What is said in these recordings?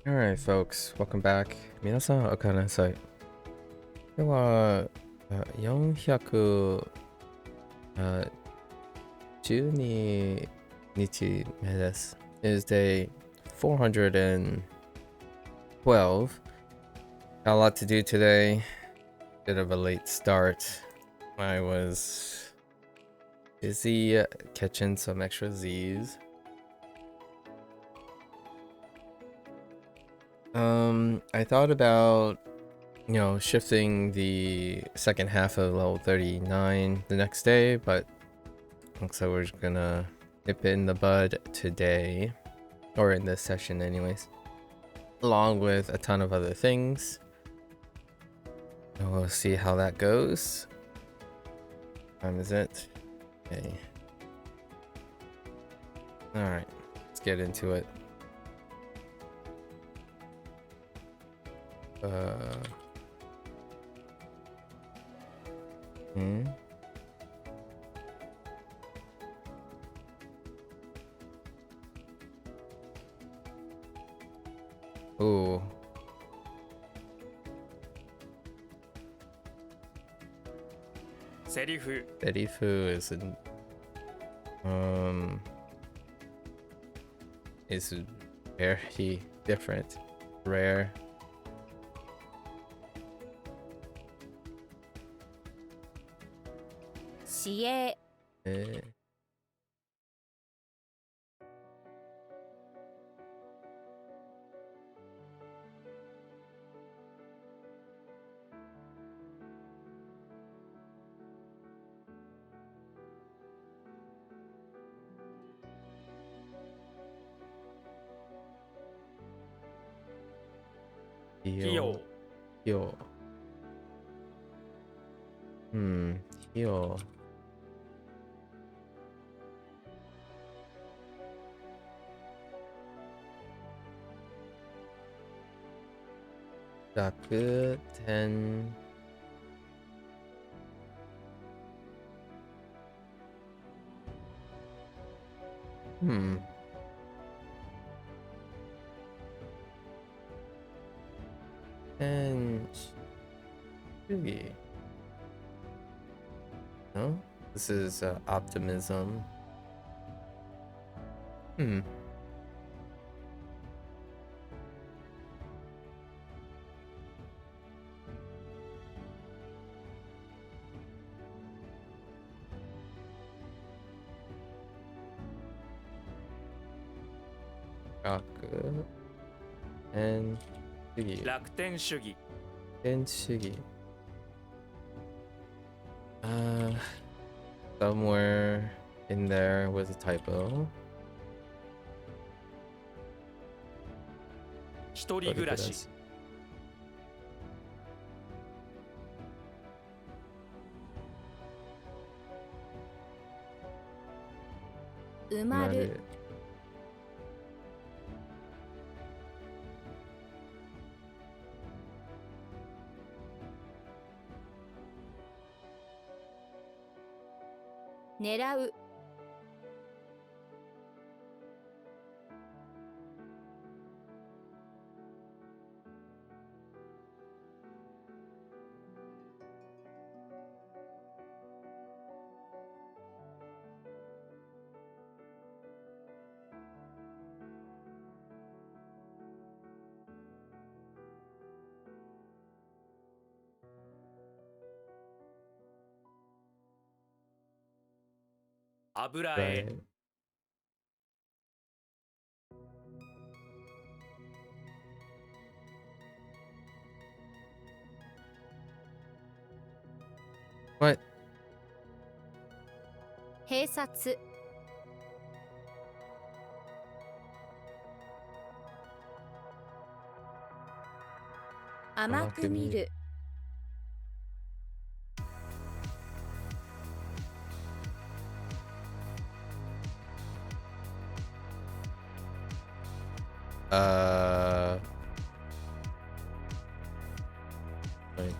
Alright, folks, welcome back. 皆さん、おかえりなさい。では、412日目です。Is day 412. Got a lot to do today. Bit of a late start. I was busy catching some extra Z's. I thought about shifting the second half of level 39 the next day, but looks like we're just gonna nip it in the bud today, or in this session anyways, along with a ton of other things. We'll see how that goes. What time is it? Okay. Alright, let's get into it. Ooh. Serifu is very different, rare. Heal. Heal. Heal. Daku 10. And Shugi. No? This is optimism. Daku and Shugi. 楽天主義 And Shugi. Somewhere in there was a typo. 一人暮らし 埋まる 狙う 油絵 Right. What? 閉殺 甘く見る Right.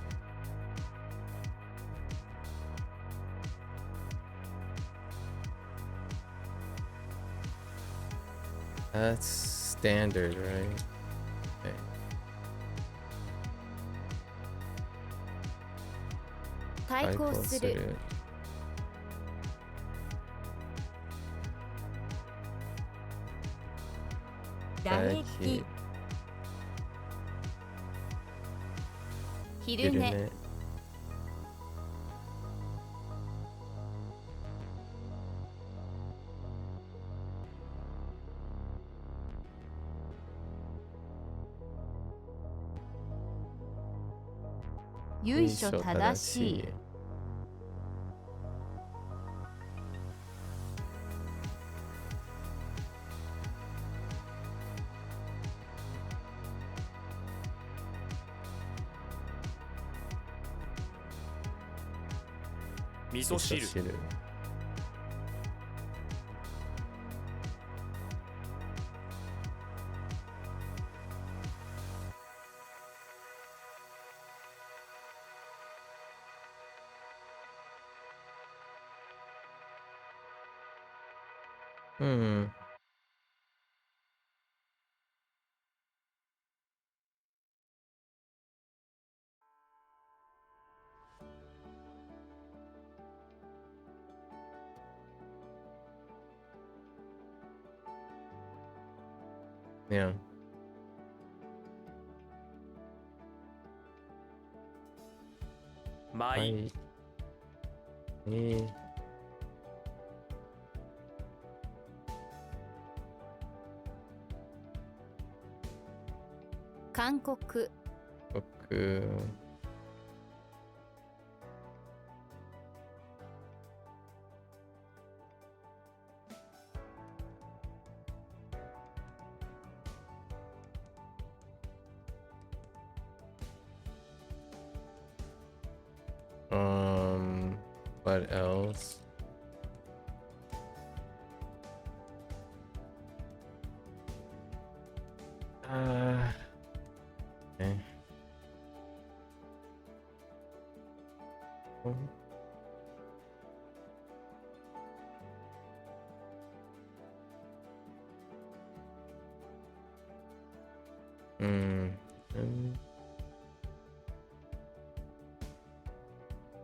That's standard, right? 対抗する。唾液。昼寝。由緒正しい。味噌汁。Hmm. Yeah. まい。韓国。What else? Okay. Mm.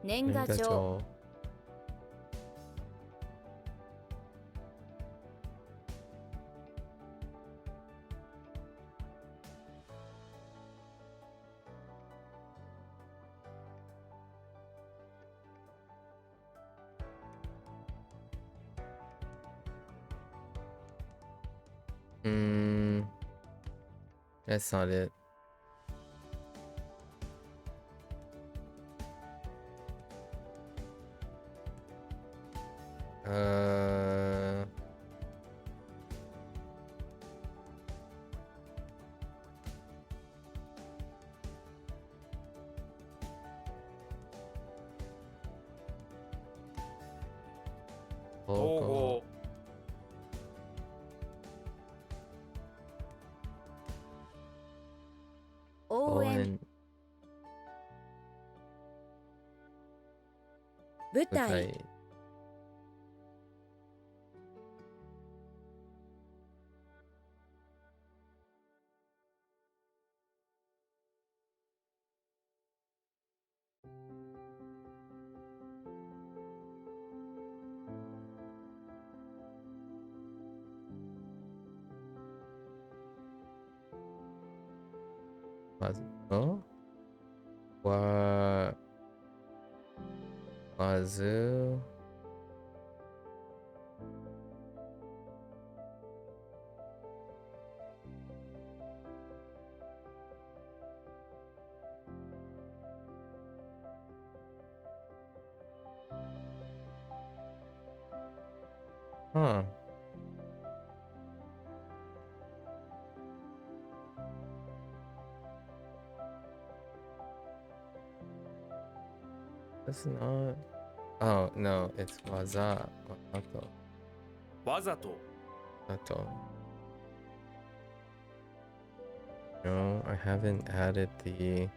年賀状。That's not it. Logo. 応援。舞台。Wazoo. Huh. That's not. Oh no, it's waza. Wazato. わざと。 Wazato. No, I haven't added the.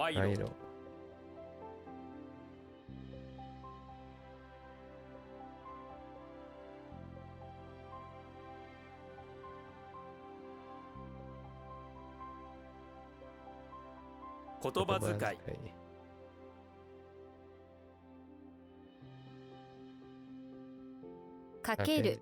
賄賄賂賂。言葉遣いかける。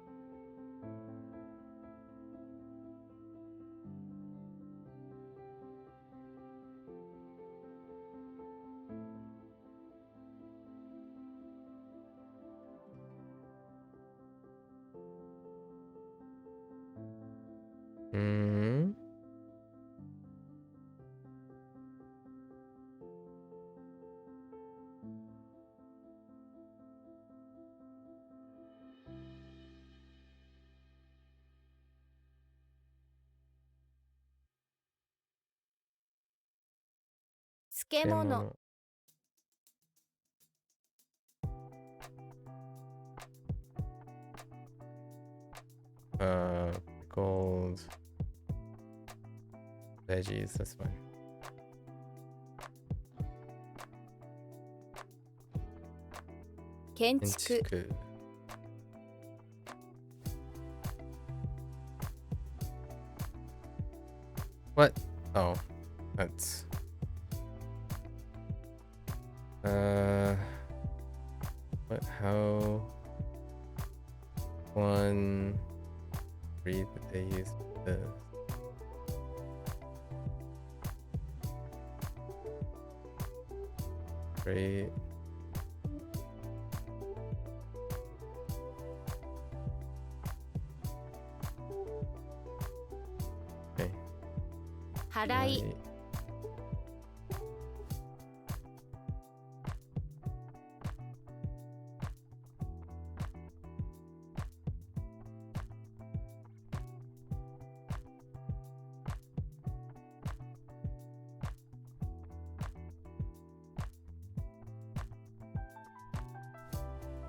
うーん。漬物。Pickled veggies, that's fine. 建建築。築。What? Oh, that's. What? How? One. Read that they use this. Great. Okay. 払い。 Right.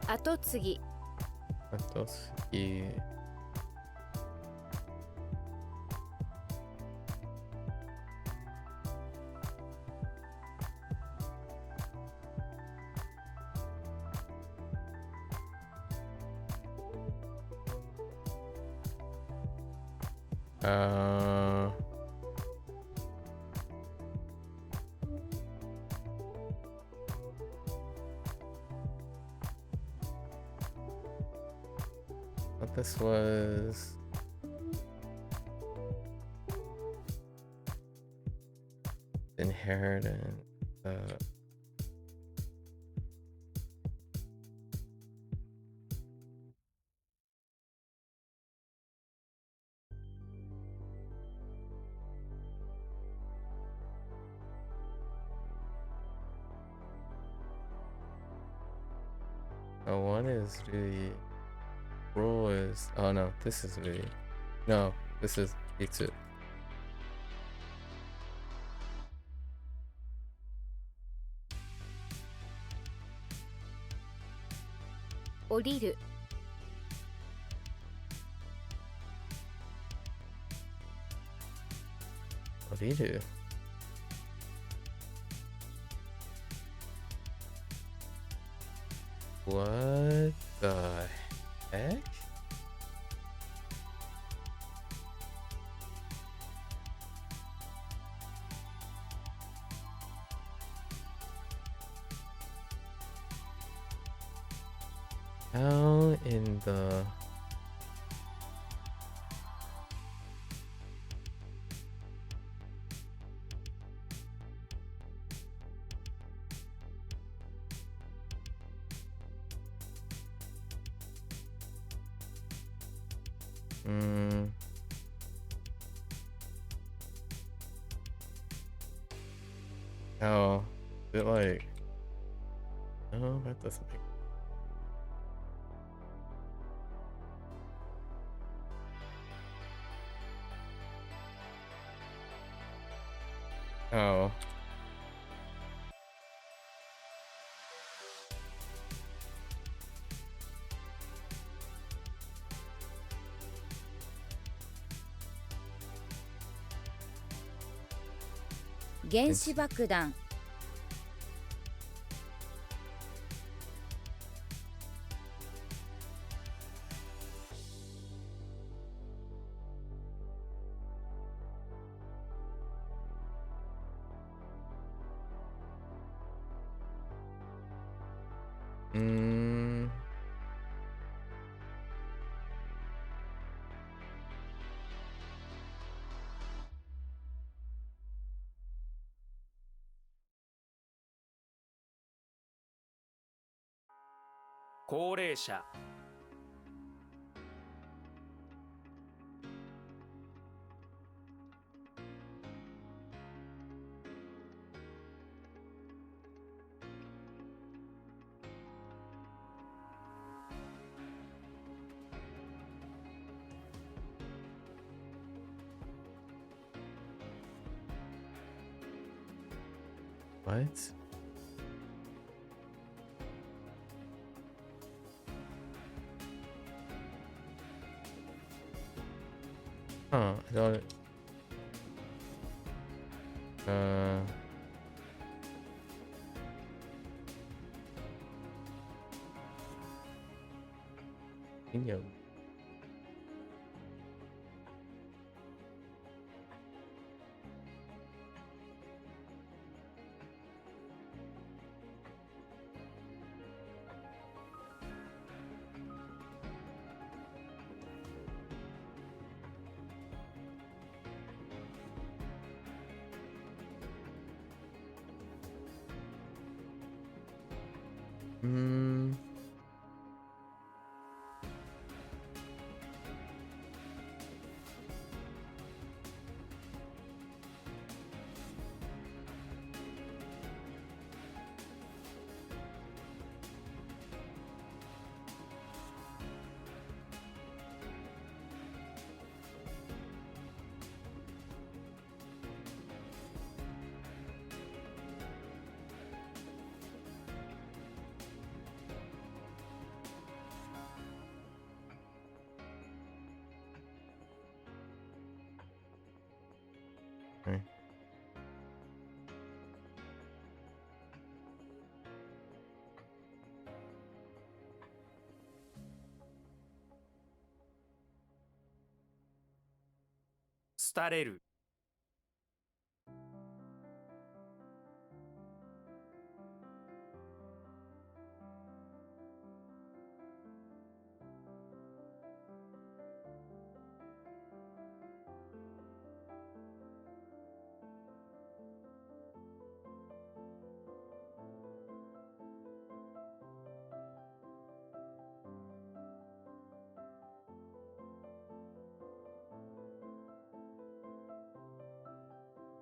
後継ぎ。後継ぎ。Thought this was inheritance. Oh, one is really. Rule is. Oh no, this is really. No, this is Itsu. 降りる。降りる What the heck? How in the... Oh, is it like... No, that doesn't make... Oh. Genshi 爆弾。Mm.「高齢者」What? Huh, I don't... Bingo. Hmm. Okay.「廃れる」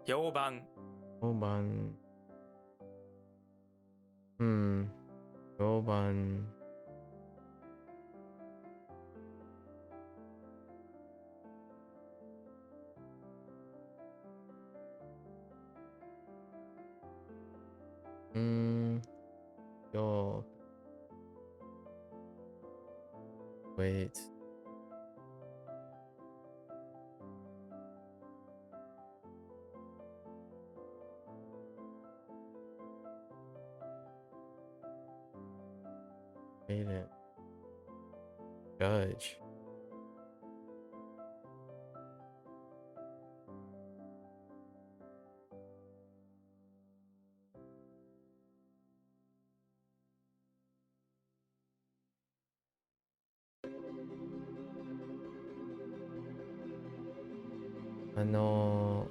評判 Hold on. Hold on. Yo. Wait. Wait it. Judge. No.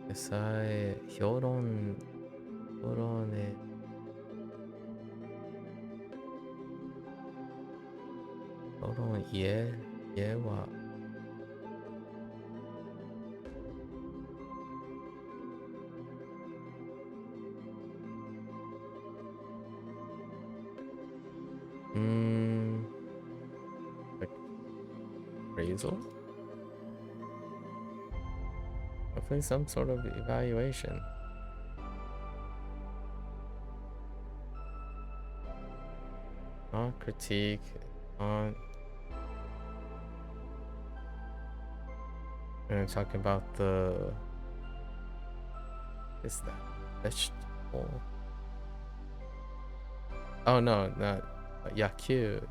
野菜、評論、家は、like appraisal? Hopefully some sort of evaluation. Not critique, not... I'm gonna talk about the... What is that? Vegetable? Oh no, not... Yaku.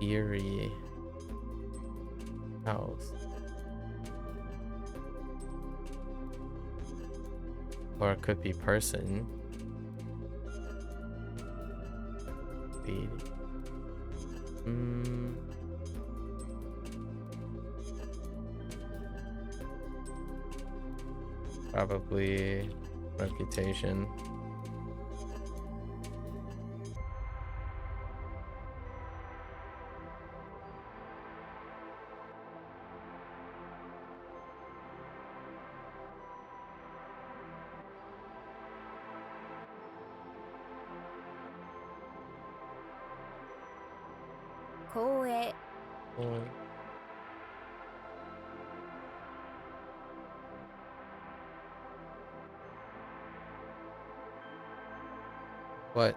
eerie house. Or it could be person. Lead. Probably reputation. Koe. Or what?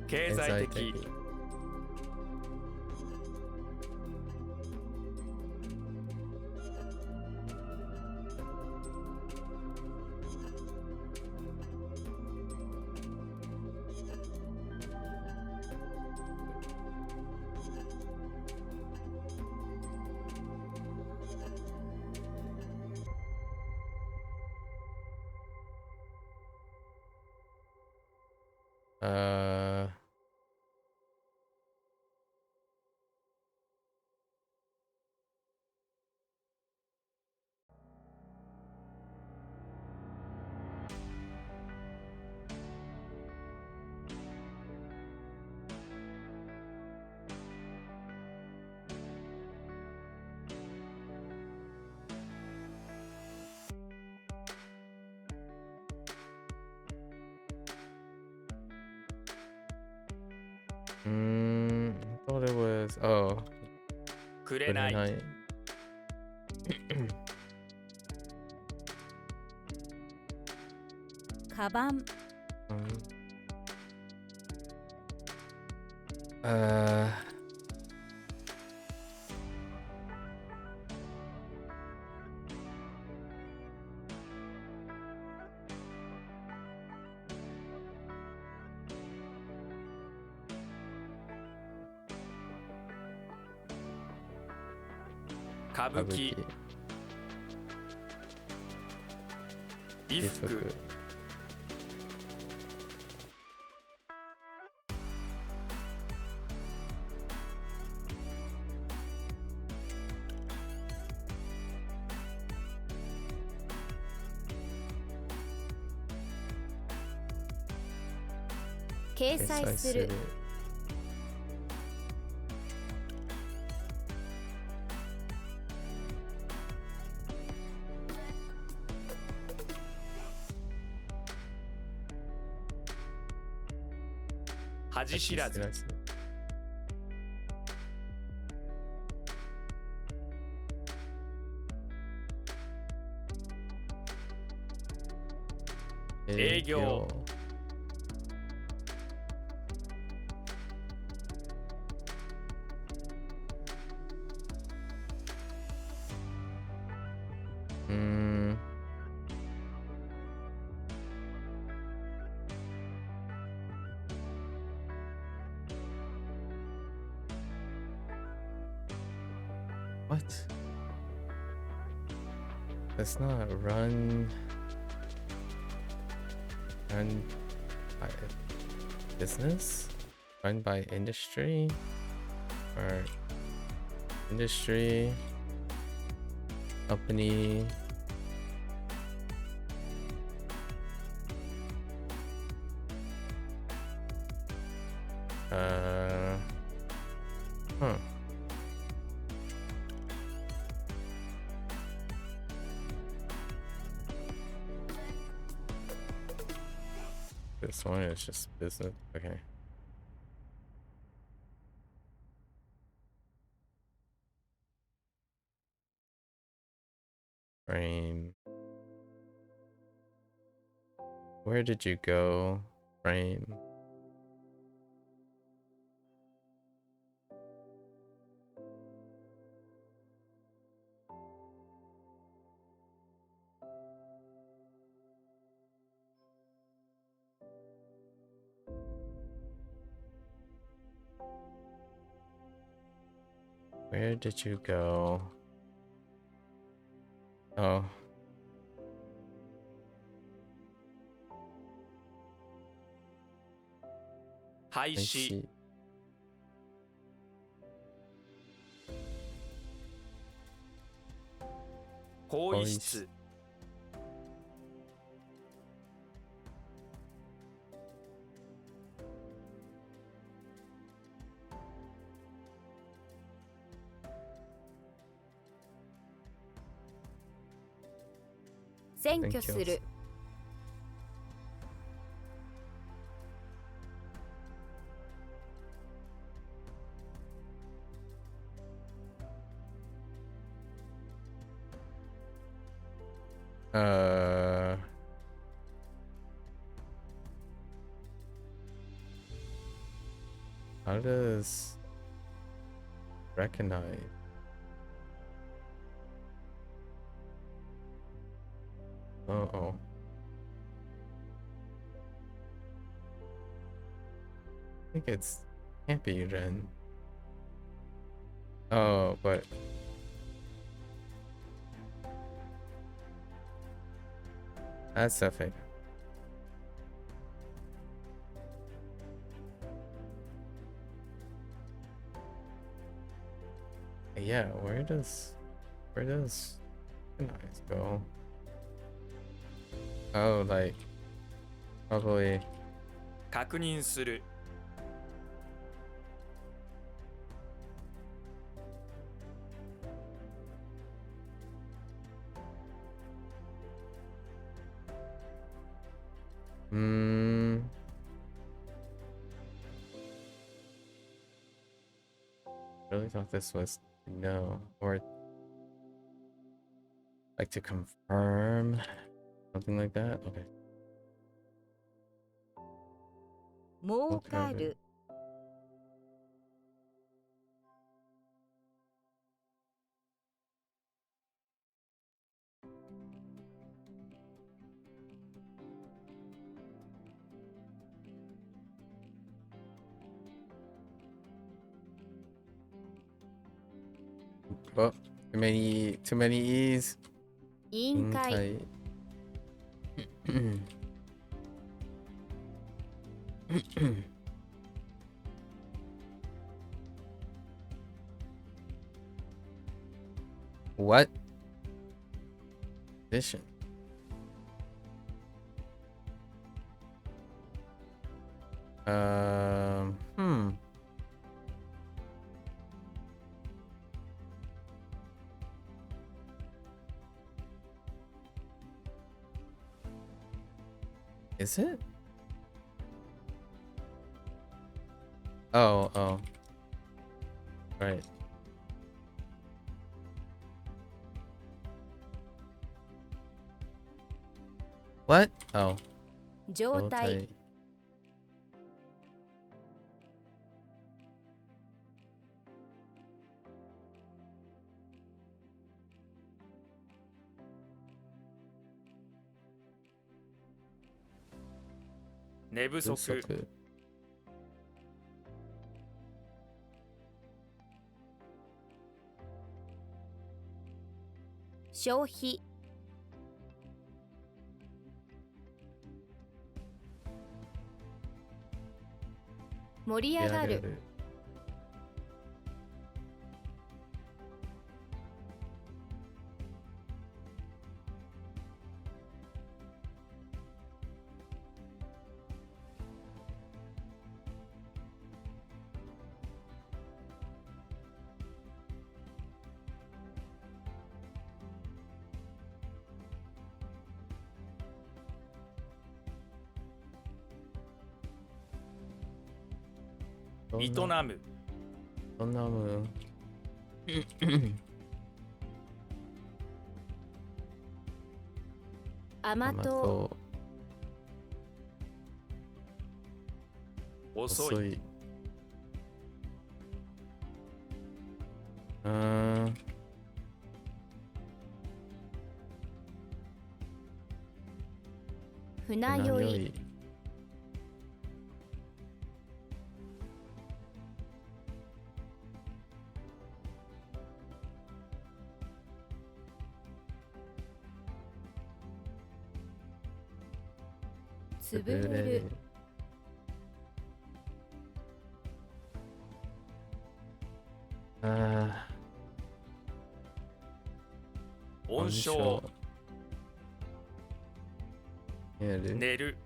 経済的 I thought it was, oh, くれない 29. Kaban. Uh, Kabuki Kabuki. 衣服 Ifuku. Keisai suru. Haji shirazu 営業 What? That's not run by business? Run by industry? Or industry? Company? Huh. This one is just business. Okay. Frame. Where did you go? Frame. Where did you go? Oh. I 廃止 see. 更衣室 占拠する How does recognize? Oh. I think it's can't be Ren. Oh, but that's definitely. Yeah, where does recognize go? Oh, like probably 確認する really thought this was no, or like to confirm something like that. Okay. 儲かる Oh, too many E's. 委員会 What? Edition. Hmm. Is it? Oh. Right. What? Oh. 状態 寝不足 消費 盛り上がる 営む 甘党 遅い 船酔い潰れる。温床。寝る。寝る。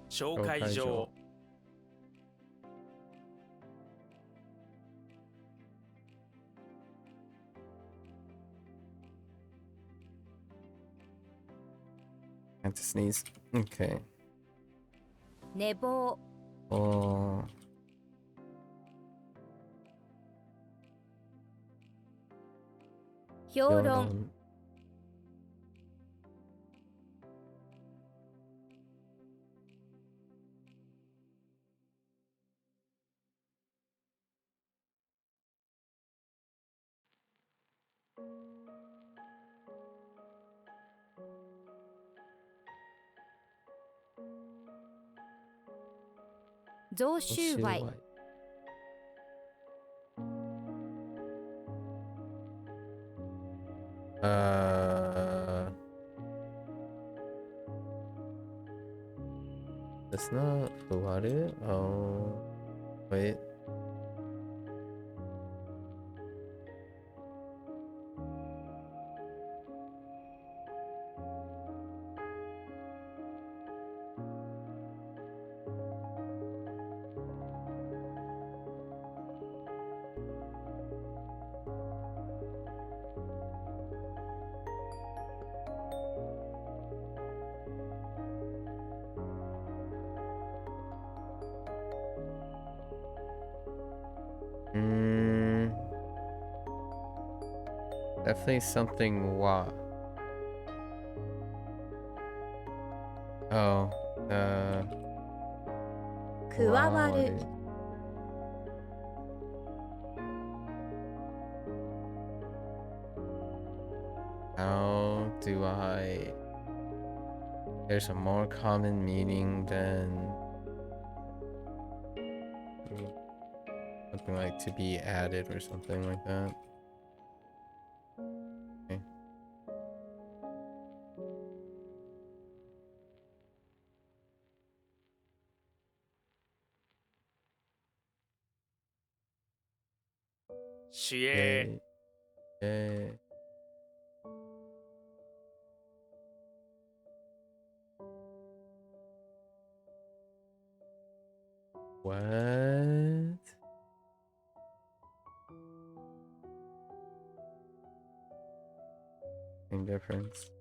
紹介状。I have to sneeze. Okay. 寝坊。Oh. 評論。贈収賄。That's not what? Oh, wait. Definitely something wa. Oh, 加わる。How do I? There's a more common meaning than something like to be added or something like that. Okay. 主営。What? Same difference.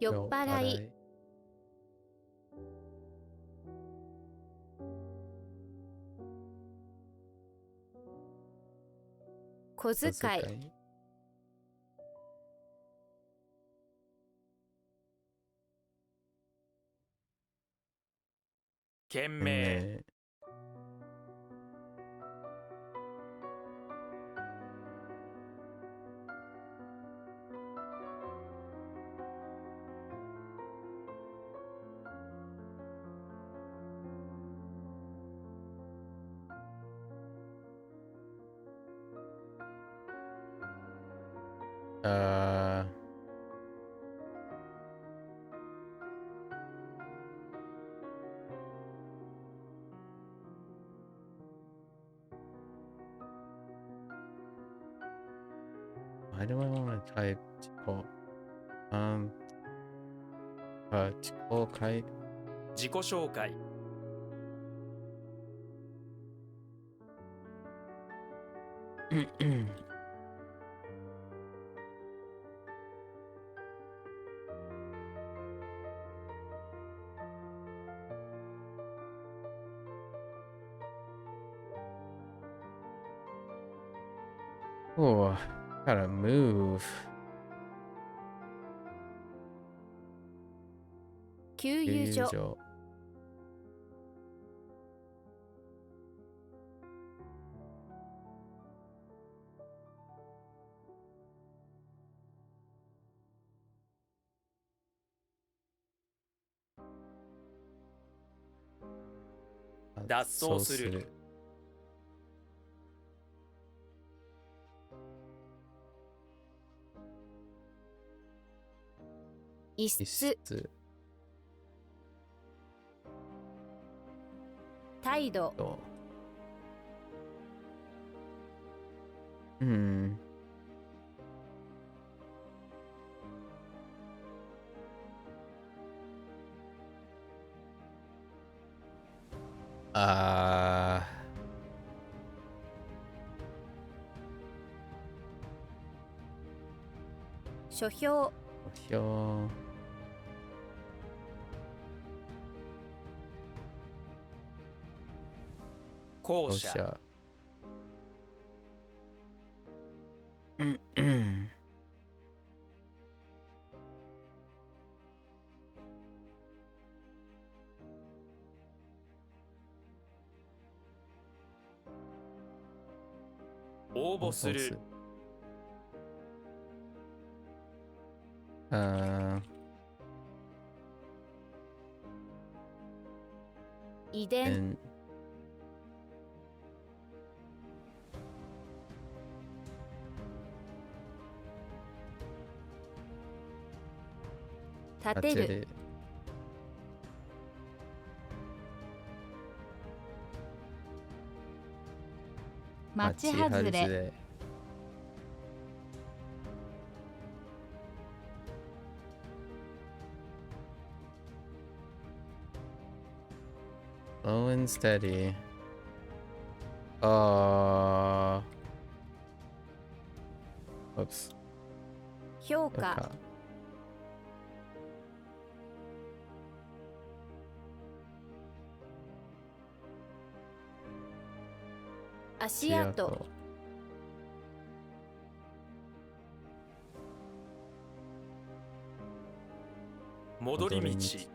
酔っ払い。小遣い。懸命。Why do I want to type Chico? Chico Kai. 自己紹介。Oh, gotta move. 給油所。脱走する。一一室。室態度。と。うん。あ書評。ー、表。校舎。校舎。うんうん。応募する。あ遺ー、伝。立てる。町外れ。Slow and steady. Oops. 評価。足跡。戻り道。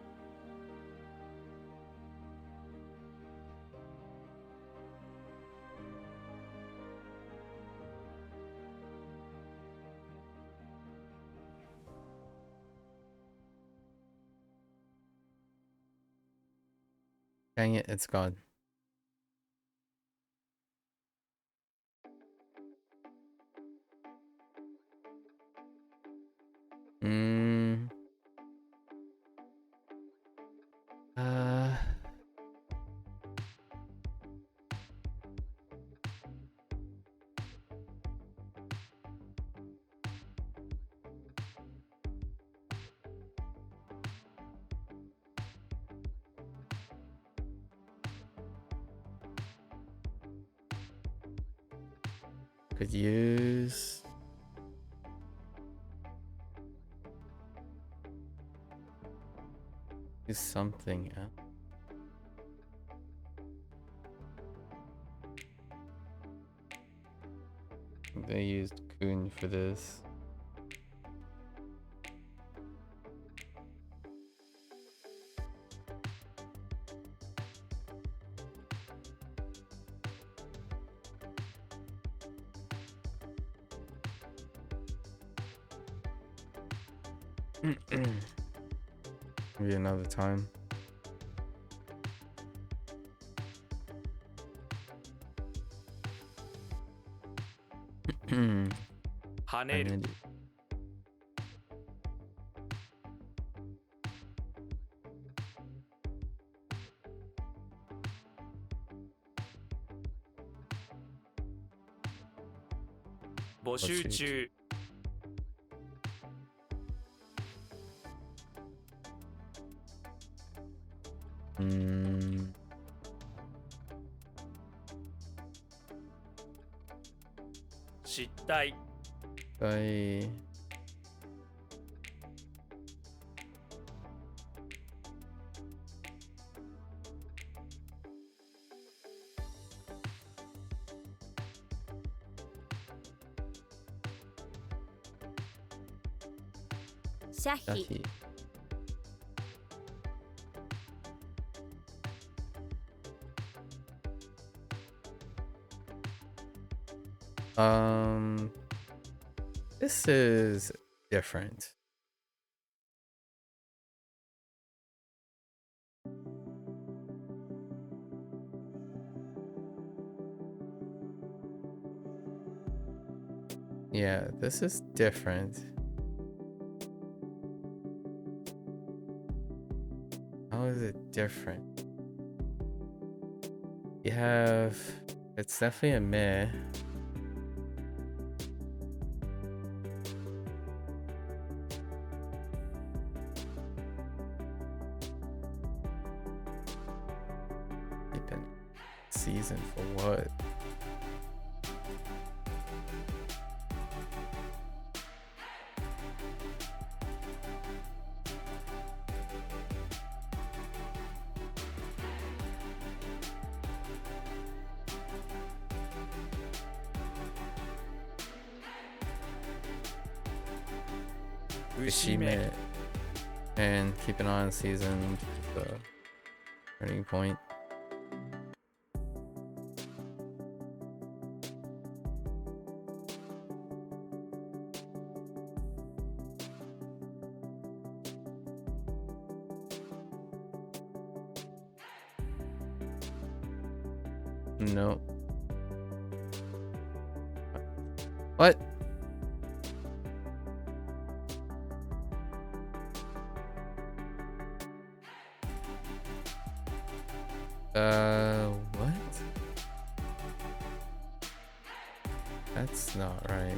Dang it, it's gone. Uh, could use something. They used Kun for this. Maybe another time. Hmm. 跳ねる。募集中。失態。社費。This is different. Yeah, this is different. How is it different? You have... It's definitely a meh. Season for what? Ushime. And keep an eye on season, the turning point. No. What? What? That's not right.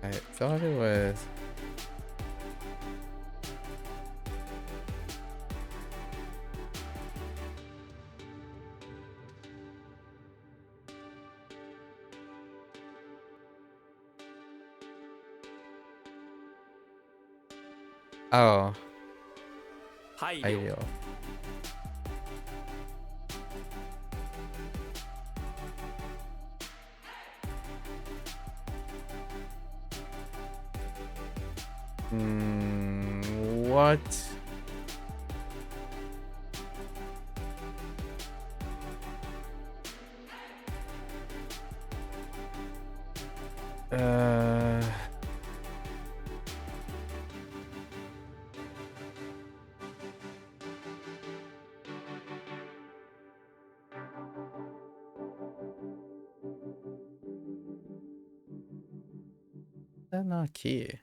I thought it was... Oh, 配 I 慮 know. What? That's not key.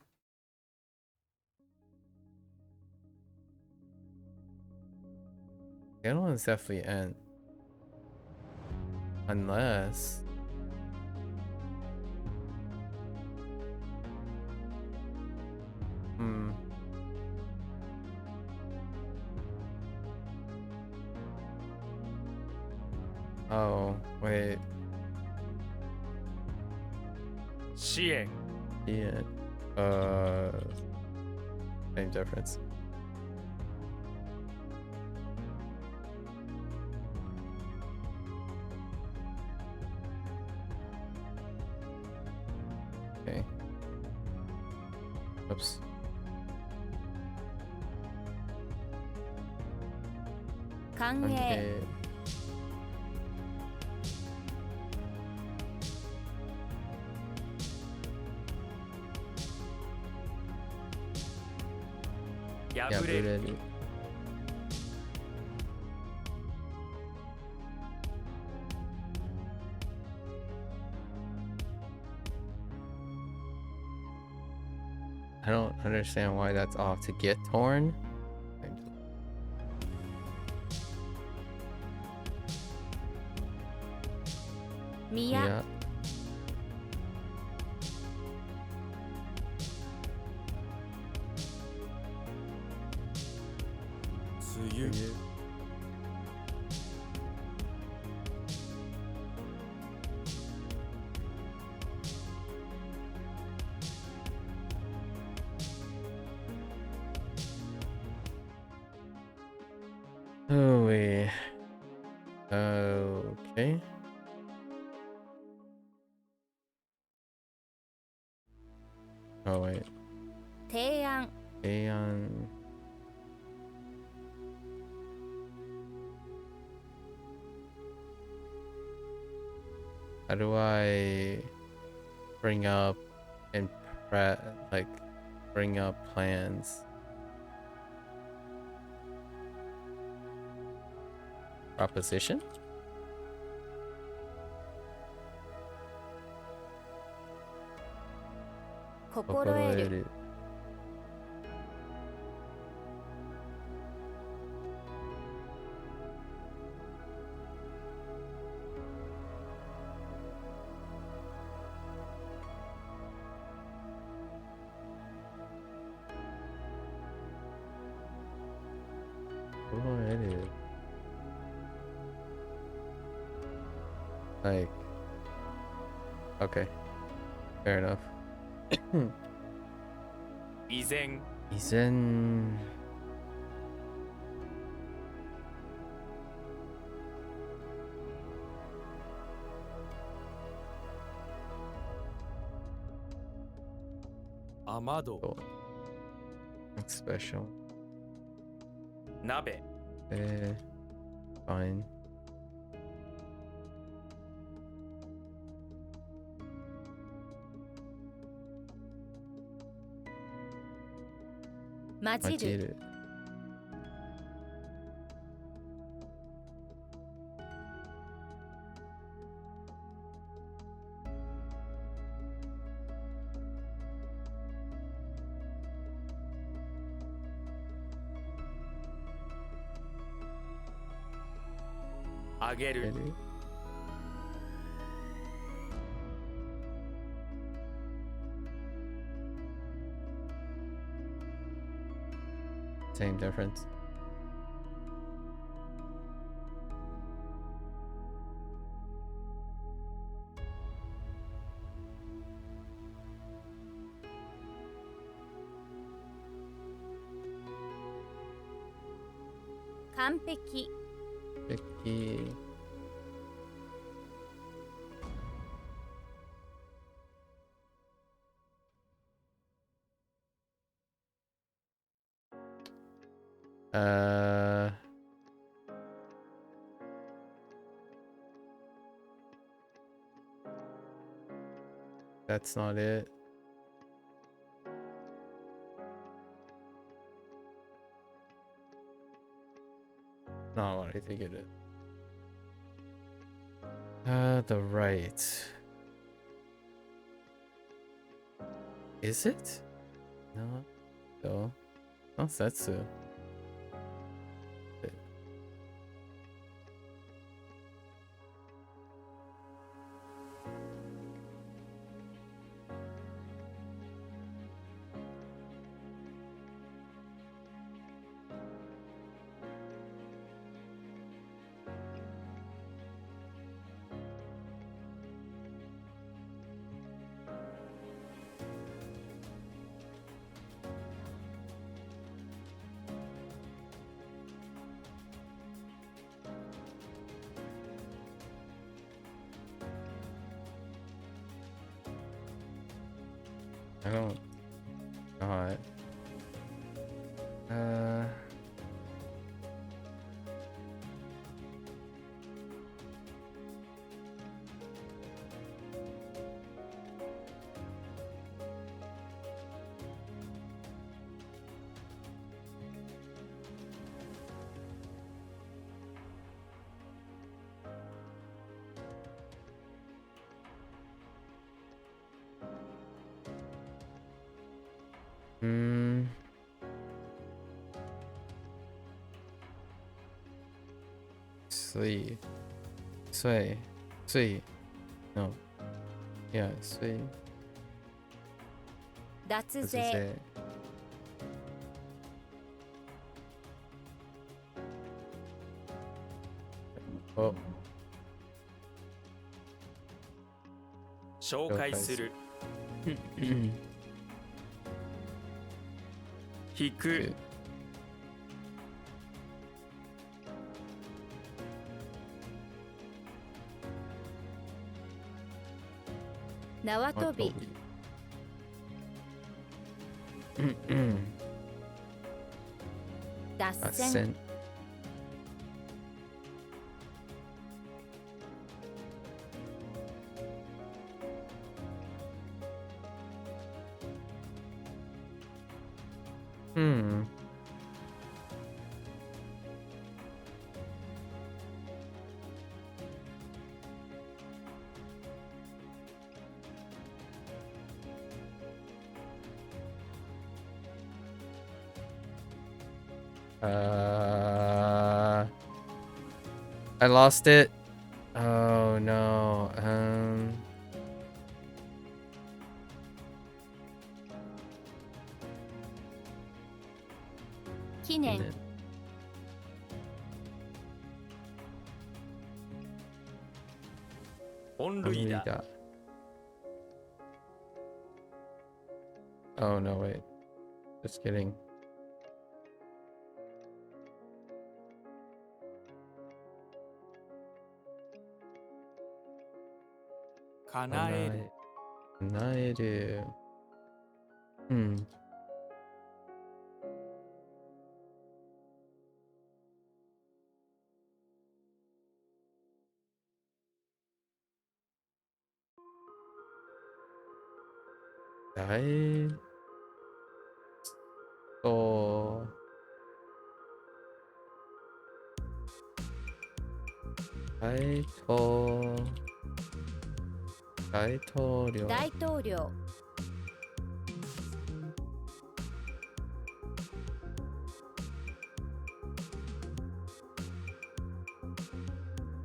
The other one's definitely N. Unless... Oh, wait. 支援 Yeah. Same difference. Okay. Oops. Okay. 破破れるれる。I don't understand why that's off. To get torn? Mia. Yeah. Tsuyu Oh wait. Okay. Oh wait. 提案 Yeah. Aeon. How do I bring up and like bring up plans? Proposition?心得る 心得る. Like, okay, fair enough. 依然以前雨戸 That's special. 鍋 Fine. 混じる混じる.「あげる」 Same difference.「完璧 Vicky. That's not it. Not what I think it is. The right. Is it? No. No. Oh, Setsu. I don't know it. Sway. No. Yeah, sway. 脱 This is 税 it. Oh, 紹介する引く 縄跳び Toby. 脱脱線線。Hmm. I lost it. Oh no. 記念本類だ。 Oh no, wait. Just kidding. 叶える。叶える。Hmm. 大と大統大統領大統領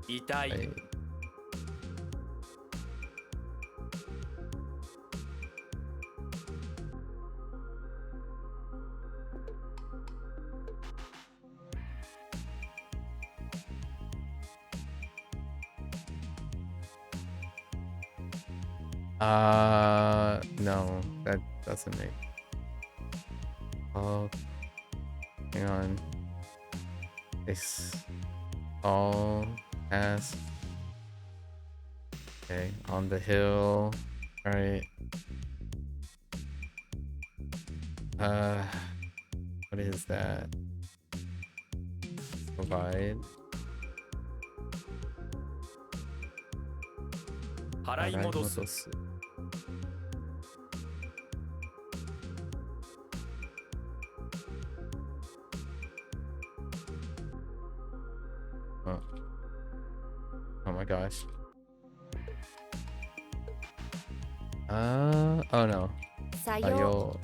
痛い。はいno, that doesn't make. Oh, hang on. This all has. Okay, on the hill. Right. What is that? Provide. 払い戻す。す。Oh. Oh my gosh. Oh no. 作作用用。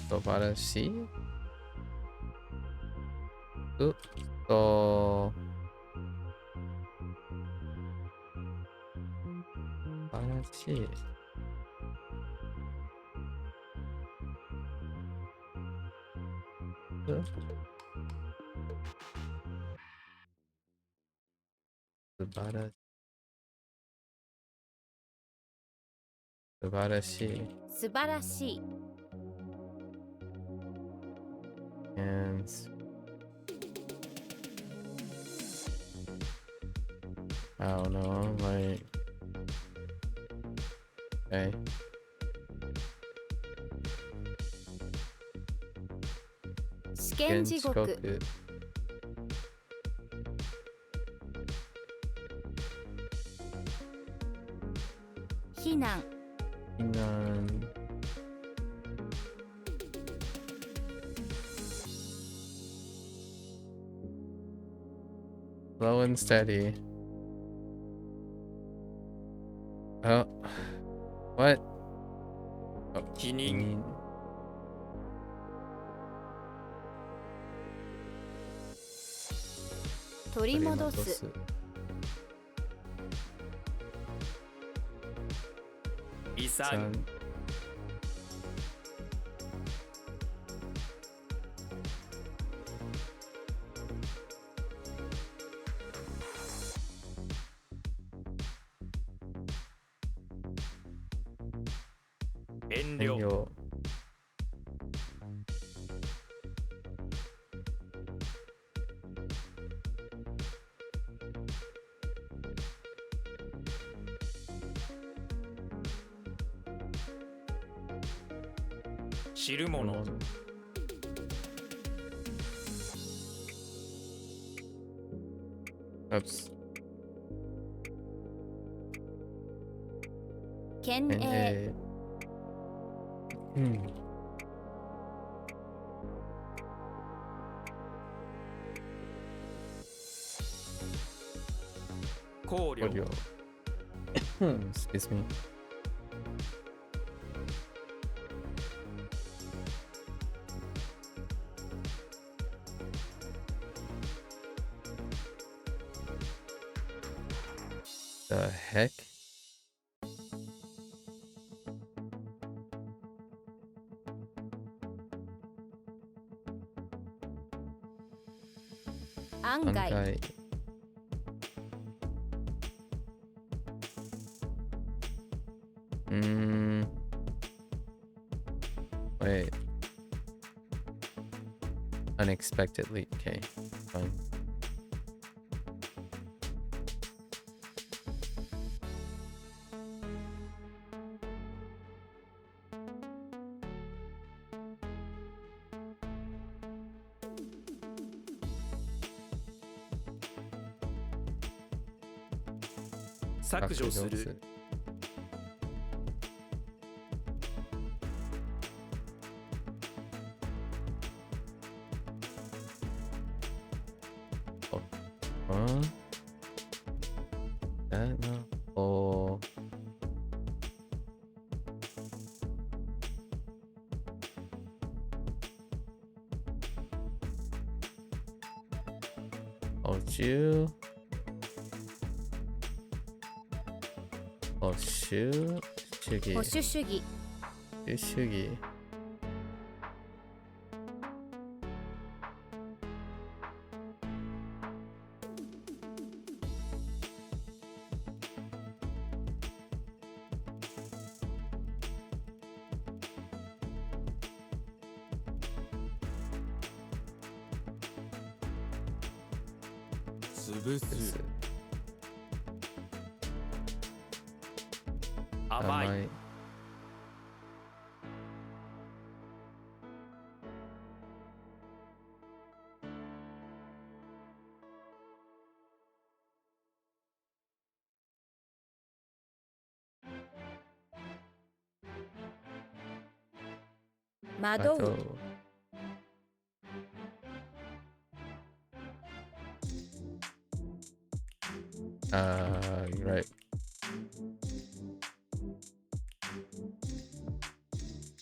素晴らしい。素晴らしい。素晴らしい。素晴らしい。素晴らしい And I don't know, like, okay. 試験地獄避難避難。Slow and steady. Oh, what? Oh, 否認。取り戻す遺産。遠慮。遠慮。知るもの。Oops. 県営 考慮。 Audio. Excuse me. The heck?案外 Angai. Wait. Unexpectedly. Okay, fine. .削除する。 Huh? That no. Oh. Oh, you. Oh, shoot. 保守主義 Shugi. 潰す。甘い。 惑う You're right.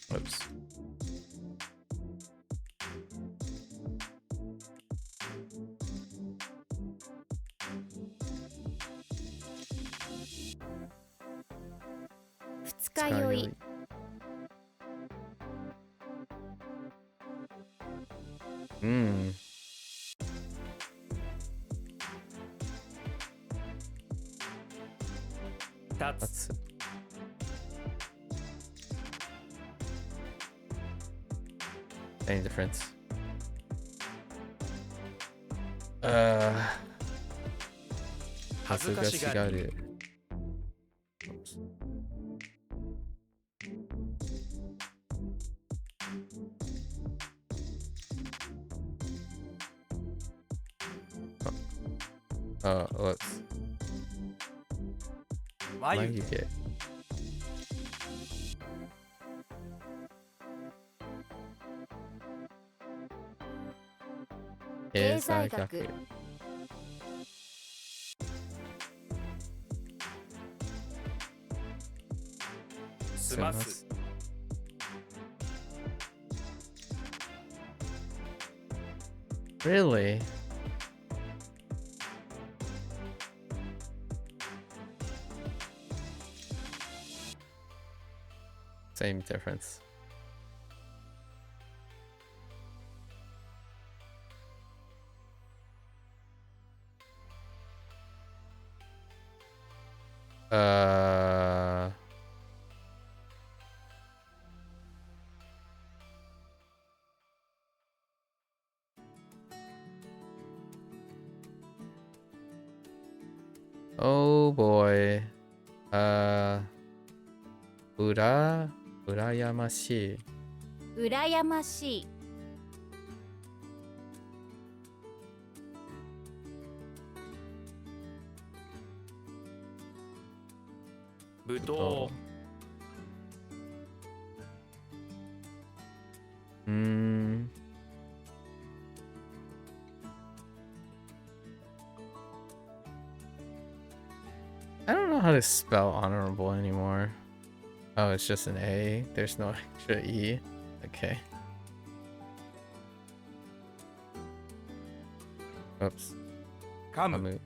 Whoops. Futsukayoi. That's any difference. Hasugashigaru. Oops. Whoops. 眉毛。 Mayuge. Keizai-gaku. 済ます。 Really? Same difference. Oh boy. Urayamashi. 羨ましい ぶ Oh. ど Mm. I don't know how to spell honorable anymore. Oh, it's just an A. There's no extra E. Okay. Oops. う噛む Kamu.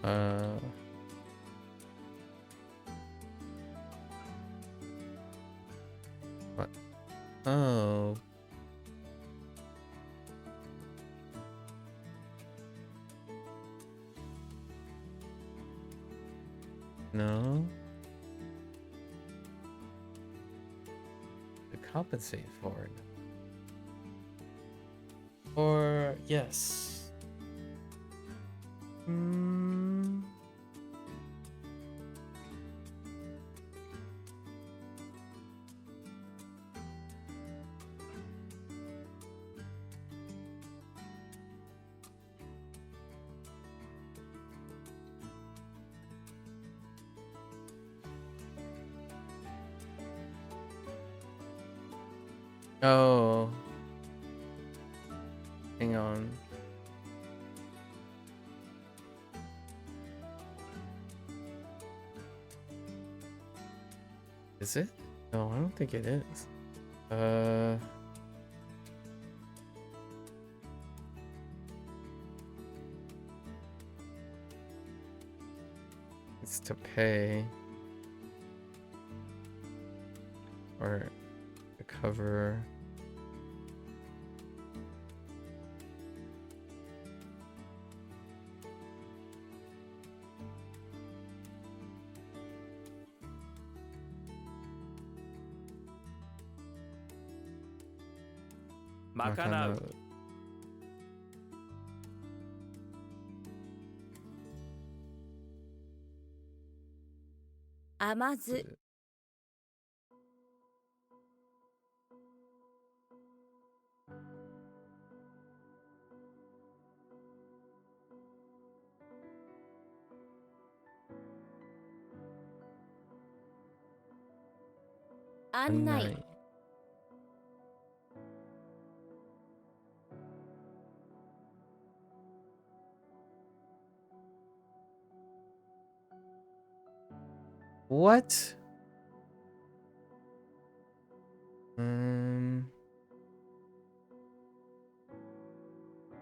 uh what? Oh. No. To compensate for it. Or yes. Hmm. Oh. Hang on. Is it? No, I don't think it is. It's to pay. Or to cover. Makanau. Amazu. Annai. What?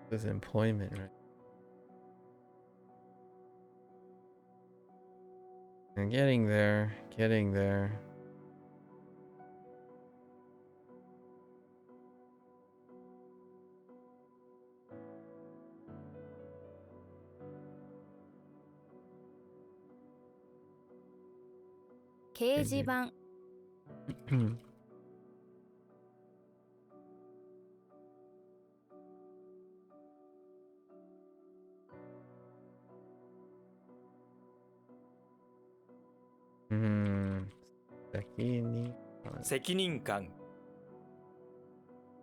This is employment, right? I'm getting there, getting there. Keijiban. Sakini. 責任感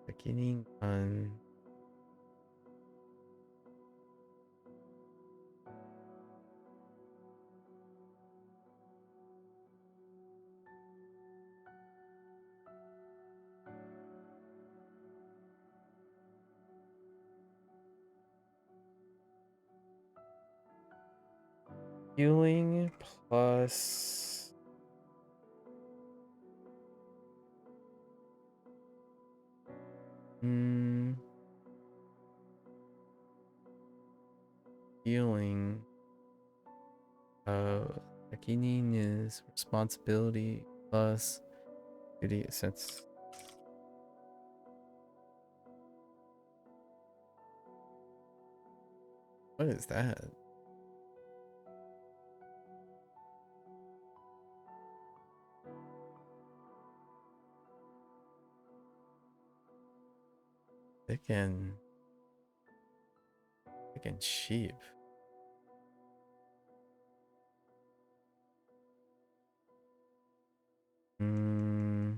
Sakini on. Healing plus healing. Sakinin is responsibility plus duty since. What is that? Thick and cheap. Hmm.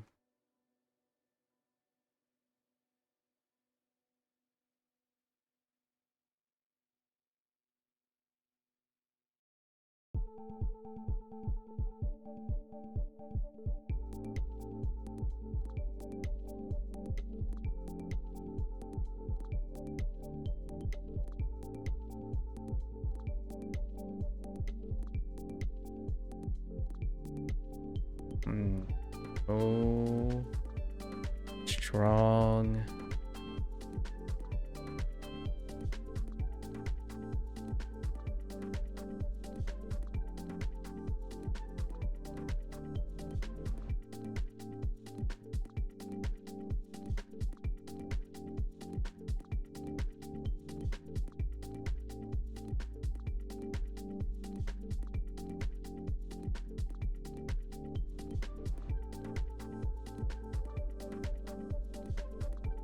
Oh, strong.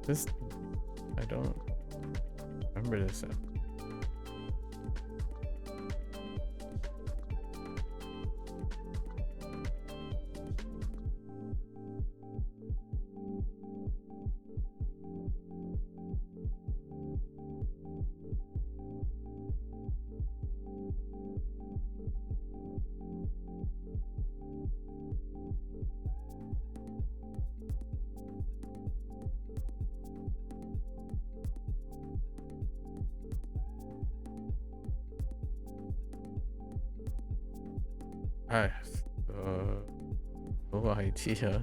This, I don't remember this. I have no idea.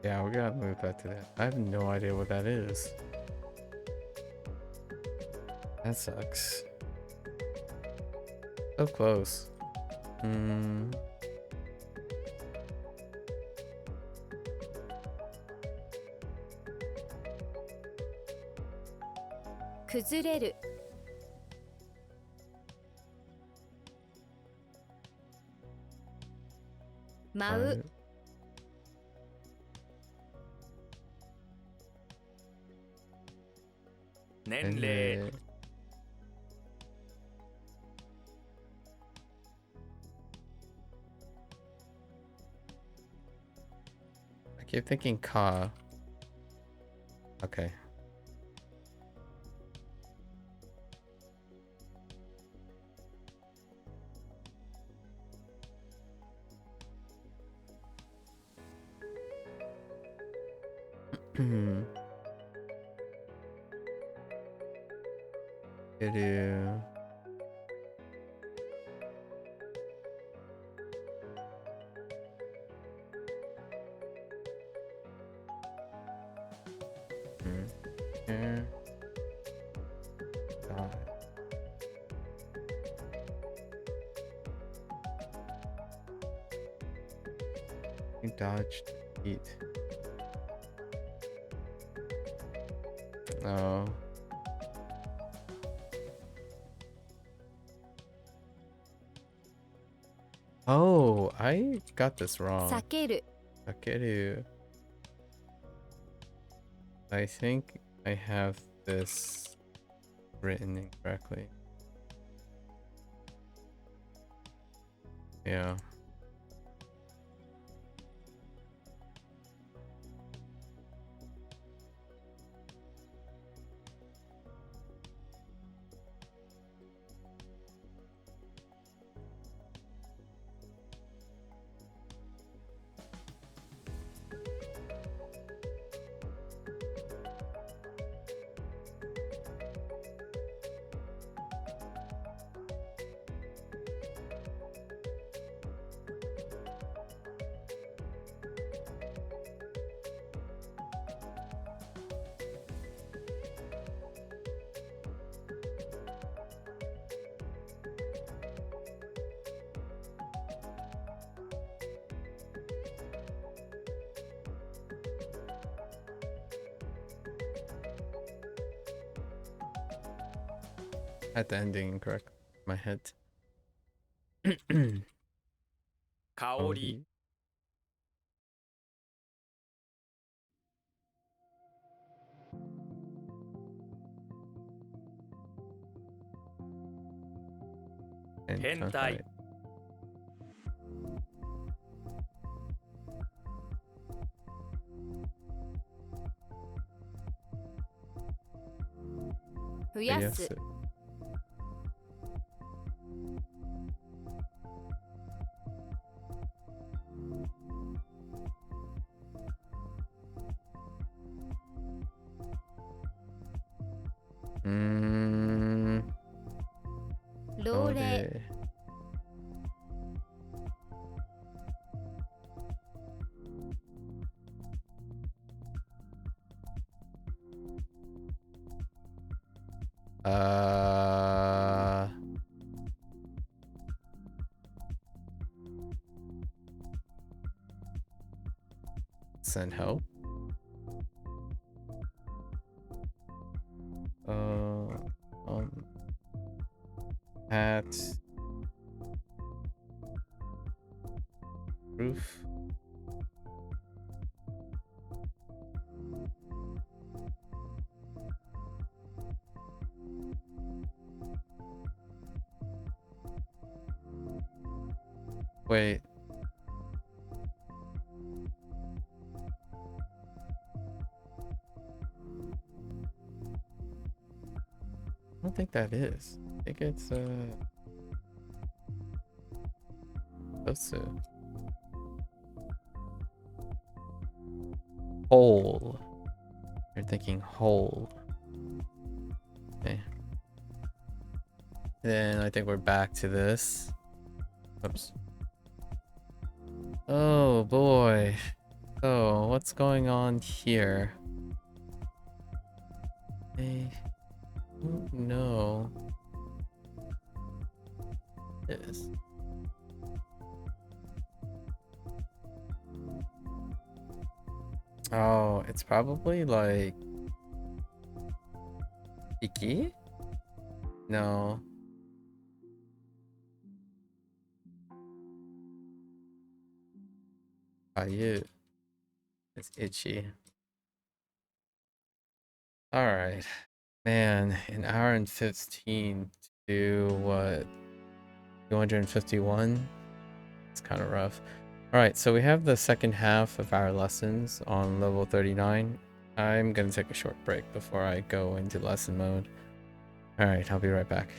Yeah, we gotta move back to that. I have no idea what that is. That sucks. So close. Hmm. 崩れる 舞う 年齢 I keep thinking ka. Okay. Do. Here. God. You dodged eat. Oh. Oh, I got this wrong. 避ける Takeru. I think I have this written incorrectly. Yeah. Had the ending incorrect in my head. 香り and 変態 増やす 老齢 Send help. At roof. Wait. I don't think that is. I think it's supposed to. Hole. You're thinking hole. Okay. Then I think we're back to this. Oops. Oh boy. So what's going on here? I don't know. This. Oh, it's probably like Iki? No. Caillou. It's itchy. Alright. Man, an hour and 15 to what? 251? It's kind of rough. Alright, so we have the second half of our lessons on level 39. I'm gonna take a short break before I go into lesson mode. Alright, I'll be right back.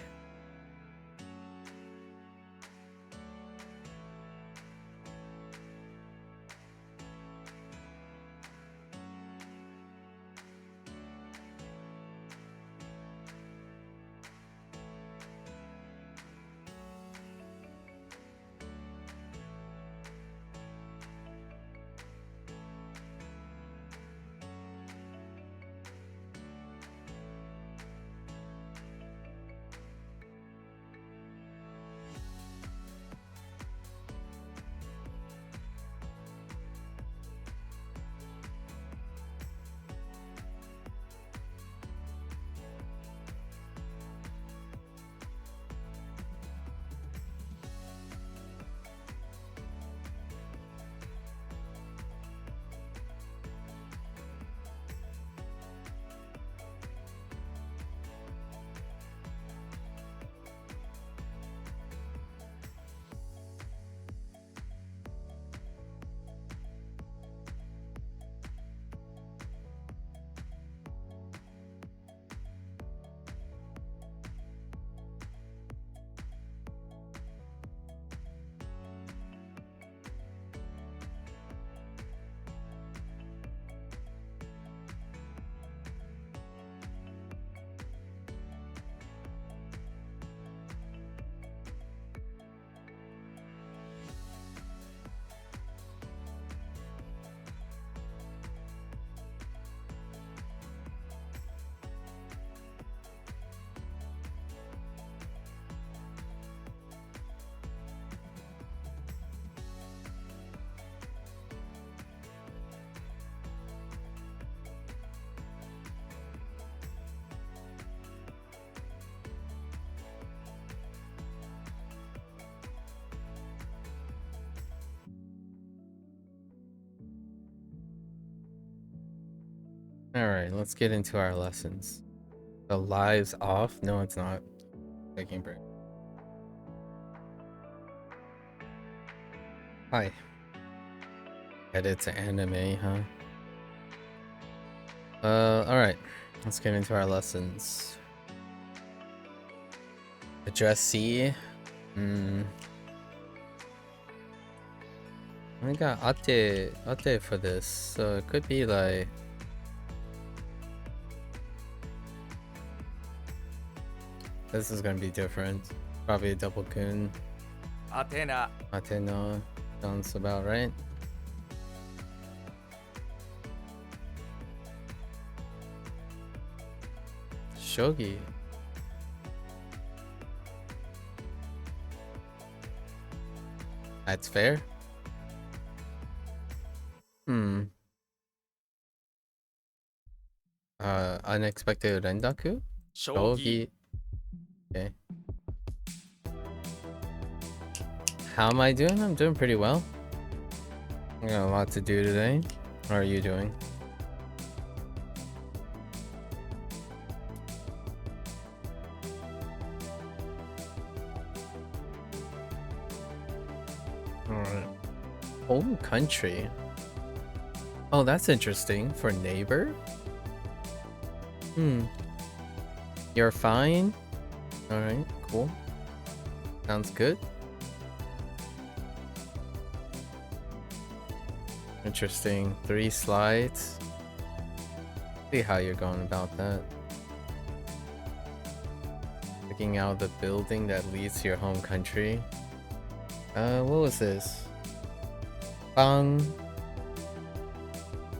Alright, let's get into our lessons. The live's off? No, it's not. Taking a break. Hi. Edit to anime, huh? Alright. Let's get into our lessons. Address C. I got ate for this, so it could be like this is gonna be different. Probably a double kun. アテナ Ate no sounds about right. Shogi. That's fair. Unexpected rendaku? 将棋 Shogi. Okay. How am I doing? I'm doing pretty well. I got a lot to do today. How are you doing? Alright. Home country. Oh, that's interesting. For neighbor? You're fine? Alright, cool. Sounds good. Interesting. 3 slides. See how you're going about that. Looking out the building that leads to your home country. What was this? Bang.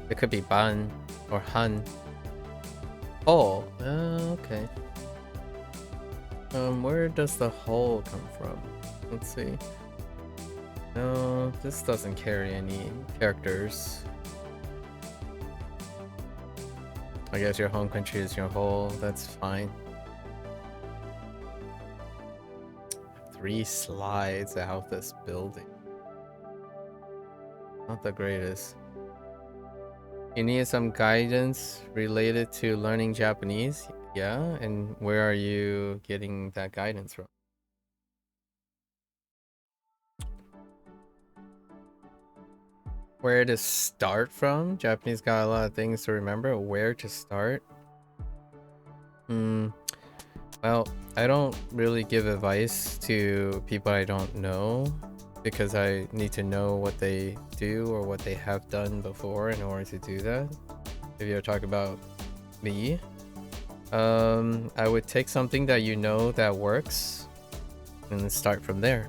It could be ban or han. Oh, okay. Where does the hole come from? Let's see. No, this doesn't carry any characters. I guess your home country is your hole. That's fine. 3 slides out this building. Not the greatest. You need some guidance related to learning Japanese? Yeah, and where are you getting that guidance from? Where to start from? Japanese got a lot of things to remember. Where to start? Well, I don't really give advice to people I don't know because I need to know what they do or what they have done before in order to do that. If you're talking about me, I would take something that you know that works and start from there.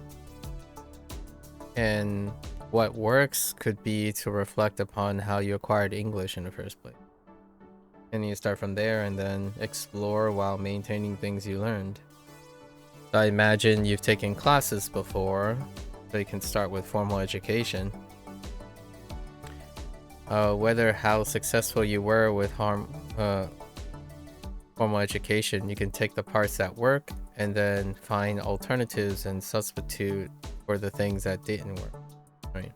And what works could be to reflect upon how you acquired English in the first place. And you start from there and then explore while maintaining things you learned. So I imagine you've taken classes before, so you can start with formal education. Whether how successful you were with formal education, you can take the parts that work and then find alternatives and substitute for the things that didn't work. Right.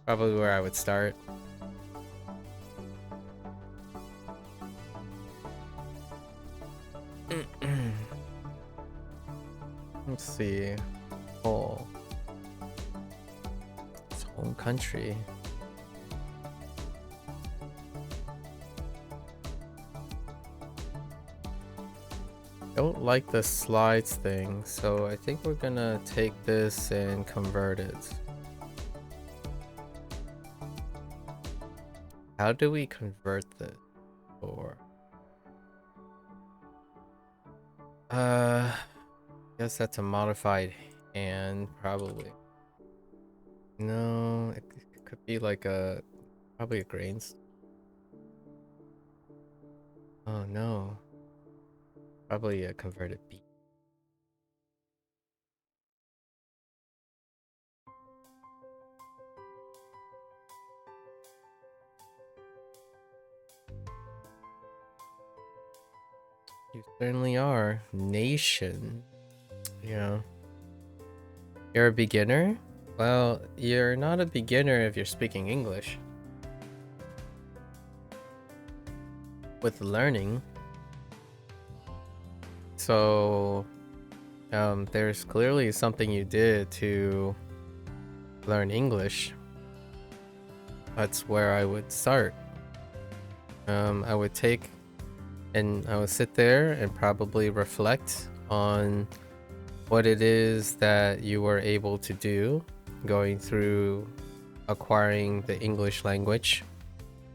Probably where I would start. Let's see. Oh. It's home country. Don't like the slides thing, so I think we're gonna take this and convert it. How do we convert this? Or guess that's a modified hand, probably. No, it could be like probably a grains. Oh no. Probably a converted B. You certainly are. Nation. Yeah. You're a beginner? Well, you're not a beginner if you're speaking English. with learning. So there's clearly something you did to learn English. That's where I would start. I would take and I would sit there and probably reflect on what it is that you were able to do going through acquiring the English language,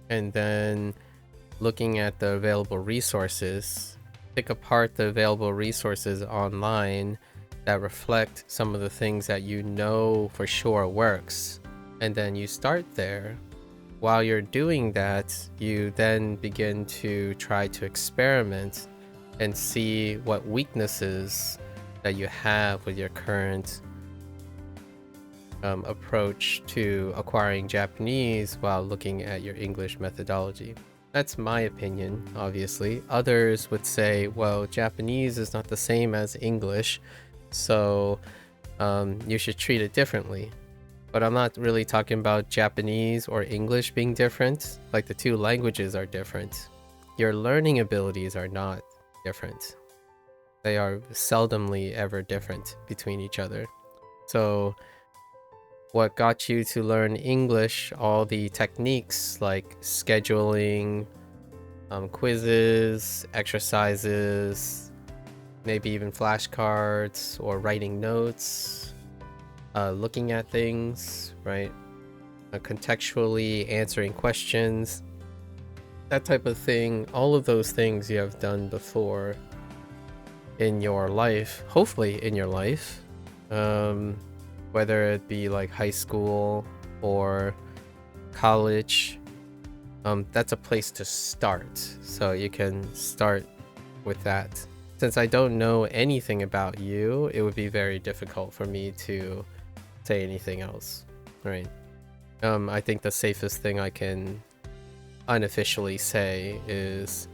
and then looking at the available resources, pick apart the available resources online that reflect some of the things that you know for sure works, and then you start there. While you're doing that, you then begin to try to experiment and see what weaknesses that you have with your current approach to acquiring Japanese while looking at your English methodology. That's my opinion, obviously. Others would say, well, Japanese is not the same as English, so you should treat it differently. But I'm not really talking about Japanese or English being different. Like, the two languages are different. Your learning abilities are not different. They are seldomly ever different between each other. So what got you to learn English, all the techniques like scheduling, quizzes, exercises, maybe even flashcards or writing notes, looking at things, right? Contextually answering questions, that type of thing. All of those things you have done before in your life, hopefully in your life, whether it be like high school or college. That's a place to start, so you can start with that. Since I don't know anything about you, it would be very difficult for me to say anything else, right? I think the safest thing I can unofficially say is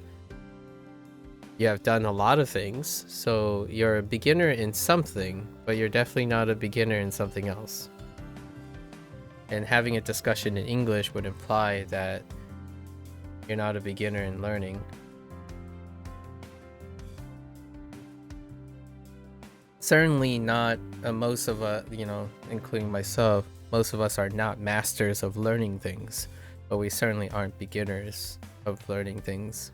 you have done a lot of things, so you're a beginner in something, but you're definitely not a beginner in something else. And having a discussion in English would imply that you're not a beginner in learning. Certainly not most of us, including myself, most of us are not masters of learning things, but we certainly aren't beginners of learning things.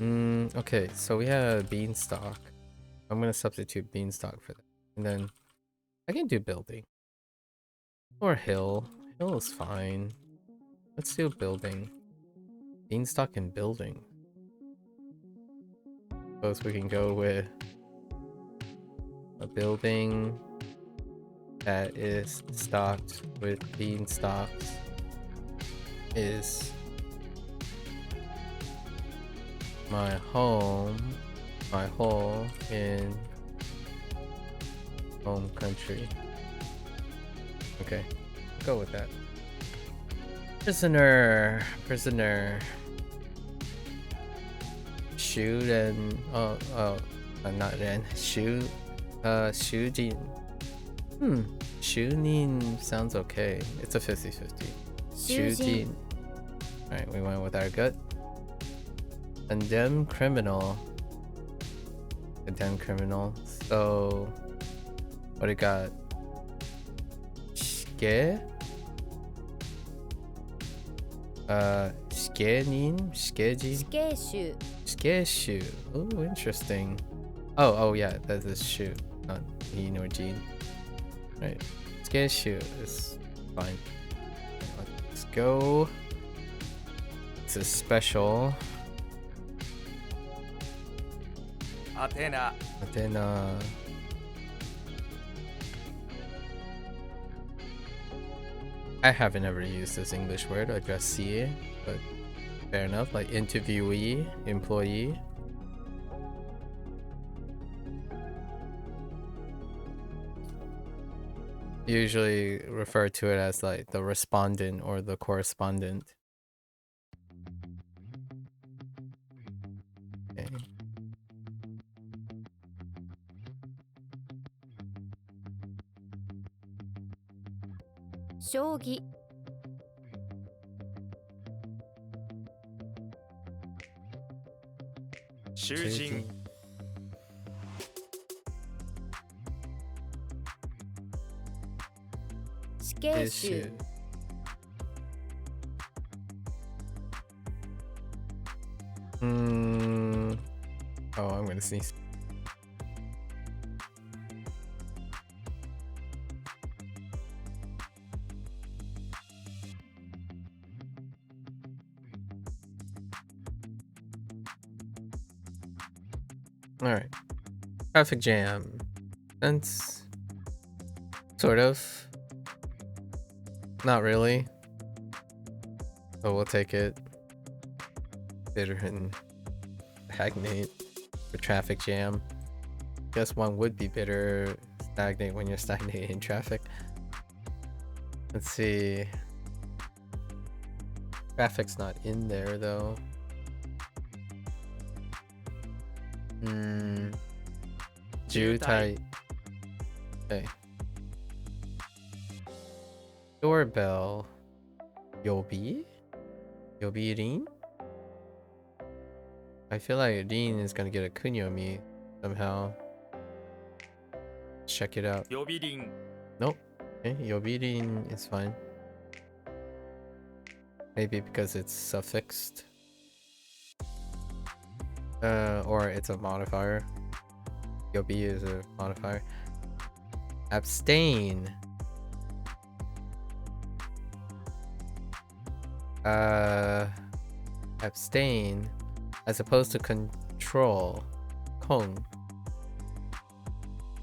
Okay, so we have beanstalk. I'm gonna substitute beanstalk for that. And then I can do building. Or hill. Hill is fine. Let's do building. Beanstalk and building. Suppose we can go with a building that is stocked with beanstalks is my home in home country. Okay, go with that. Prisoner. Shoot and not Ren. Shoot. Shujin. Shunin sounds okay. It's a 50-50. Shujin. Alright, we went with our gut. Condemned criminal. So what it got? Shike? Shikeji? Shikeshu. Oh, interesting. Oh yeah, that's a shoe, not Yin or Jin. Right. Shikeshu is fine. Let's go. It's a special. Athena. I haven't ever used this English word, addressee, but fair enough. Like interviewee, employee. Usually refer to it as like the respondent or the correspondent. Okay. Shogi. 囚人 死刑囚 issue. Oh, I'm gonna sneeze. All right. Traffic jam. Sense. Sort of. Not really. But we'll take it. Bitter and stagnate for traffic jam. Guess one would be bitter, stagnate when you're stagnating in traffic. Let's see. Traffic's not in there though. Jutai. Okay. Doorbell. Yobi? Yobi Rin? I feel like Rin is gonna get a kunyomi somehow. Check it out. 呼び鈴 Nope. Okay, Yobi Rin is fine. Maybe because it's suffixed. Or it's a modifier. Yobi is a modifier. Abstain. Abstain as opposed to control. Kong.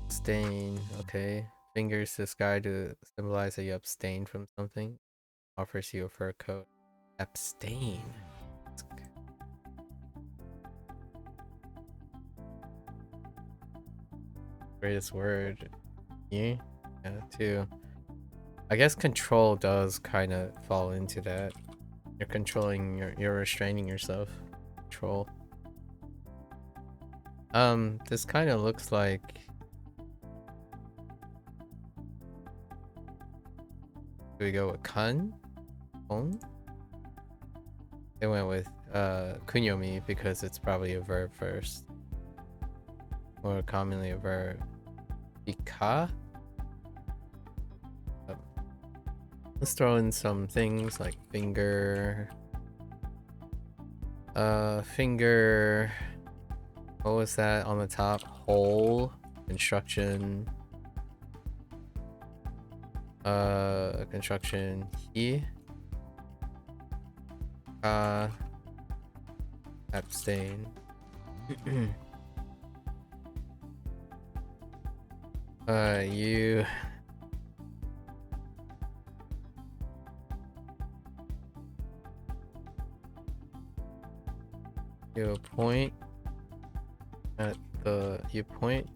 Abstain. Okay. Fingers to the sky to symbolize that you abstain from something. Offers you a fur coat. Abstain. Greatest word. Yeah, too. I guess control does kind of fall into that. You're controlling you're restraining yourself. Control. This kind of looks like do we go with kun? Hong? They went with kunyomi because it's probably a verb first. More commonly a verb. Ika? Let's throw in some things like finger. Finger. What was that on the top? Hole. Construction. Construction. He. Abstain. You. You point at the. You point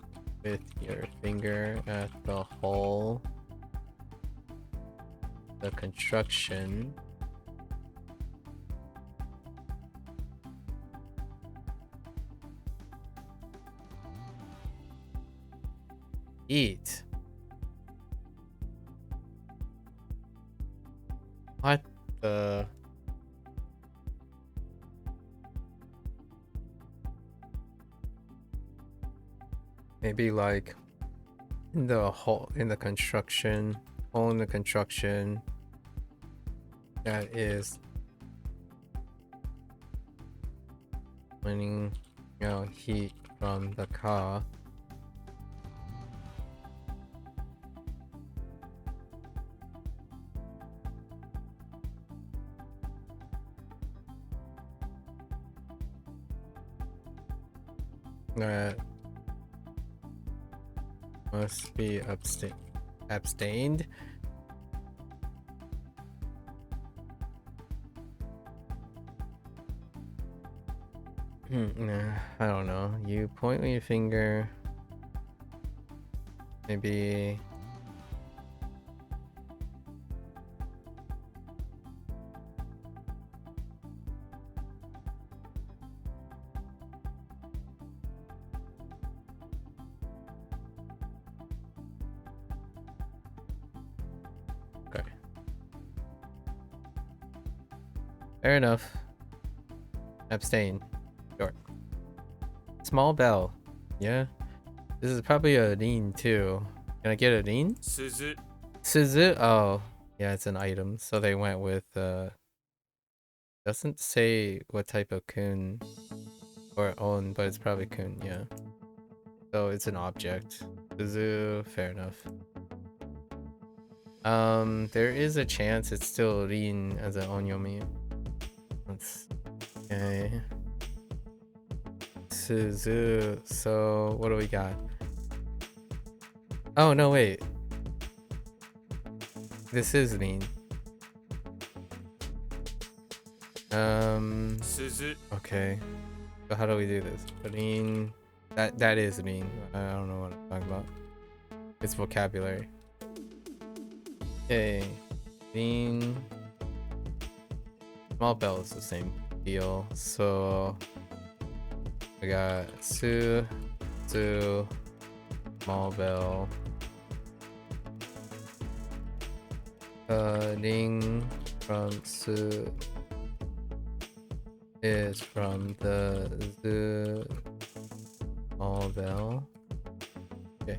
with your finger at the hole. The construction. Eat. What the? Maybe like in the hole in the construction, hole in the construction that is winning, heat from the car. That must be abstained. Nah, I don't know. You point with your finger. Maybe. Okay. Fair enough. Abstain. Sure. Small bell. Yeah. This is probably a rin too. Can I get a rin? 鈴 Suzu? Oh, yeah, it's an item. So they went with doesn't say what type of kun or on, but it's probably kun, yeah. So it's an object. Suzu, fair enough. There is a chance it's still rin as an onyomi. Let's okay. Suzu. So what do we got? Oh no, wait. This is rin. 鈴 Okay. So how do we do this? Rin. That is rin. I don't know what I'm talking about. It's vocabulary. Okay. Rin. Small bell is the same deal. So we got su, small bell. Ring from su is from the zu small bell. Okay.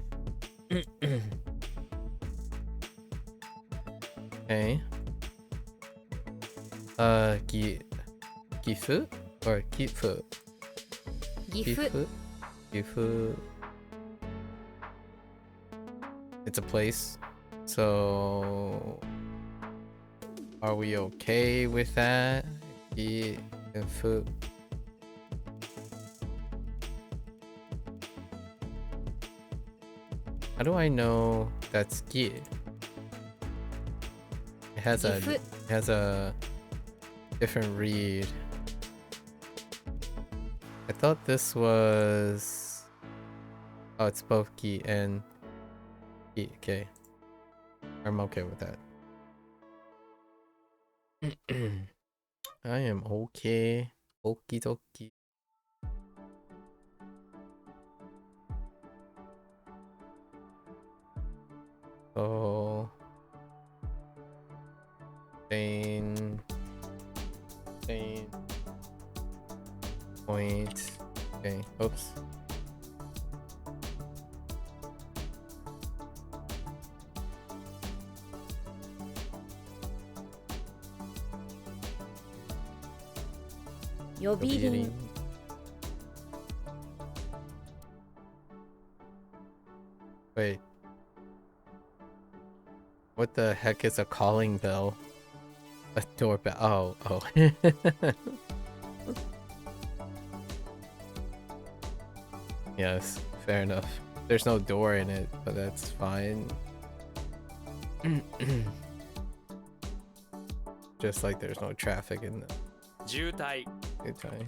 Okay. Gifu or Gifu? 岐阜 Gifu. It's a place. So are we okay with that? Gifu. How do I know that's gi? It has a different read. I thought this was oh, it's both gi and gi. Okay, I'm okay with that. I am okay. Okie dokie. So Spain point. Okay, oops.予備輪 Wait. What the heck is a calling bell? A doorbell. Oh. Yes, fair enough. There's no door in it, but that's fine. Just like there's no traffic in the 渋滞 good time.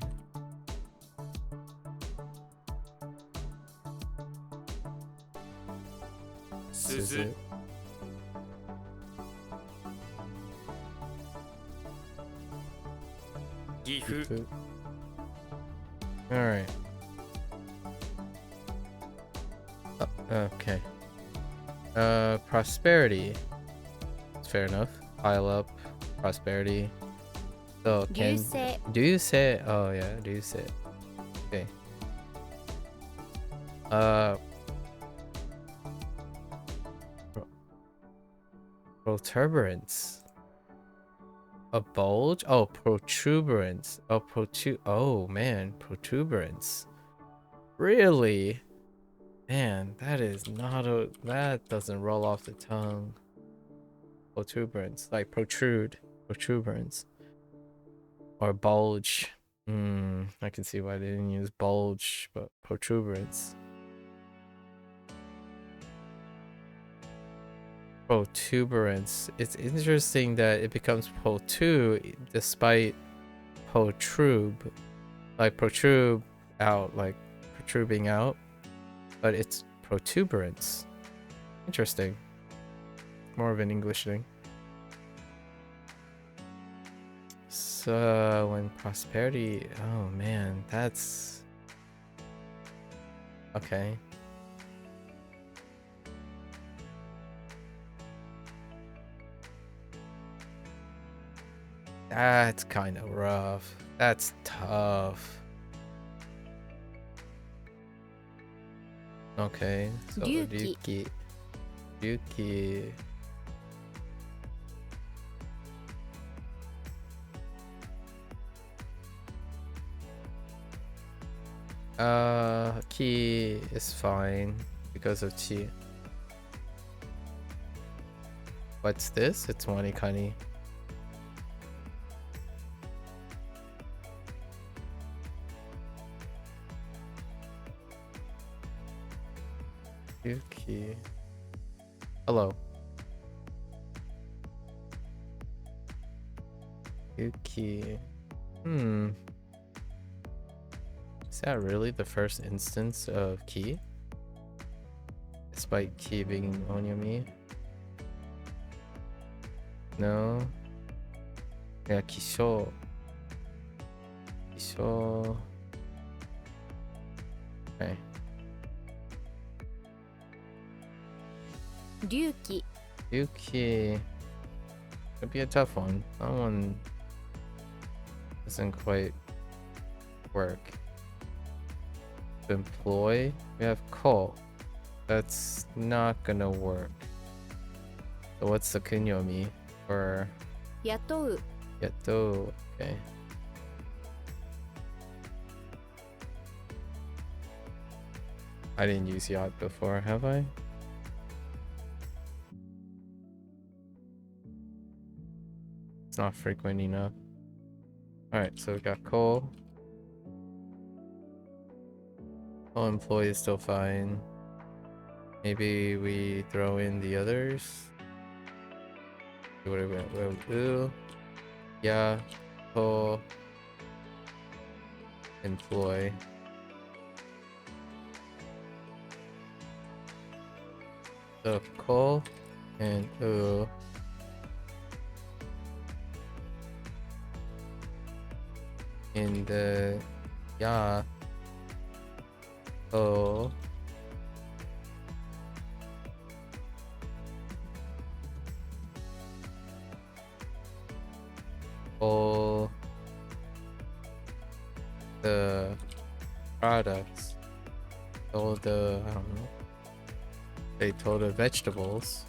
Suzu. Gifu. Alright. Okay. Prosperity. Fair enough. Pile up. Prosperity. So 流 can 星 do you say oh yeah, do you say okay. Protuberance. A bulge? Oh, protuberance. Oh, oh man, protuberance. Really? Man, that is not a that doesn't roll off the tongue. Protuberance, like protuberance. Or bulge. I can see why they didn't use bulge, but protuberance. Protuberance. It's interesting that it becomes protu despite protrude. Like protrude out, like protruding out. But it's protuberance. Interesting. More of an English thing. So when prosperity, oh man, that's okay. That's kind of rough. That's tough. Okay, so Ryuki. Ryuki. Ki is fine because of chi. What's this? It's WaniKani. Yuki. Hello. Yuki. Is that really the first instance of ki? Despite ki being onyomi? No. Yeah, kisho. Kisho. Okay. Ryuki. Yuki. Could be a tough one. That one doesn't quite work. To employ, we have ko. That's not gonna work. So what's the kunyomi for 雇う yato? Okay. I didn't use yacht before, have I? It's not frequent enough. Alright, so we got coal. All employees still fine. Maybe we throw in the others. See what it will do. Yeah. Coal. Employ. So coal and in the yeah. Oh. All the products, all the I don't know. They told the vegetables,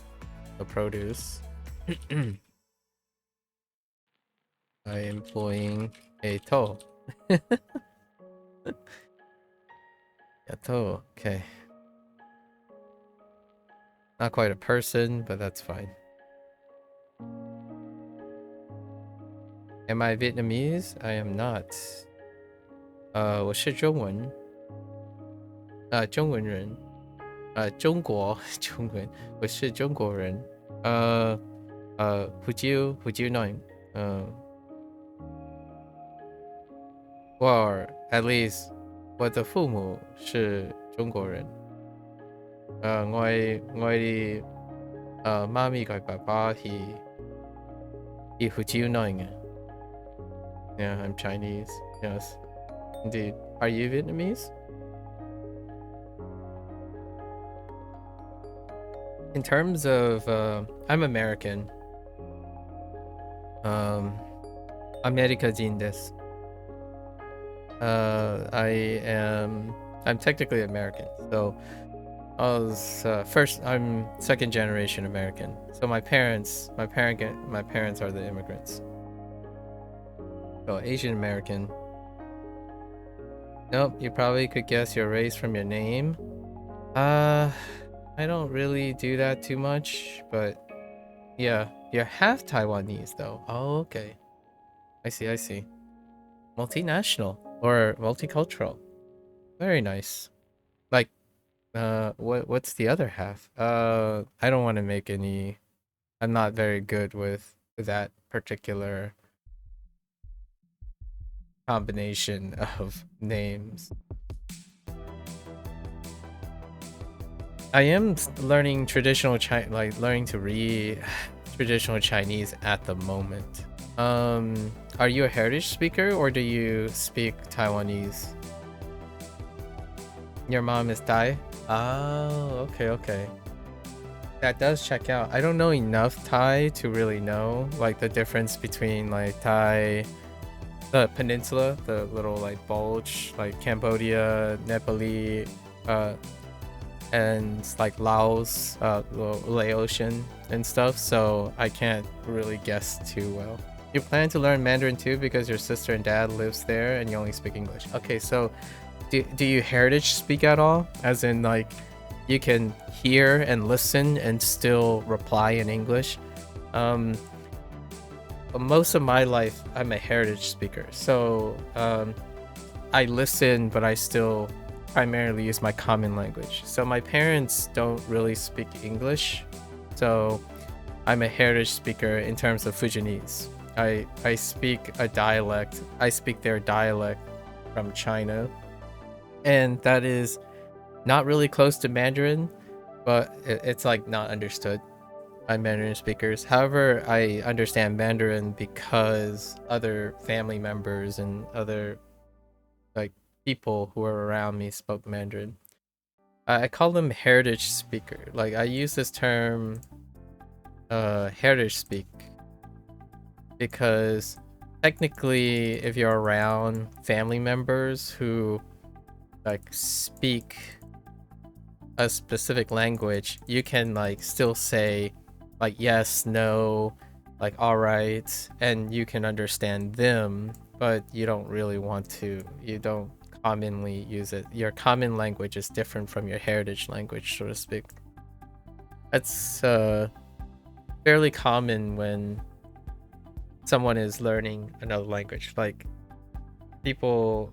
the produce, by employing a to. Yato, okay. Not quite a person, but that's fine. Am I Vietnamese? I am not. 我是中文。中文人。中国中文。我是中国人。Would you know? Or at least 我的父母是中国人。我媽咪嘅爸爸係福建人嘅。Yeah, I'm Chinese. Yes, indeed. Are you Vietnamese? In terms of, I'm American. 아메리카인です. I'm technically American. So I was I'm second generation American. So my parents are the immigrants. So Asian American. Nope, you probably could guess your race from your name. I don't really do that too much, but yeah, you're half Taiwanese though. Oh, okay. I see. Multinational or multicultural. Very nice. Like, what's the other half? I don't want to make any. I'm not very good with that particular combination of names. I am learning traditional learning to read traditional Chinese at the moment. Are you a heritage speaker or do you speak Taiwanese? Your mom is Thai? Oh, okay. That does check out. I don't know enough Thai to really know like the difference between like Thai, the peninsula, the little like bulge, like Cambodia, Nepali, and like Laos, Laotian and stuff, so I can't really guess too well. You plan to learn Mandarin too because your sister and dad lives there and you only speak English. Okay, so do you heritage speak at all? As in like you can hear and listen and still reply in English? Most of my life I'm a heritage speaker, so I listen but I still primarily use my common language. So my parents don't really speak English, so I'm a heritage speaker in terms of Fujianese. I speak a dialect. I speak their dialect from China, and that is not really close to Mandarin, but it's like not understood by Mandarin speakers. However, I understand Mandarin because other family members and other like people who are around me spoke Mandarin. I call them heritage speaker. Like I use this term heritage speak because technically if you're around family members who like speak a specific language, you can like still say like yes, no, like all right, and you can understand them, but you don't really want to, you don't commonly use it. Your common language is different from your heritage language, so to speak. That's fairly common when someone is learning another language. Like people,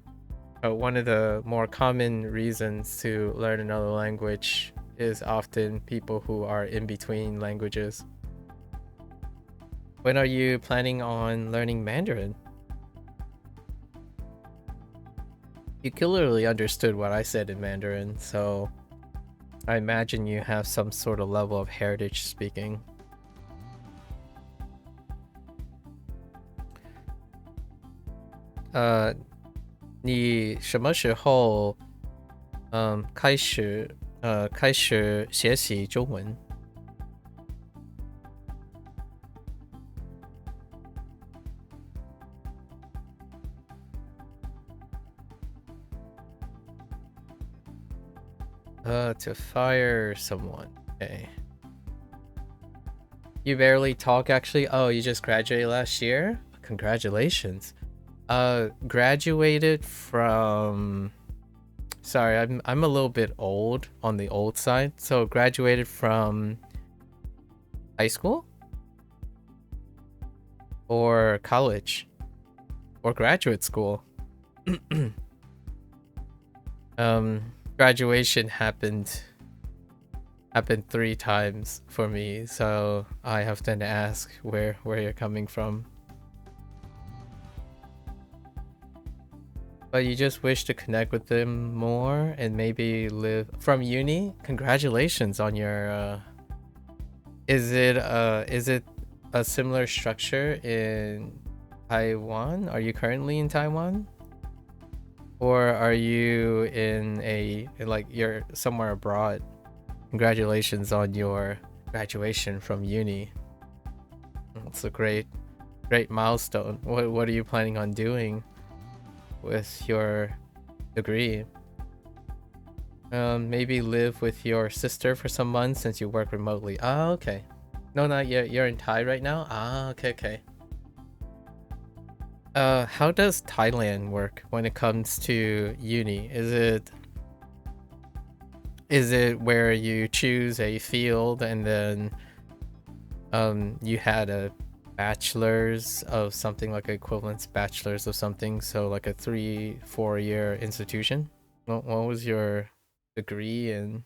one of the more common reasons to learn another language is often people who are in between languages. When are you planning on learning Mandarin? You clearly understood what I said in Mandarin, so I imagine you have some sort of level of heritage speaking. Uh, 你什么时候开始学习中文？ To fire someone. Okay. You barely talk actually? Oh, you just graduated last year? Congratulations. Graduated from... Sorry, I'm a little bit old on the old side. So graduated from high school? Or college? Or graduate school? Graduation happened 3 times for me, so I have to ask where you're coming from. But you just wish to connect with them more and maybe live from uni? Congratulations on your is it a similar structure in Taiwan? Are you currently in Taiwan? Or are you in like you're somewhere abroad? Congratulations on your graduation from uni. It's a great milestone. What are you planning on doing with your degree? Maybe live with your sister for some months since you work remotely. Ah, okay. No, not yet. You're in Thai right now? Ah, okay. How does Thailand work when it comes to uni? Is it where you choose a field and then you had a bachelor's of something, like equivalence bachelor's of something, so like a 3-4 year institution? What was your degree in?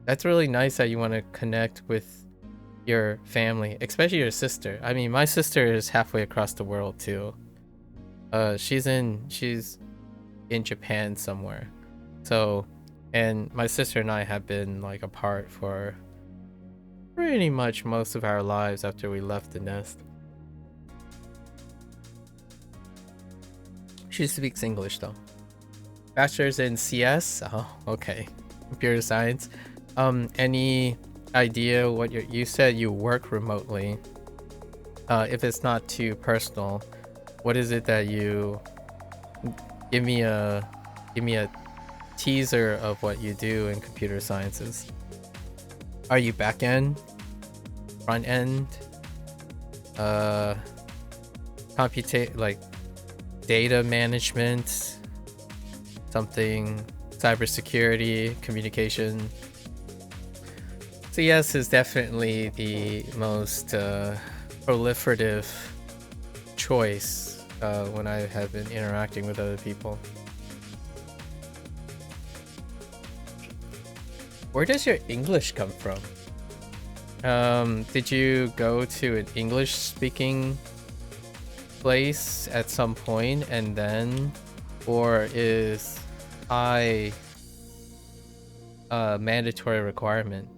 That's really nice that you want to connect with your family, especially your sister. I mean, my sister is halfway across the world too. She's in Japan somewhere. So, and my sister and I have been like apart for pretty much most of our lives after we left the nest. She speaks English though. Bachelor's in CS? Oh, okay. Computer science. Any idea what you said you work remotely? If it's not too personal, what is it that you give me give me a teaser of what you do in computer sciences. Are you back end, front end, like data management, something cybersecurity, communication? CS is definitely the most proliferative choice when I have been interacting with other people. Where does your English come from? Did you go to an English speaking place at some point and then, or is I a mandatory requirement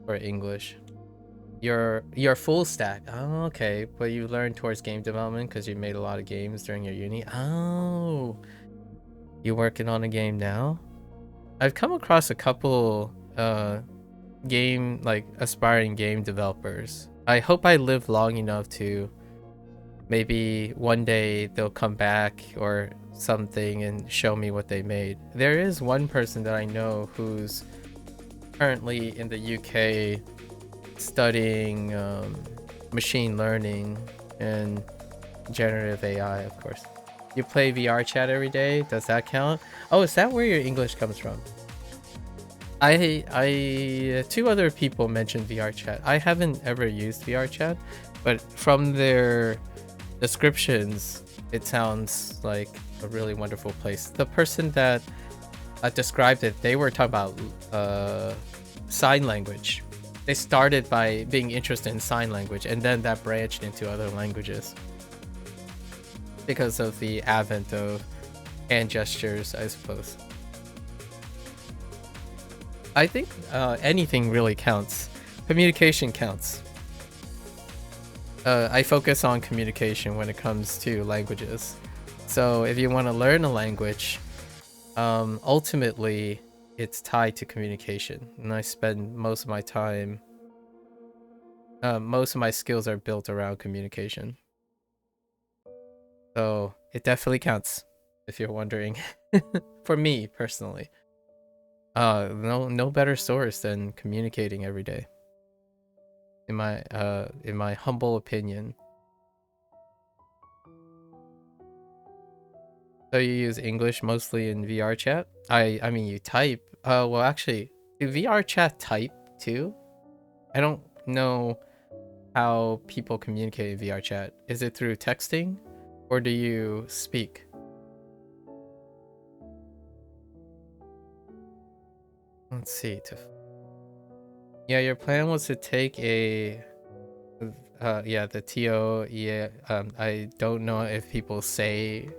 for English? You're full stack. Oh, okay, but you learned towards game development because you made a lot of games during your uni. Oh, you working on a game now? I've come across a couple aspiring game developers. I hope I live long enough to maybe one day they'll come back or something and show me what they made. There is one person that I know who's currently in the UK studying machine learning and generative AI, of course. You play VR chat every day? Does that count? Oh, is that where your English comes from? Two other people mentioned VR chat. I haven't ever used VR chat, but from their descriptions, it sounds like a really wonderful place. The person that described it, they were talking about sign language. They started by being interested in sign language, and then that branched into other languages because of the advent of hand gestures, I suppose. I think anything really counts. Communication counts. I focus on communication when it comes to languages. So if you want to learn a language, ultimately it's tied to communication. And I spend most of my time, most of my skills are built around communication. So it definitely counts, if you're wondering. For me, personally. No better source than communicating every day. In my humble opinion. So you use English mostly in VR chat? I mean you type. Well actually, do VR chat type too? I don't know how people communicate in VR chat. Is it through texting or do you speak? Let's see. Yeah, your plan was to take a the TO. Yeah, I don't know if people say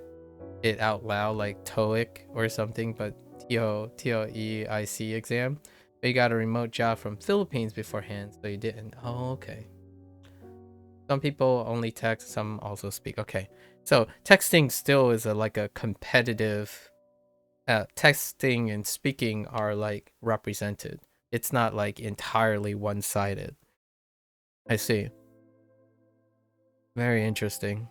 it out loud like TOEIC or something, but TOEIC exam. But you got a remote job from Philippines beforehand, so you didn't. Oh, okay. Some people only text, some also speak. Okay, so texting still is like a competitive. Texting and speaking are like represented. It's not like entirely one-sided. I see. Very interesting.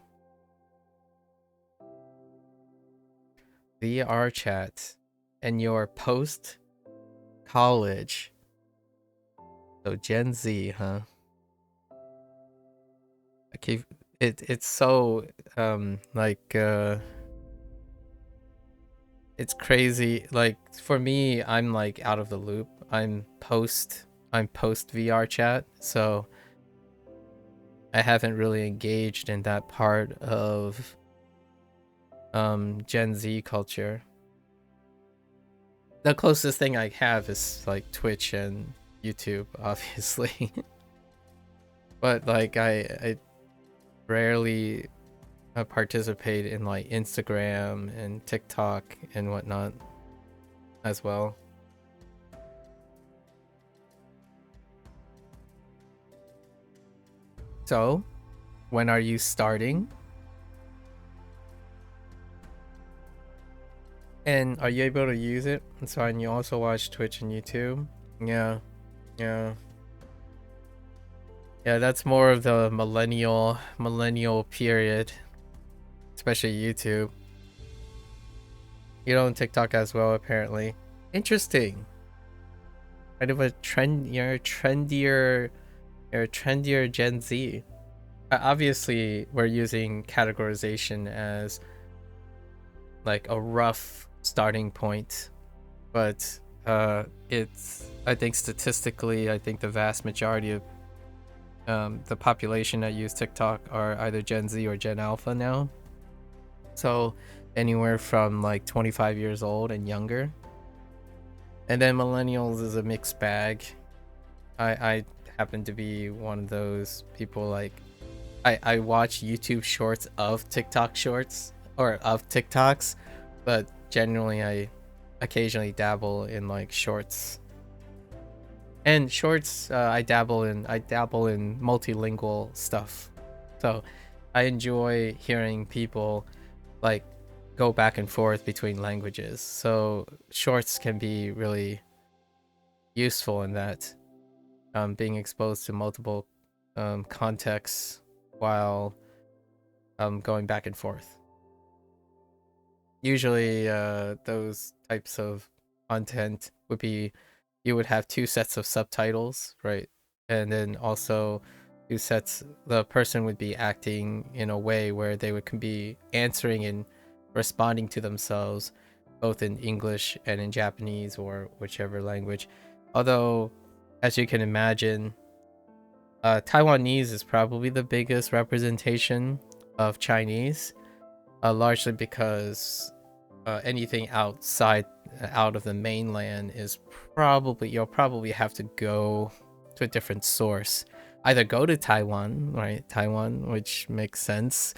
VR chat and your post college. So Gen Z, huh? Okay, it's so it's crazy. Like for me, I'm like out of the loop. I'm post VR chat, so I haven't really engaged in that part of Gen Z culture. The closest thing I have is like Twitch and YouTube, obviously. But like I rarely participate in like Instagram and TikTok and whatnot as well. So, when are you starting? And are you able to use it? So, and you also watch Twitch and YouTube? Yeah. Yeah, that's more of the millennial period. Especially YouTube. You don't TikTok as well, apparently. Interesting. Kind of a trend. You're a trendier Gen Z. Obviously, we're using categorization as like a rough starting point, but it's, I think statistically, I think the vast majority of the population that use TikTok are either Gen Z or Gen Alpha now. So anywhere from like 25 years old and younger. And then millennials is a mixed bag. I happen to be one of those people. Like I watch YouTube shorts of TikTok shorts or of TikToks, but generally I occasionally dabble in like shorts. And shorts, I dabble in multilingual stuff. So I enjoy hearing people like go back and forth between languages. So shorts can be really useful in that, being exposed to multiple contexts while going back and forth. Usually those types of content would be, you would have two sets of subtitles, right? And then also two sets, the person would be acting in a way where they would be answering and responding to themselves both in English and in Japanese or whichever language. Although, as you can imagine, Taiwanese is probably the biggest representation of Chinese, largely because anything out of the mainland is probably, you'll probably have to go to a different source. Either go to Taiwan, right? Taiwan, which makes sense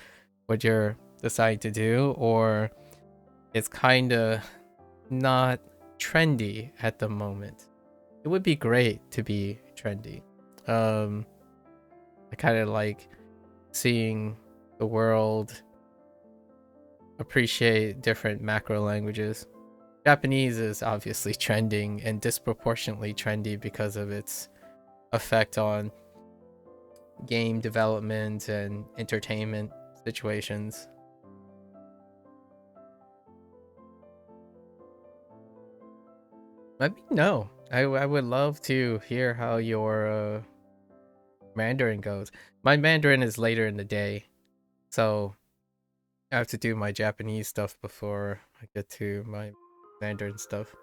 what you're deciding to do, or it's kind of not trendy at the moment. It would be great to be trendy. I kind of like seeing the world appreciate different macro languages. Japanese is obviously trending and disproportionately trendy because of its effect on game development and entertainment situations. Let me know. I would love to hear how your Mandarin goes. My Mandarin is later in the day, so I have to do my Japanese stuff before I get to my Mandarin stuff.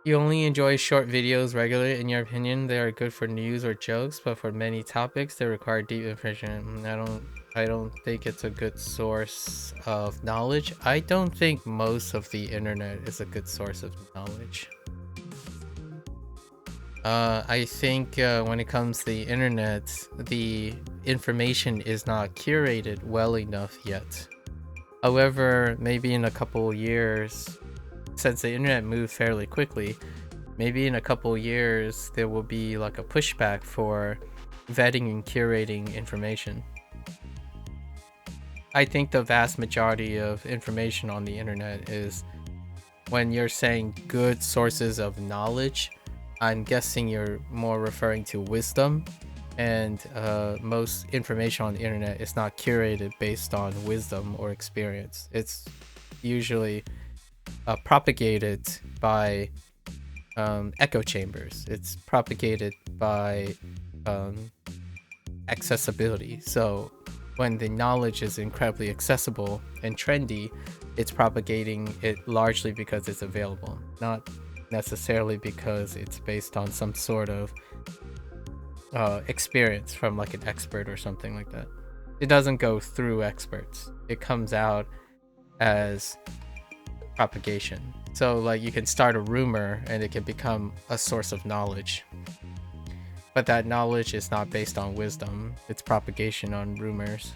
You only enjoy short videos regularly. In your opinion, they are good for news or jokes, but for many topics, they require deep information. I don't think it's a good source of knowledge. I don't think most of the internet is a good source of knowledge. I think when it comes to the internet, the information is not curated well enough yet. However, maybe in a couple years, since the internet moved fairly quickly, maybe in a couple years there will be like a pushback for vetting and curating information. I think the vast majority of information on the internet is, when you're saying good sources of knowledge, I'm guessing you're more referring to wisdom, and most information on the internet is not curated based on wisdom or experience. It's usually propagated by echo chambers. It's propagated by accessibility. So when the knowledge is incredibly accessible and trendy, it's propagating it largely because it's available, not necessarily because it's based on some sort of experience from like an expert or something like that. It doesn't go through experts. It comes out as propagation. So like you can start a rumor and it can become a source of knowledge. But that knowledge is not based on wisdom. It's propagation on rumors.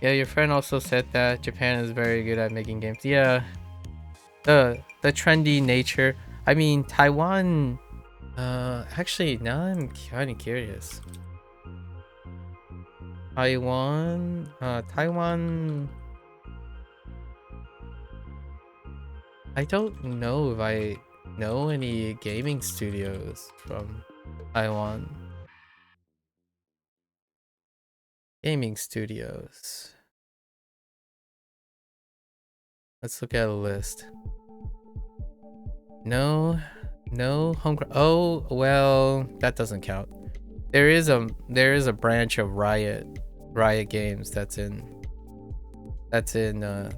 Yeah, your friend also said that Japan is very good at making games. Yeah. The trendy nature. I mean, Taiwan, actually now I'm kind of curious. Taiwan, I don't know if I know any gaming studios from Taiwan. Gaming studios. Let's look at a list. No homegrown. Oh well, that doesn't count. There is a branch of Riot Games that's in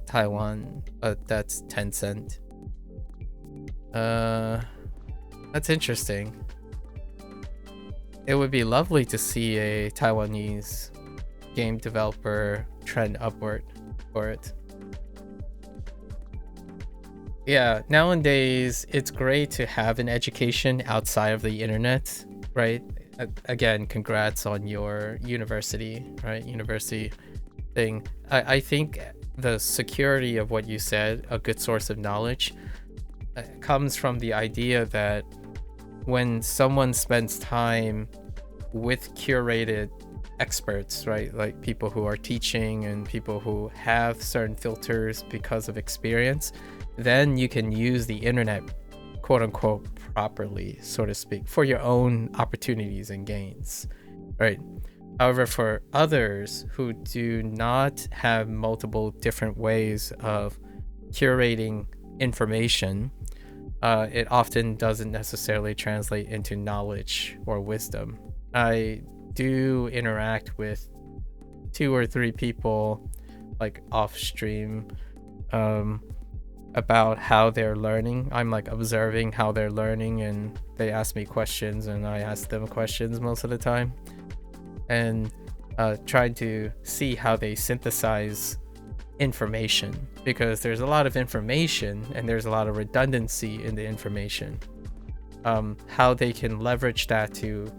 Taiwan, but that's Tencent. That's interesting. It would be lovely to see a Taiwanese game developer trend upward for it. Yeah, nowadays it's great to have an education outside of the internet, right? Again, congrats on your university, right? University thing. I think the security of what you said, a good source of knowledge, comes from the idea that when someone spends time with curated experts, right, like people who are teaching and people who have certain filters because of experience, then you can use the internet, quote unquote, properly, so to speak, for your own opportunities and gains, right? However, for others who do not have multiple different ways of curating information, it often doesn't necessarily translate into knowledge or wisdom. I do interact with 2 or 3 people, like off stream, about how they're learning. I'm like observing how they're learning, and they ask me questions and I ask them questions most of the time, and trying to see how they synthesize information, because there's a lot of information and there's a lot of redundancy in the information. How they can leverage that to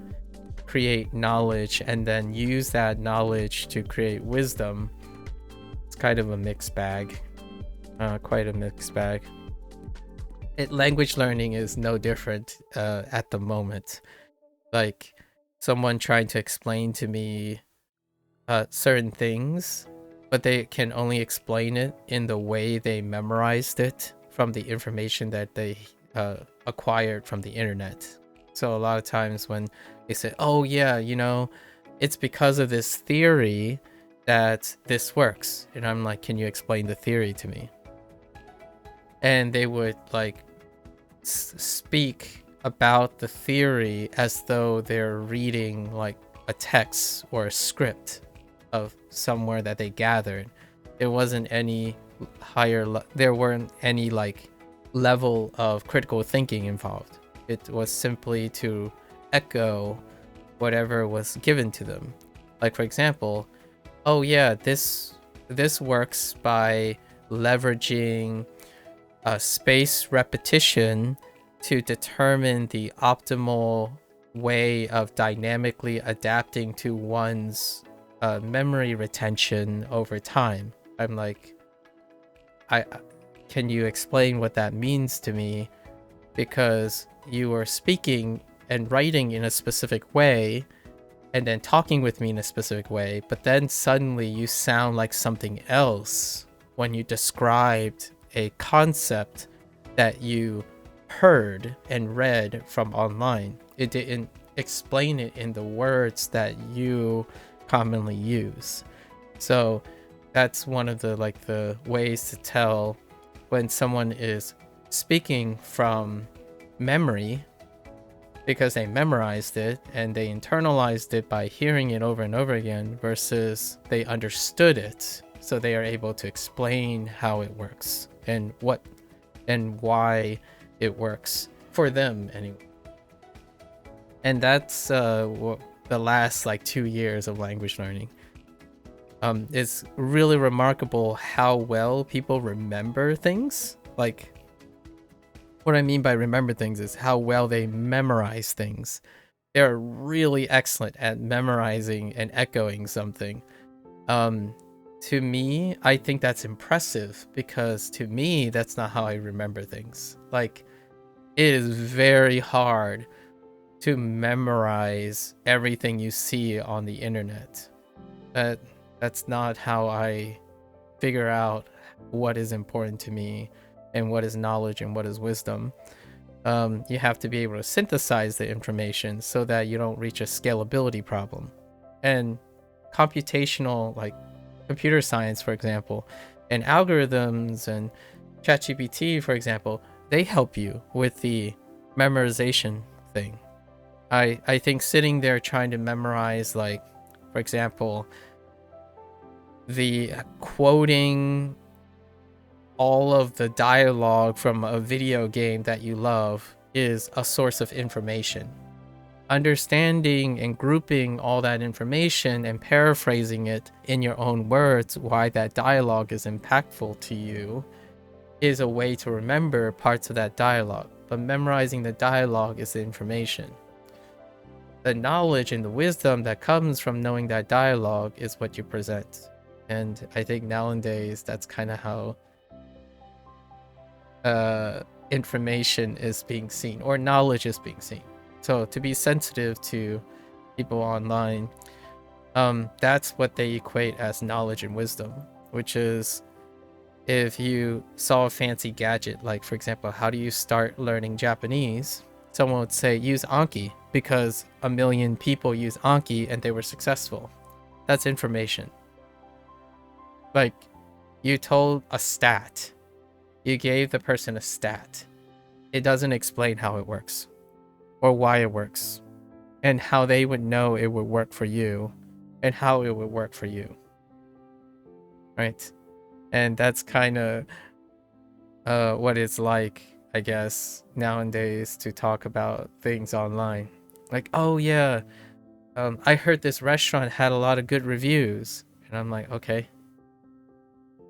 create knowledge and then use that knowledge to create wisdom. It's kind of a mixed bag. Quite a mixed bag. Language learning is no different at the moment. Like someone trying to explain to me certain things, but they can only explain it in the way they memorized it from the information that they acquired from the internet. So a lot of times when they say, oh yeah, you know, it's because of this theory that this works, and I'm like, can you explain the theory to me? And they would like speak about the theory as though they're reading like a text or a script of somewhere that they gathered. There wasn't any there weren't any like level of critical thinking involved. It was simply to echo whatever was given to them. Like for example, oh yeah, this works by leveraging space repetition to determine the optimal way of dynamically adapting to one's memory retention over time. I'm like, can you explain what that means to me? Because you are speaking and writing in a specific way and then talking with me in a specific way, but then suddenly you sound like something else when you described a concept that you heard and read from online. It didn't explain it in the words that you commonly use. So that's one of the ways to tell when someone is speaking from memory, because they memorized it and they internalized it by hearing it over and over again, versus they understood it, so they are able to explain how it works and what and why it works for them anyway. And that's the last like 2 years of language learning. It's really remarkable how well people remember things. Like, what I mean by remember things is how well they memorize things. They're really excellent at memorizing and echoing something. To me, I think that's impressive, because to me, that's not how I remember things. Like, it is very hard to memorize everything you see on the internet. That's not how I figure out what is important to me and what is knowledge and what is wisdom. You have to be able to synthesize the information so that you don't reach a scalability problem. And computational, like computer science, for example, And algorithms and ChatGPT, for example, they help you with the memorization thing. I think sitting there trying to memorize, like, for example, the quoting all of the dialogue from a video game that you love is a source of information. Understanding and grouping all that information and paraphrasing it in your own words, why that dialogue is impactful to you, is a way to remember parts of that dialogue. But memorizing the dialogue is the information. The knowledge and the wisdom that comes from knowing that dialogue is what you present. And I think nowadays that's kind of how information is being seen, or knowledge is being seen. So to be sensitive to people online, that's what they equate as knowledge and wisdom, which is, if you saw a fancy gadget, like for example, how do you start learning Japanese? Someone would say use Anki because 1 million people use Anki and they were successful. That's information. Like, you told a stat. You gave the person a stat. It doesn't explain how it works or why it works and how they would know it would work for you and how it would work for you. Right? And that's kind of what it's like, I guess, nowadays to talk about things online. Like, oh yeah, I heard this restaurant had a lot of good reviews. And I'm like, okay.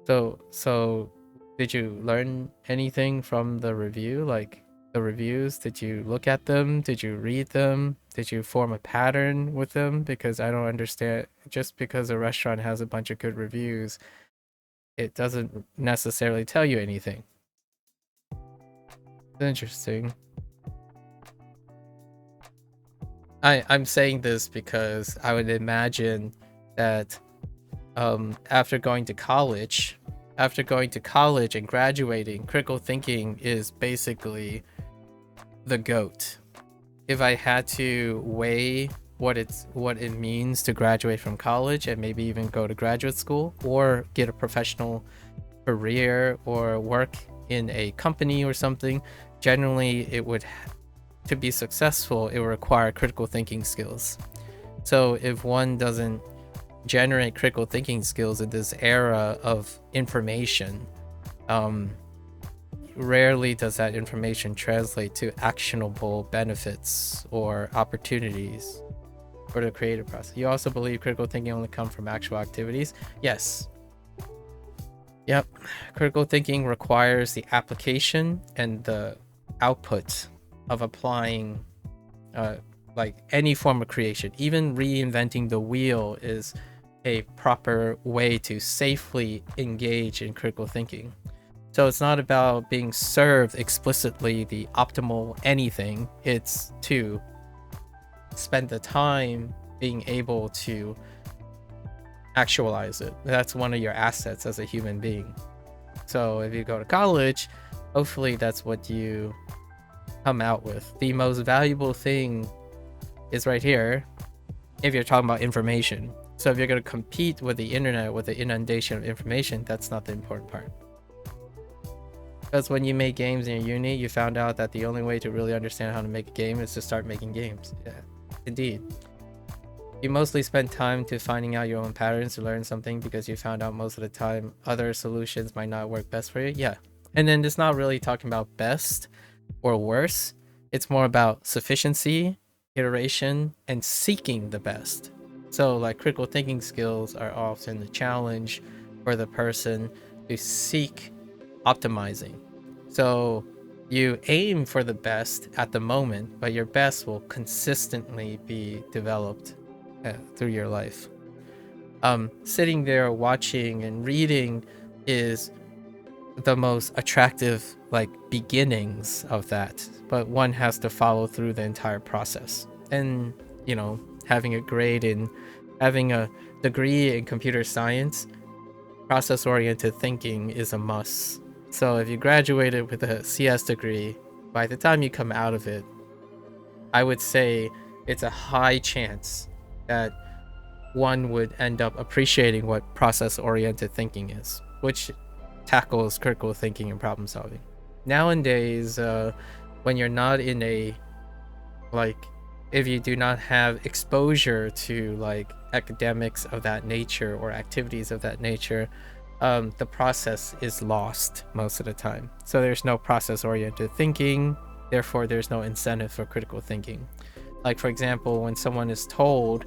So did you learn anything from the review? Like the reviews, did you look at them? Did you read them? Did you form a pattern with them? Because I don't understand, just because a restaurant has a bunch of good reviews, it doesn't necessarily tell you anything. It's interesting. I'm saying this because I would imagine that after going to college and graduating, critical thinking is basically the GOAT. If I had to weigh what it means to graduate from college and maybe even go to graduate school or get a professional career or work in a company or something, generally it would, to be successful, it would require critical thinking skills. So if one doesn't generate critical thinking skills in this era of information, rarely does that information translate to actionable benefits or opportunities for the creative process. You also believe critical thinking only comes from actual activities? Yes. Yep. Critical thinking requires the application and the output of applying like any form of creation. Even reinventing the wheel is a proper way to safely engage in critical thinking. So it's not about being served explicitly the optimal anything. It's to spend the time being able to actualize it. That's one of your assets as a human being. So if you go to college, hopefully that's what you come out with. The most valuable thing is right here if you're talking about information. So if you're going to compete with the internet, with the inundation of information, that's not the important part. Because when you make games in your uni, you found out that the only way to really understand how to make a game is to start making games. Yeah, indeed. You mostly spend time to finding out your own patterns to learn something because you found out most of the time other solutions might not work best for you. Yeah. And then it's not really talking about best or worse. It's more about sufficiency, iteration, and seeking the best. So like critical thinking skills are often the challenge for the person to seek optimizing. So you aim for the best at the moment, but your best will consistently be developed through your life. Sitting there watching and reading is the most attractive like beginnings of that, but one has to follow through the entire process. And you know, having a degree in computer science, process-oriented thinking is a must. So if you graduated with a CS degree, by the time you come out of it, I would say it's a high chance that one would end up appreciating what process-oriented thinking is, which tackles critical thinking and problem solving. Nowadays, when you're not in a, like, if you do not have exposure to like academics of that nature or activities of that nature, the process is lost most of the time. So there's no process-oriented thinking, therefore there's no incentive for critical thinking. Like, for example, when someone is told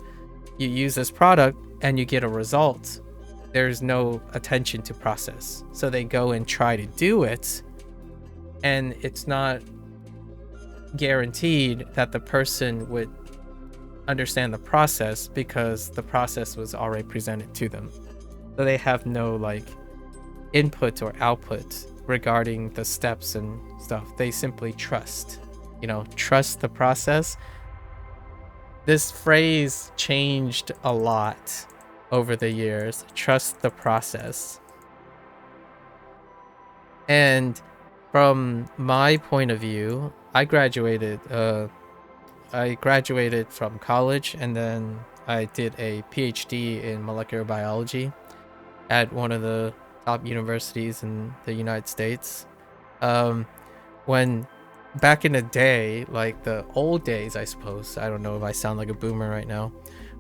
you use this product and you get a result, there's no attention to process. So they go and try to do it, and it's not guaranteed that the person would understand the process because the process was already presented to them. So they have no like input or output regarding the steps and stuff. They simply trust, trust the process. This phrase changed a lot over the years. Trust the process. And from my point of view, I graduated from college, and then I did a PhD in molecular biology at one of the top universities in the United States. When back in the day, like the old days, I suppose, I don't know if I sound like a boomer right now,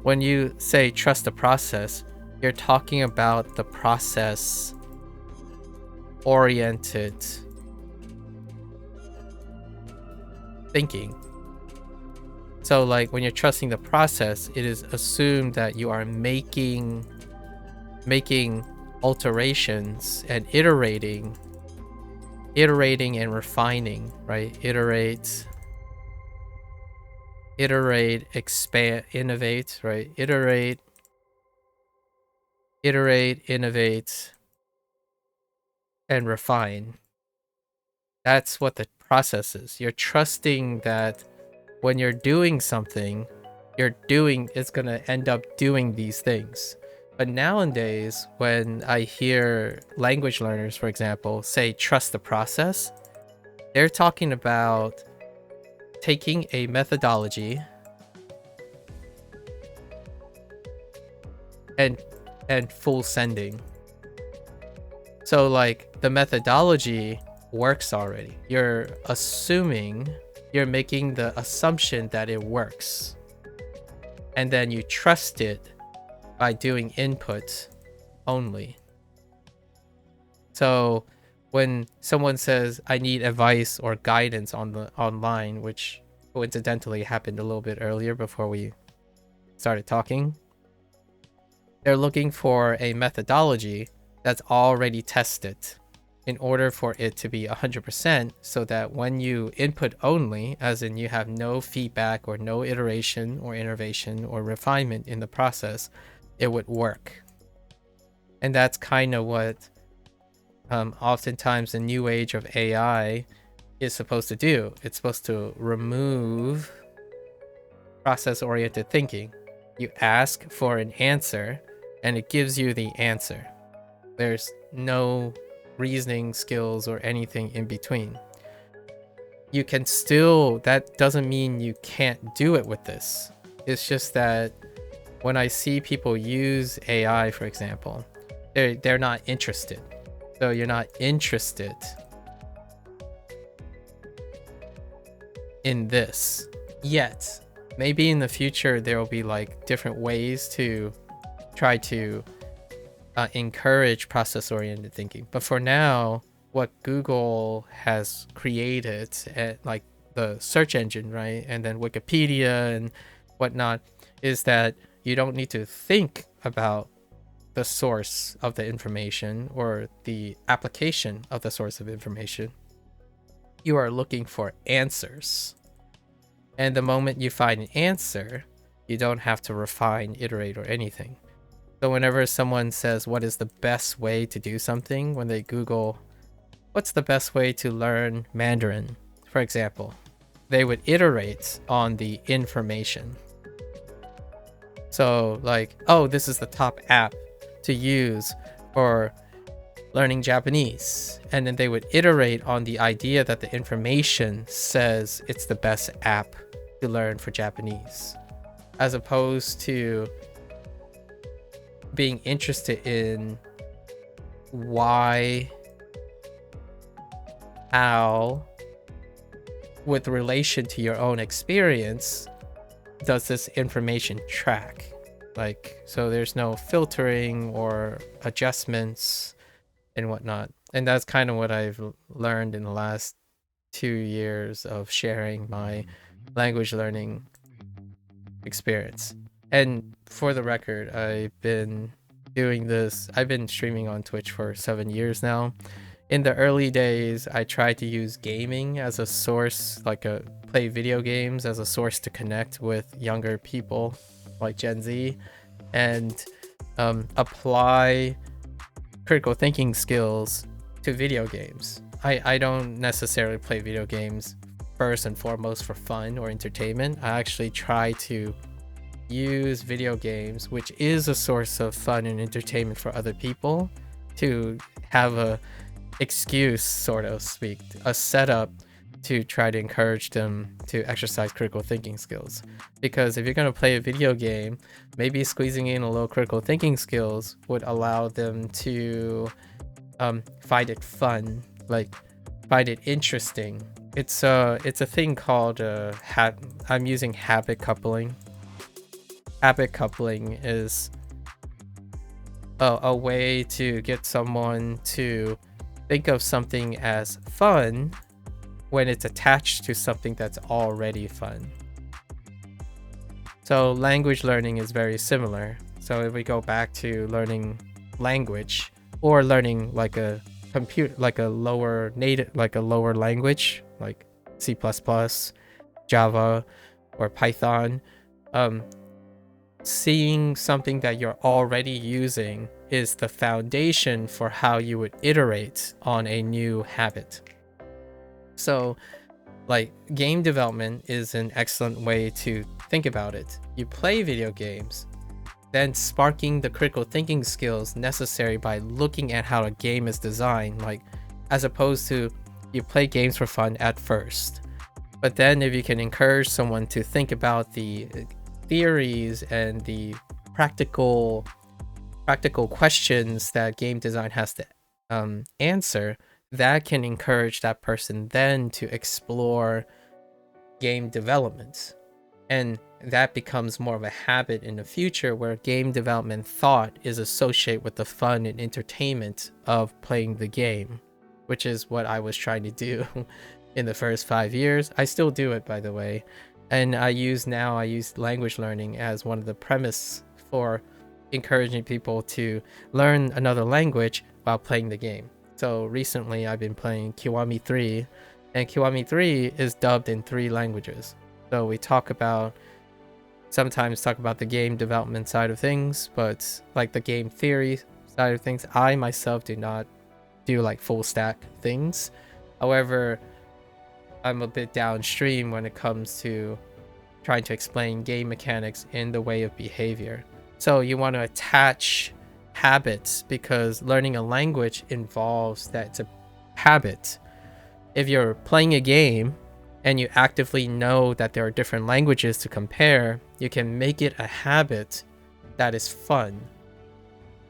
when you say trust the process, you're talking about the process oriented thinking. So like when you're trusting the process, it is assumed that you are making alterations and iterating and refining, right? Iterate, expand, innovate, right? Iterate, innovate, and refine. That's what the process is. You're trusting that when you're doing something, it's gonna end up doing these things. But nowadays, when I hear language learners, for example, say trust the process, they're talking about taking a methodology and full sending. So like the methodology works already. You're making the assumption that it works, and then you trust it by doing input only. So when someone says I need advice or guidance on the online, which coincidentally happened a little bit earlier before we started talking, they're looking for a methodology that's already tested in order for it to be 100%, so that when you input only, as in you have no feedback or no iteration or innovation or refinement in the process, it would work. And that's kind of what oftentimes the new age of AI is supposed to do. It's supposed to remove process-oriented thinking. You ask for an answer and it gives you the answer. There's no reasoning skills or anything in between. You can still, that doesn't mean you can't do it with this. It's just that when I see people use AI, for example, they're not interested. So you're not interested in this yet. Maybe in the future there will be like different ways to try to encourage process-oriented thinking. But for now, what Google has created, like the search engine, right, and then Wikipedia and whatnot, is that you don't need to think about the source of the information or the application of the source of information. You are looking for answers. And the moment you find an answer, you don't have to refine, iterate, or anything. So whenever someone says what is the best way to do something, when they Google what's the best way to learn Mandarin, for example, they would iterate on the information. So like, oh, this is the top app to use for learning Japanese. And then they would iterate on the idea that the information says it's the best app to learn for Japanese, as opposed to being interested in why how, with relation to your own experience, does this information track? Like, so there's no filtering or adjustments and whatnot. And that's kind of what I've learned in the last 2 years of sharing my language learning experience. And for the record, I've been streaming on Twitch for 7 years now. In the early days, I tried to use gaming as a source, play video games as a source to connect with younger people like Gen Z, and apply critical thinking skills to video games. I don't necessarily play video games first and foremost for fun or entertainment. I actually try to use video games, which is a source of fun and entertainment for other people, to have a excuse, sort of speak, a setup to try to encourage them to exercise critical thinking skills. Because if you're going to play a video game, maybe squeezing in a little critical thinking skills would allow them to find it fun, like find it interesting. It's a thing called I'm using habit coupling. Habit coupling is a way to get someone to think of something as fun when it's attached to something that's already fun. So language learning is very similar. So if we go back to learning language, or learning like a lower language like C++, Java, or Python, seeing something that you're already using is the foundation for how you would iterate on a new habit. So like game development is an excellent way to think about it. You play video games, then sparking the critical thinking skills necessary by looking at how a game is designed, like as opposed to you play games for fun at first. But then if you can encourage someone to think about the theories and the practical questions that game design has to answer, that can encourage that person then to explore game development. And that becomes more of a habit in the future, where game development thought is associated with the fun and entertainment of playing the game, which is what I was trying to do in the first 5 years. I still do it, by the way. And I use language learning as one of the premise for encouraging people to learn another language while playing the game. So recently I've been playing Kiwami 3, and Kiwami 3 is dubbed in 3 languages. So we sometimes talk about the game development side of things, but like the game theory side of things, I myself do not do like full stack things. However, I'm a bit downstream when it comes to trying to explain game mechanics in the way of behavior. So you want to attach habits, because learning a language involves that it's a habit. If you're playing a game and you actively know that there are different languages to compare, you can make it a habit that is fun.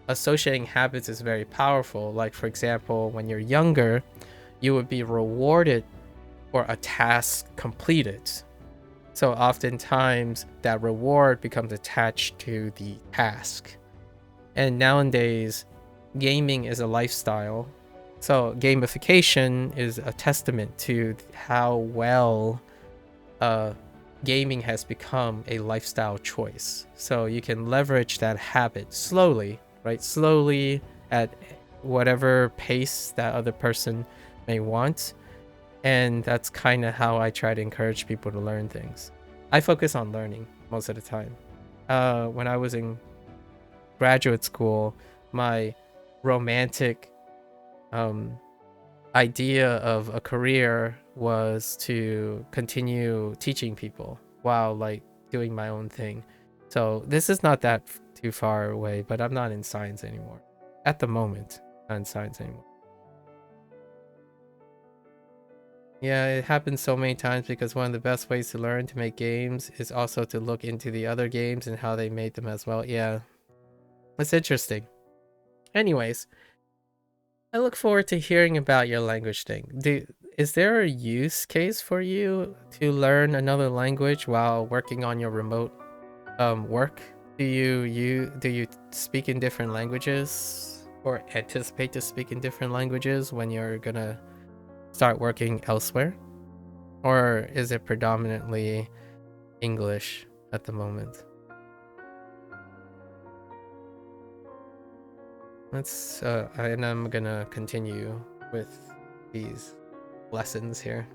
Associating habits is very powerful. Like, for example, when you're younger, you would be rewarded for a task completed. So oftentimes that reward becomes attached to the task. And nowadays, gaming is a lifestyle. So gamification is a testament to how well gaming has become a lifestyle choice. So you can leverage that habit slowly, right? Slowly at whatever pace that other person may want. And that's kind of how I try to encourage people to learn things. I focus on learning most of the time. When I was in graduate school, my romantic idea of a career was to continue teaching people while like doing my own thing. So this is not that too far away, but I'm not in science anymore. At the moment, not in science anymore. Yeah, it happens so many times, because one of the best ways to learn to make games is also to look into the other games and how they made them as well. Yeah, it's interesting. Anyways, I look forward to hearing about your language thing. is there a use case for you to learn another language while working on your remote work? Do you speak in different languages or anticipate to speak in different languages when you're gonna start working elsewhere? Or is it predominantly English at the moment? Let's and I'm gonna continue with these lessons here.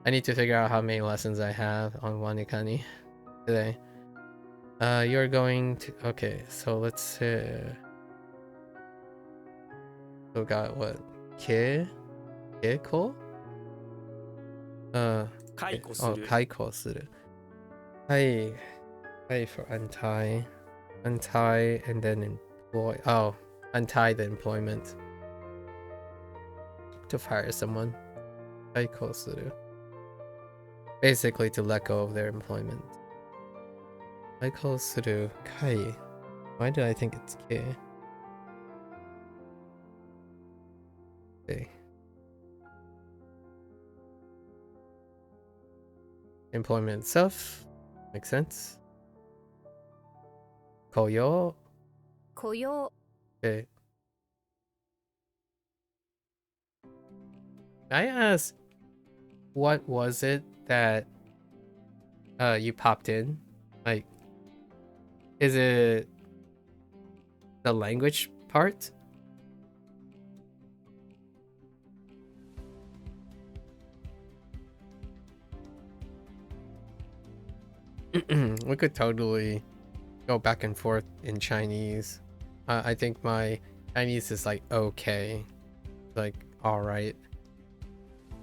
I need to figure out how many lessons I have on WaniKani today. You're going to, okay, so let's we got what? Keiko? 解雇す oh, る kaiko suru. Hai for untie. Untie and then employ. Oh, untie the employment. To fire someone. Kaiko suru. Basically to let go of their employment. Kaiko suru. Kai. Why did I think it's ke? Okay. Employment itself makes sense. Koyo. 雇用 Okay. Can I ask, what was it that you popped in? Like, is it the language part? We could totally go back and forth in Chinese. I think my Chinese is like okay, like all right.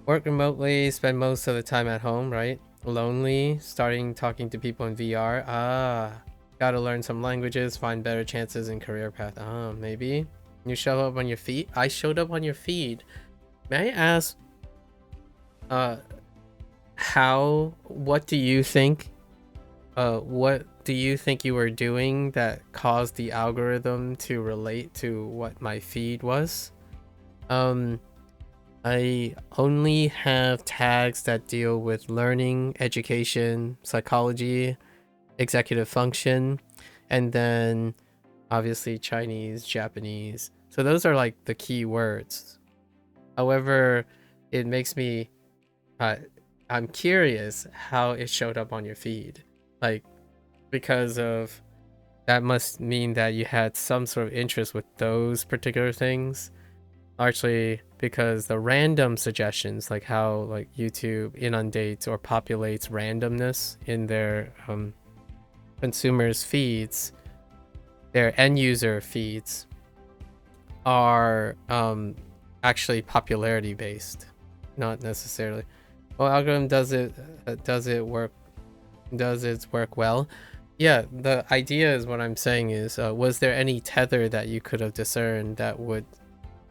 Work remotely, spend most of the time at home, right? Lonely, starting talking to people in VR. Gotta learn some languages, find better chances in career path. Maybe you show up on your feed. I showed up on your feed. May I ask, what do you think? What do you think you were doing that caused the algorithm to relate to what my feed was? I only have tags that deal with learning, education, psychology, executive function, and then obviously Chinese, Japanese. So those are like the key words. However, it makes me I'm curious how it showed up on your feed. Like, because of that must mean that you had some sort of interest with those particular things. Largely because the random suggestions, like how like YouTube inundates or populates randomness in their consumers' feeds, their end user feeds, are actually popularity based, not necessarily. Well, algorithm does it work well? Yeah, the idea is what I'm saying is, was there any tether that you could have discerned that would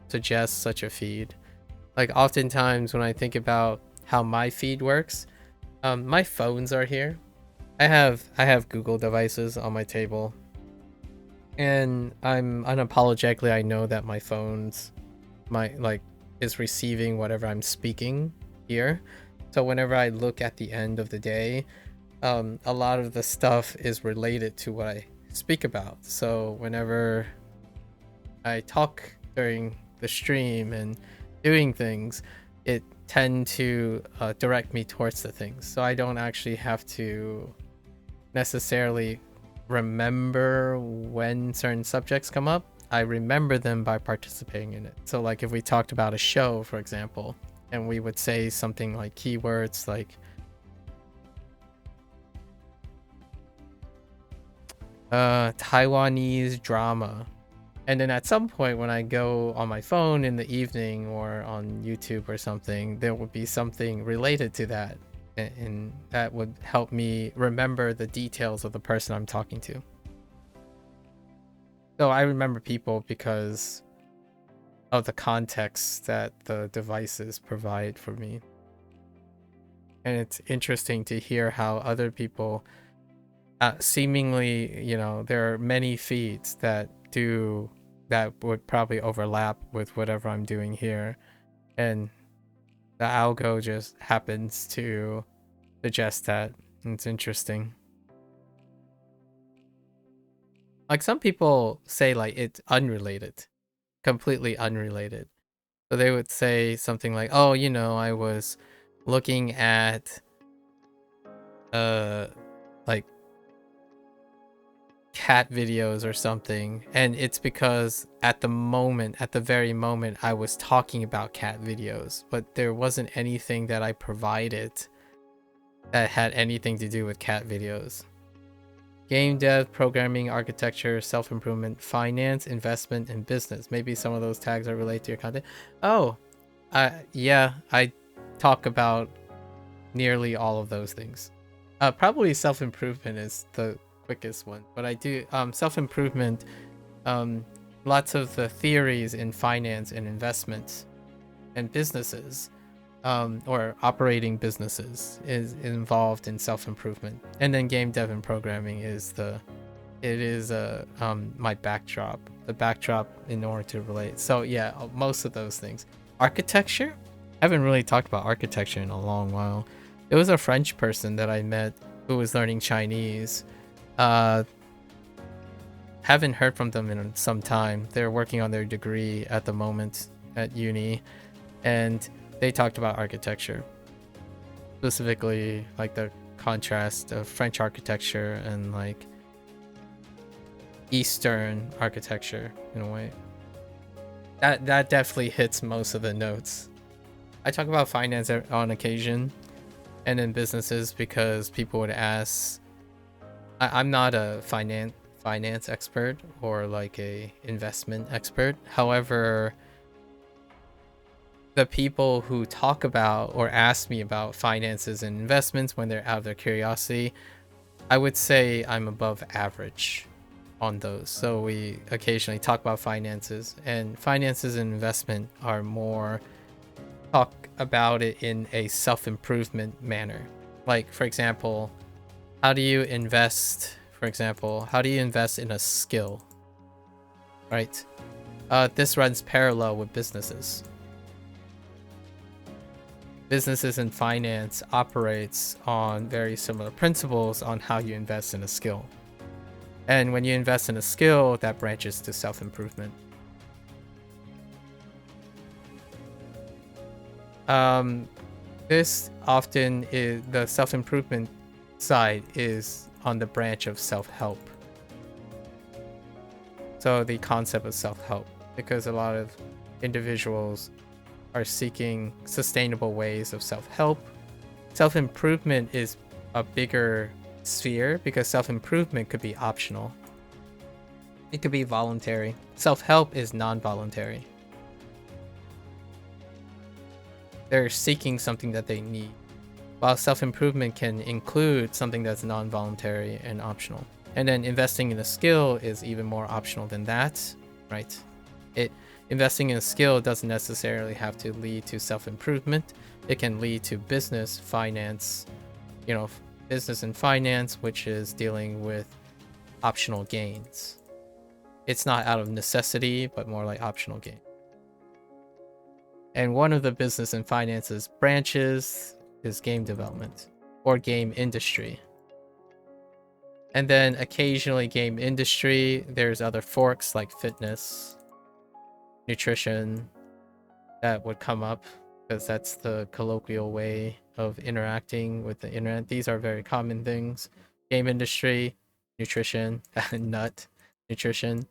suggest such a feed? Like oftentimes when I think about how my feed works, my phones are here. I have Google devices on my table, and I'm unapologetically, I know that my phone's is receiving whatever I'm speaking here. So whenever I look at the end of the day, a lot of the stuff is related to what I speak about. So whenever I talk during the stream and doing things, it tend to direct me towards the things. So I don't actually have to necessarily remember when certain subjects come up. I remember them by participating in it. So like if we talked about a show, for example, and we would say something like keywords like Taiwanese drama, and then at some point when I go on my phone in the evening or on YouTube or something, there would be something related to that, and that would help me remember the details of the person I'm talking to. So I remember people because of the context that the devices provide for me. And it's interesting to hear how other people seemingly, there are many feeds that would probably overlap with whatever I'm doing here. And The algo just happens to suggest that. It's interesting. Like some people say like it's unrelated, completely unrelated. So they would say something like, "Oh, you know, I was looking at like cat videos or something, and it's because at the very moment I was talking about cat videos, but there wasn't anything that I provided that had anything to do with cat videos." Game dev, programming, architecture, self-improvement, finance, investment, and business. Maybe some of those tags are related to your content. Oh, yeah, I talk about nearly all of those things. Probably self-improvement is the quickest one, but I do self-improvement. Lots of the theories in finance and investments and businesses, or operating businesses, is involved in self-improvement. And then game dev and programming is my backdrop, the backdrop in order to relate. So yeah, most of those things. Architecture, I haven't really talked about architecture in a long while. It was a French person that I met who was learning Chinese. Haven't heard from them in some time. They're working on their degree at the moment at uni, and they talked about architecture, specifically like the contrast of French architecture and like Eastern architecture in a way. That definitely hits most of the notes. I talk about finance on occasion, and in businesses because people would ask. I'm not a finance expert or like a investment expert. However, the people who talk about or ask me about finances and investments when they're out of their curiosity, I would say I'm above average on those. So we occasionally talk about finances, and finances and investment are more talk about it in a self-improvement manner. Like, for example, how do you invest in a skill, right? This runs parallel with businesses. Businesses and finance operates on very similar principles on how you invest in a skill. And when you invest in a skill, that branches to self-improvement. This often is the self-improvement side is on the branch of self-help. So the concept of self-help, because a lot of individuals are seeking sustainable ways of self-help. Self-improvement is a bigger sphere because self-improvement could be optional. It could be voluntary. Self-help is non-voluntary. They're seeking something that they need, while self-improvement can include something that's non-voluntary and optional. And then investing in a skill is even more optional than that, right? Investing in a skill doesn't necessarily have to lead to self-improvement. It can lead to business, finance, business and finance, which is dealing with optional gains. It's not out of necessity, but more like optional gain. And one of the business and finances branches is game development or game industry. And then occasionally game industry, there's other forks like fitness, nutrition that would come up because that's the colloquial way of interacting with the internet. These are very common things. Game industry, nutrition, nut nutrition,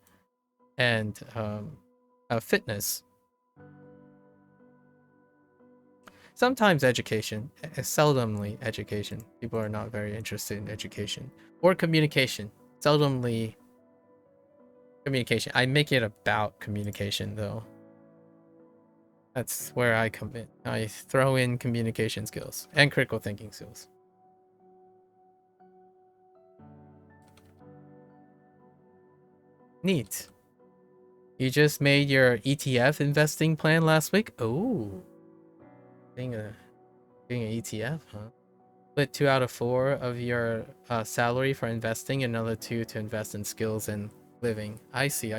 and fitness. Sometimes education, seldomly education. People are not very interested in education. Or communication, seldomly communication. I make it about communication though. That's where I come in. I throw in communication skills and critical thinking skills. Neat. You just made your ETF investing plan last week? Oh. Being an ETF, huh? Split 2 out of 4 of your salary for investing, another 2 to invest in skills and living. I see.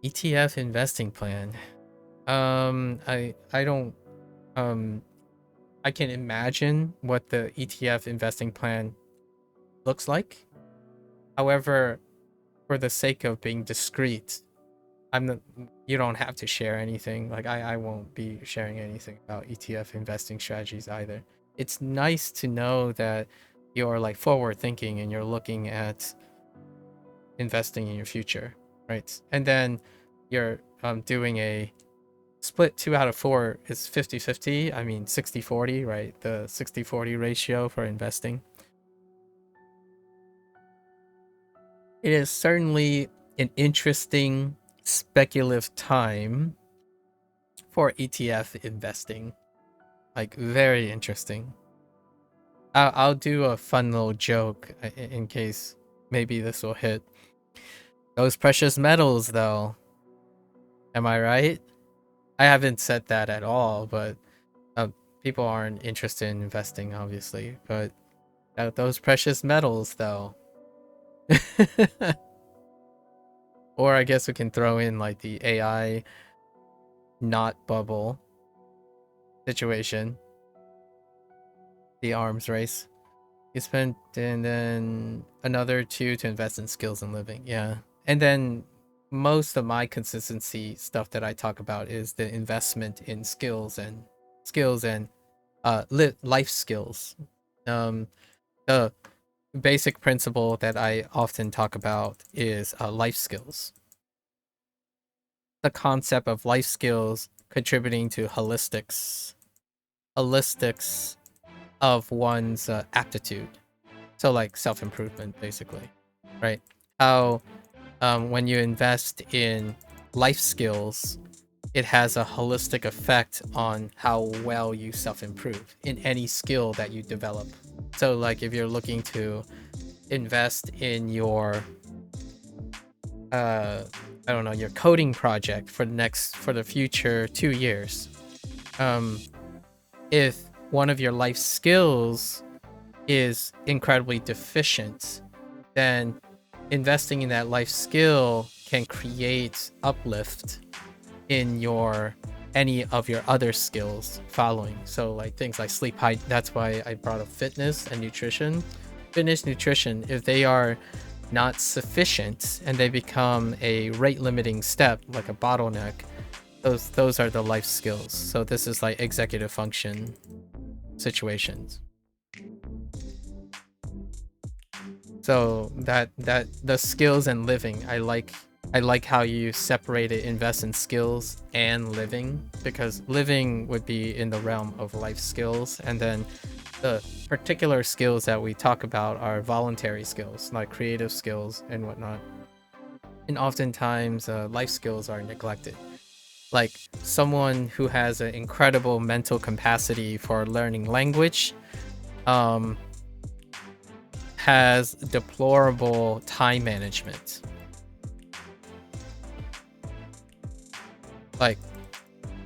ETF investing plan. I don't I can imagine what the ETF investing plan looks like. However, for the sake of being discreet, you don't have to share anything. Like I won't be sharing anything about ETF investing strategies either. It's nice to know that you're like forward thinking and you're looking at investing in your future, right? And then you're doing a split 2 out of 4 is 50-50. I mean 60-40, right? The 60-40 ratio for investing. It is certainly an interesting speculative time for ETF investing. Like very interesting. I'll do a fun little joke in case maybe this will hit. Those precious metals though. Am I right? I haven't said that at all, but people aren't interested in investing obviously, but those precious metals though. Or I guess we can throw in like the AI not bubble situation. The arms race. You spent and then another 2 to invest in skills and living. Yeah. And then most of my consistency stuff that I talk about is the investment in skills and life skills. The basic principle that I often talk about is life skills. The concept of life skills contributing to holistics of one's aptitude. So like self-improvement basically, right? How when you invest in life skills, it has a holistic effect on how well you self-improve in any skill that you develop. So like if you're looking to invest in your I don't know, your coding project for the future 2 years, if one of your life skills is incredibly deficient, then investing in that life skill can create uplift in any of your other skills following. So like things like sleep, height. That's why I brought up fitness and nutrition. Fitness, nutrition, if they are not sufficient and they become a rate limiting step, like a bottleneck, those are the life skills. So this is like executive function situations. So that the skills and living, I like how you separated invest in skills and living, because living would be in the realm of life skills, and then the particular skills that we talk about are voluntary skills, like creative skills and whatnot. And oftentimes life skills are neglected. Like someone who has an incredible mental capacity for learning language has deplorable time management. Like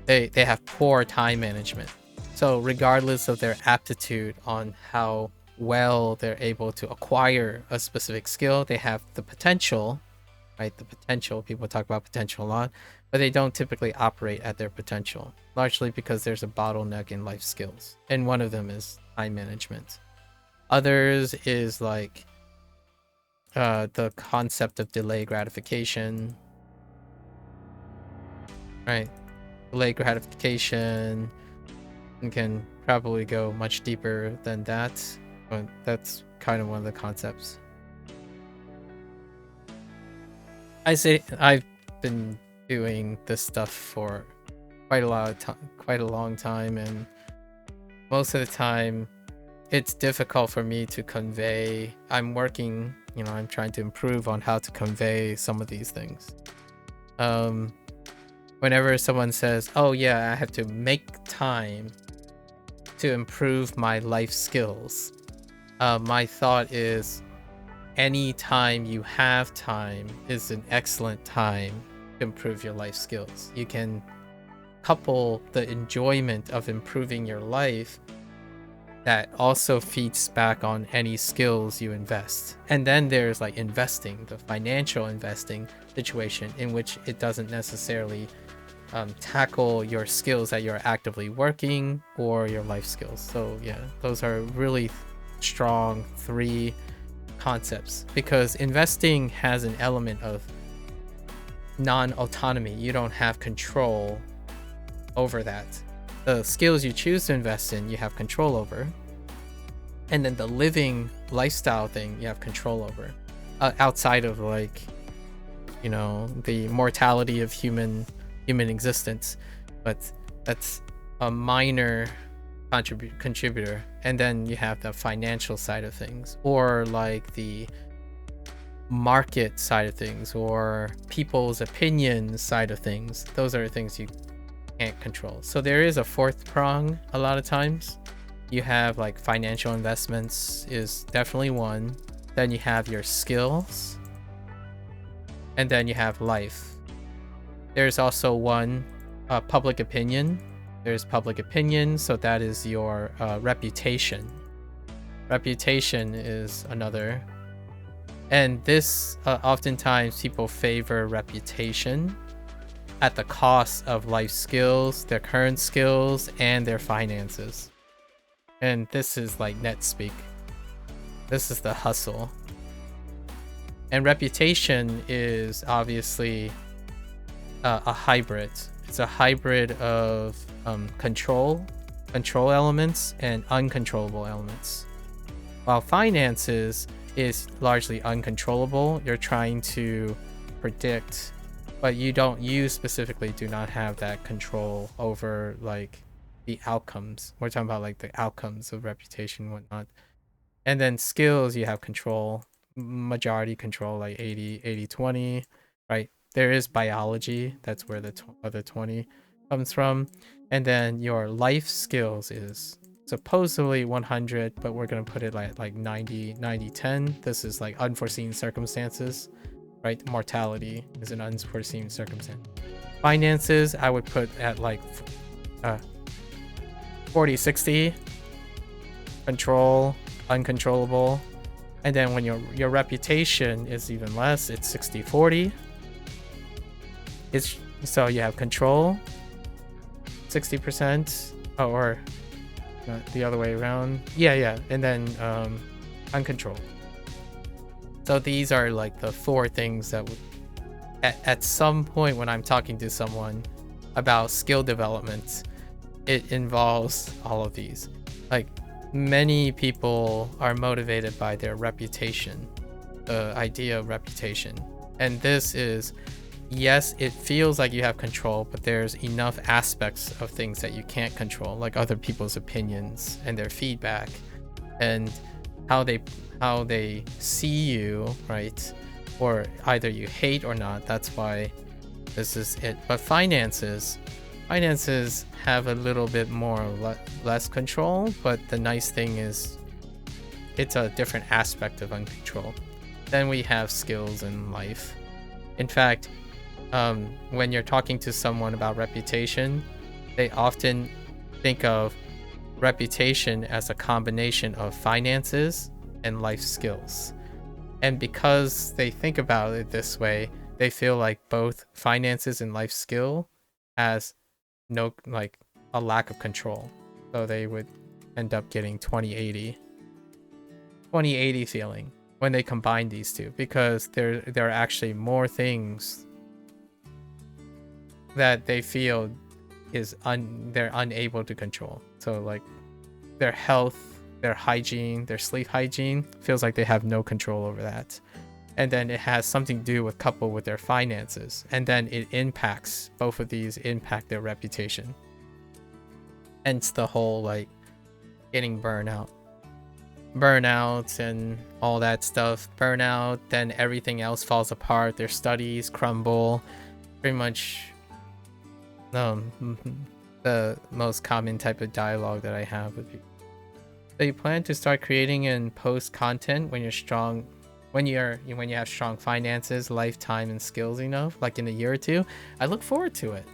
they have poor time management. So regardless of their aptitude on how well they're able to acquire a specific skill, they have the potential, right? The potential, people talk about potential a lot, but they don't typically operate at their potential, largely because there's a bottleneck in life skills. And one of them is time management. Others is like the concept of delayed gratification, right? Delayed gratification can probably go much deeper than that, but that's kind of one of the concepts. I say I've been doing this stuff for quite a long time, and most of the time it's difficult for me to convey. I'm working, I'm trying to improve on how to convey some of these things. Whenever someone says, oh yeah, I have to make time to improve my life skills, my thought is any time you have time is an excellent time to improve your life skills. You can couple the enjoyment of improving your life that also feeds back on any skills you invest. And then there's like investing, the financial investing situation, in which it doesn't necessarily tackle your skills that you're actively working or your life skills. So yeah, those are really strong 3 concepts, because investing has an element of non-autonomy. You don't have control over that. The skills you choose to invest in, you have control over. And then the living lifestyle thing, you have control over. Outside of like, you know, the mortality of human existence. But that's a minor contributor. And then you have the financial side of things, or like the market side of things, or people's opinion side of things. Those are things you can't control. So there is a 4th prong a lot of times. You have like financial investments is definitely one. Then you have your skills, and then you have life. There's also one, public opinion. There's public opinion, so that is your reputation. Reputation is another. And this, oftentimes people favor reputation at the cost of life skills, their current skills, and their finances. And this is like net speak. This is the hustle. And reputation is obviously a hybrid. It's a hybrid of control elements and uncontrollable elements. While finances is largely uncontrollable, you're trying to predict, but you specifically do not have that control over like the outcomes. We're talking about like the outcomes of reputation and whatnot. And then skills, you have control, majority control, like 80-20, right? There is biology, that's where the other 20 comes from. And then your life skills is supposedly 100, but we're going to put it like 90-10. This is like unforeseen circumstances, right? Mortality is an unforeseen circumstance. Finances, I would put at like 40-60. Control, uncontrollable. And then when your reputation is even less, it's 60-40. It's so you have control 60%, or the other way around. Yeah, and then uncontrolled. So these are like the 4 things that would, at some point when I'm talking to someone about skill development, it involves all of these. Like, many people are motivated by their reputation, the idea of reputation. And this is, yes, it feels like you have control, but there's enough aspects of things that you can't control, like other people's opinions and their feedback and how they see you, right? Or either you hate or not. That's why this is it. But finances have a little bit more less control, but the nice thing is it's a different aspect of uncontrol. Then we have skills in life. In fact, when you're talking to someone about reputation, they often think of reputation as a combination of finances and life skills. And because they think about it this way, they feel like both finances and life skill has no, like, a lack of control. So they would end up getting 20-80 feeling when they combine these two, because there are actually more things that they feel is they're unable to control. So like their health, their hygiene, their sleep hygiene feels like they have no control over that. And then it has something to do with coupled with their finances. And then it impacts, both of these impact their reputation. Hence the whole like getting burnout and all that stuff. Burnout, then everything else falls apart. Their studies crumble. Pretty much the most common type of dialogue that I have with you. So you plan to start creating and post content when you're strong, when you have strong finances, lifetime, and skills enough, like in a year or two. I look forward to it.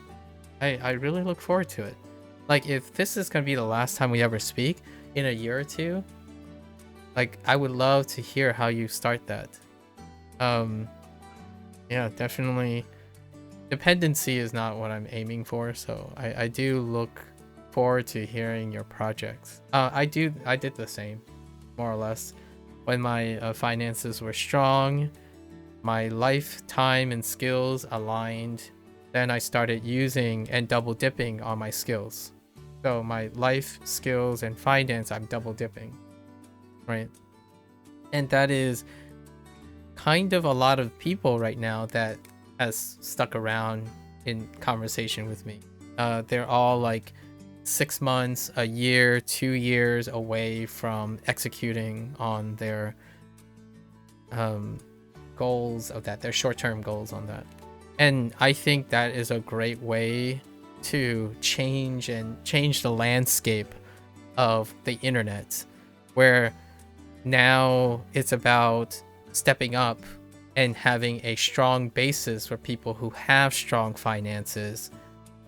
I really look forward to it. Like, if this is gonna be the last time we ever speak in a year or two, like, I would love to hear how you start that. Yeah, definitely dependency is not what I'm aiming for, so I do look forward to hearing your projects. I did the same, more or less. When my finances were strong, my life, time, and skills aligned, then I started using and double dipping on my skills. So my life, skills, and finance, I'm double dipping, right? And that is kind of a lot of people right now that has stuck around in conversation with me. They're all like 6 months, a year, 2 years away from executing on their goals of that, their short-term goals on that. And I think that is a great way to change the landscape of the internet, where now it's about stepping up and having a strong basis for people who have strong finances,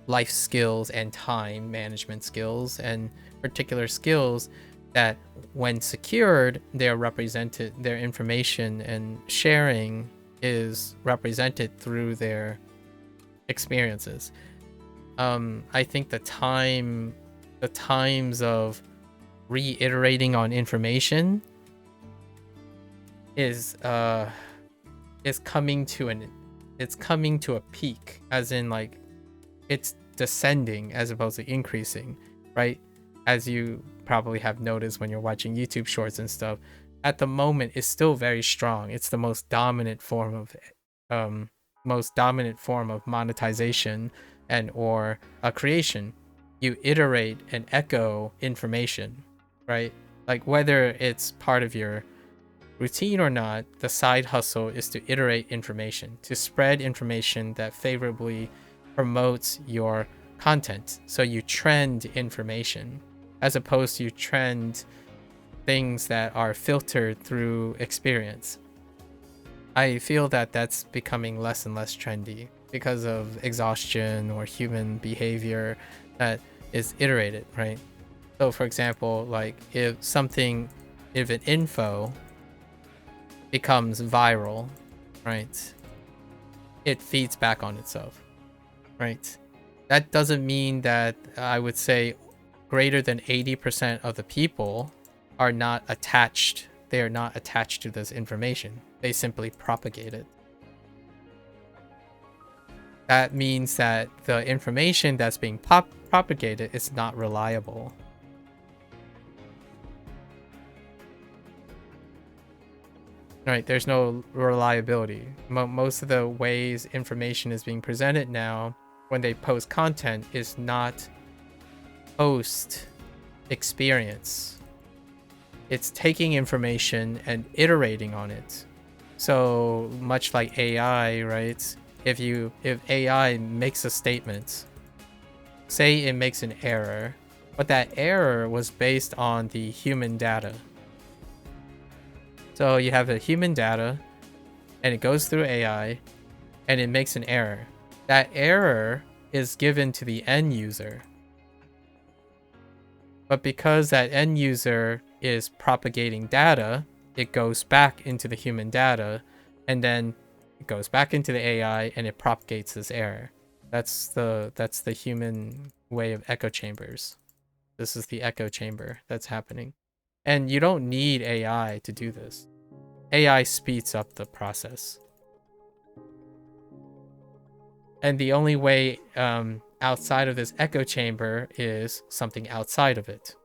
life skills, and time management skills, and particular skills that when secured, they're represented, their information and sharing is represented through their experiences. I think the times of reiterating on information is coming to a peak, as in like it's descending as opposed to increasing, right? As you probably have noticed when you're watching YouTube shorts and stuff, at the moment it's still very strong. It's the most dominant form of monetization and or a creation. You iterate and echo information, right? Like whether it's part of your routine or not, the side hustle is to iterate information, to spread information that favorably promotes your content. So you trend information as opposed to you trend things that are filtered through experience. I feel that that's becoming less and less trendy because of exhaustion or human behavior that is iterated, right? So for example, like if an info becomes viral, right, it feeds back on itself, right? That doesn't mean that I would say greater than 80% of the people are not attached. They are not attached to this information. They simply propagate it. That means that the information that's being propagated is not reliable. Right, there's no reliability. Most of the ways information is being presented now when they post content is not post experience. It's taking information and iterating on it. So much like AI, right? If AI makes a statement, say it makes an error, but that error was based on the human data. So you have the human data and it goes through AI and it makes an error. That error is given to the end user. But because that end user is propagating data, it goes back into the human data and then it goes back into the AI and it propagates this error. That's the human way of echo chambers. This is the echo chamber that's happening. And you don't need AI to do this. AI speeds up the process. And the only way outside of this echo chamber is something outside of it.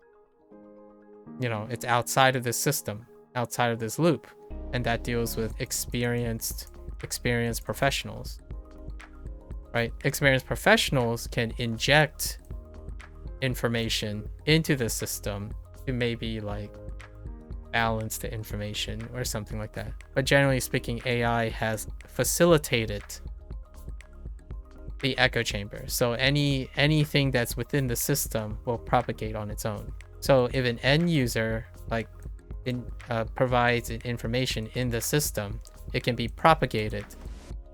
You know, it's outside of this system, outside of this loop. And that deals with experienced professionals. Right? Experienced professionals can inject information into the system to maybe like balance the information or something like that. But generally speaking, AI has facilitated the echo chamber. So anything that's within the system will propagate on its own. So if an end user like provides information in the system, it can be propagated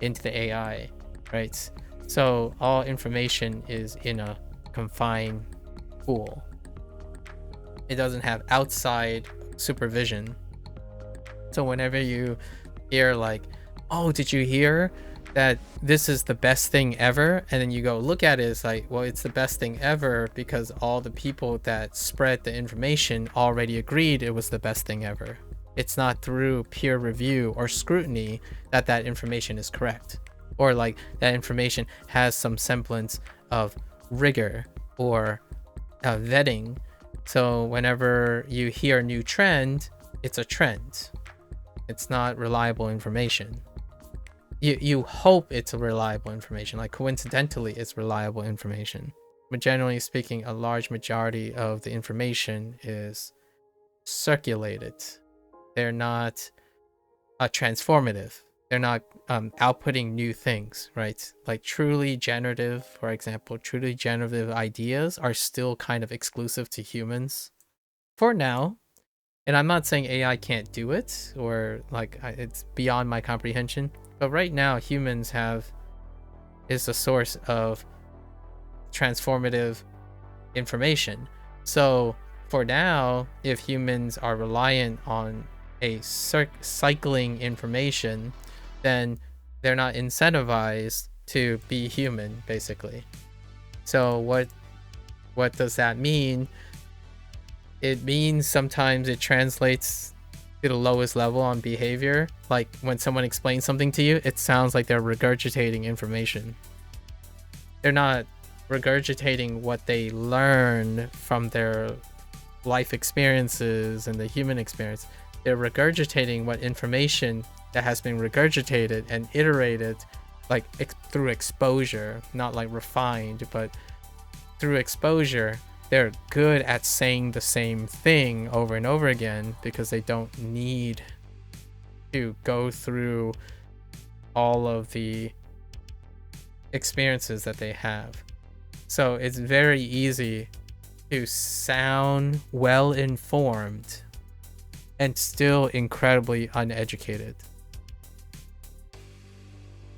into the AI, right? So all information is in a confined pool. It doesn't have outside supervision. So whenever you hear like, oh, did you hear that this is the best thing ever, and then you go look at it, it's like, well, it's the best thing ever because all the people that spread the information already agreed it was the best thing ever. It's not through peer review or scrutiny that that information is correct, or like that information has some semblance of rigor or vetting. So whenever you hear a new trend, it's a trend. It's not reliable information. You hope it's a reliable information, like coincidentally it's reliable information. But generally speaking, a large majority of the information is circulated. They're not transformative. They're not outputting new things, right? Like truly generative, for example, truly generative ideas are still kind of exclusive to humans for now. And I'm not saying AI can't do it, or like it's beyond my comprehension. But right now, humans is a source of transformative information. So for now, if humans are reliant on a cycling information, then they're not incentivized to be human, basically. So what does that mean? It means sometimes it translates to the lowest level on behavior. Like when someone explains something to you, it sounds like they're regurgitating information. They're not regurgitating what they learn from their life experiences and the human experience. They're regurgitating what information that has been regurgitated and iterated, like through exposure, not like refined, but through exposure. They're good at saying the same thing over and over again because they don't need to go through all of the experiences that they have. So it's very easy to sound well informed and still incredibly uneducated.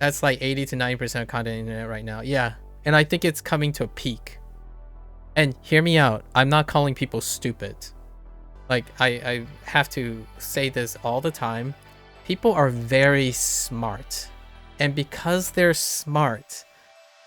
That's like 80 to 90% of content on the internet right now. Yeah, and I think it's coming to a peak. And hear me out, I'm not calling people stupid. Like, I have to say this all the time. People are very smart. And because they're smart,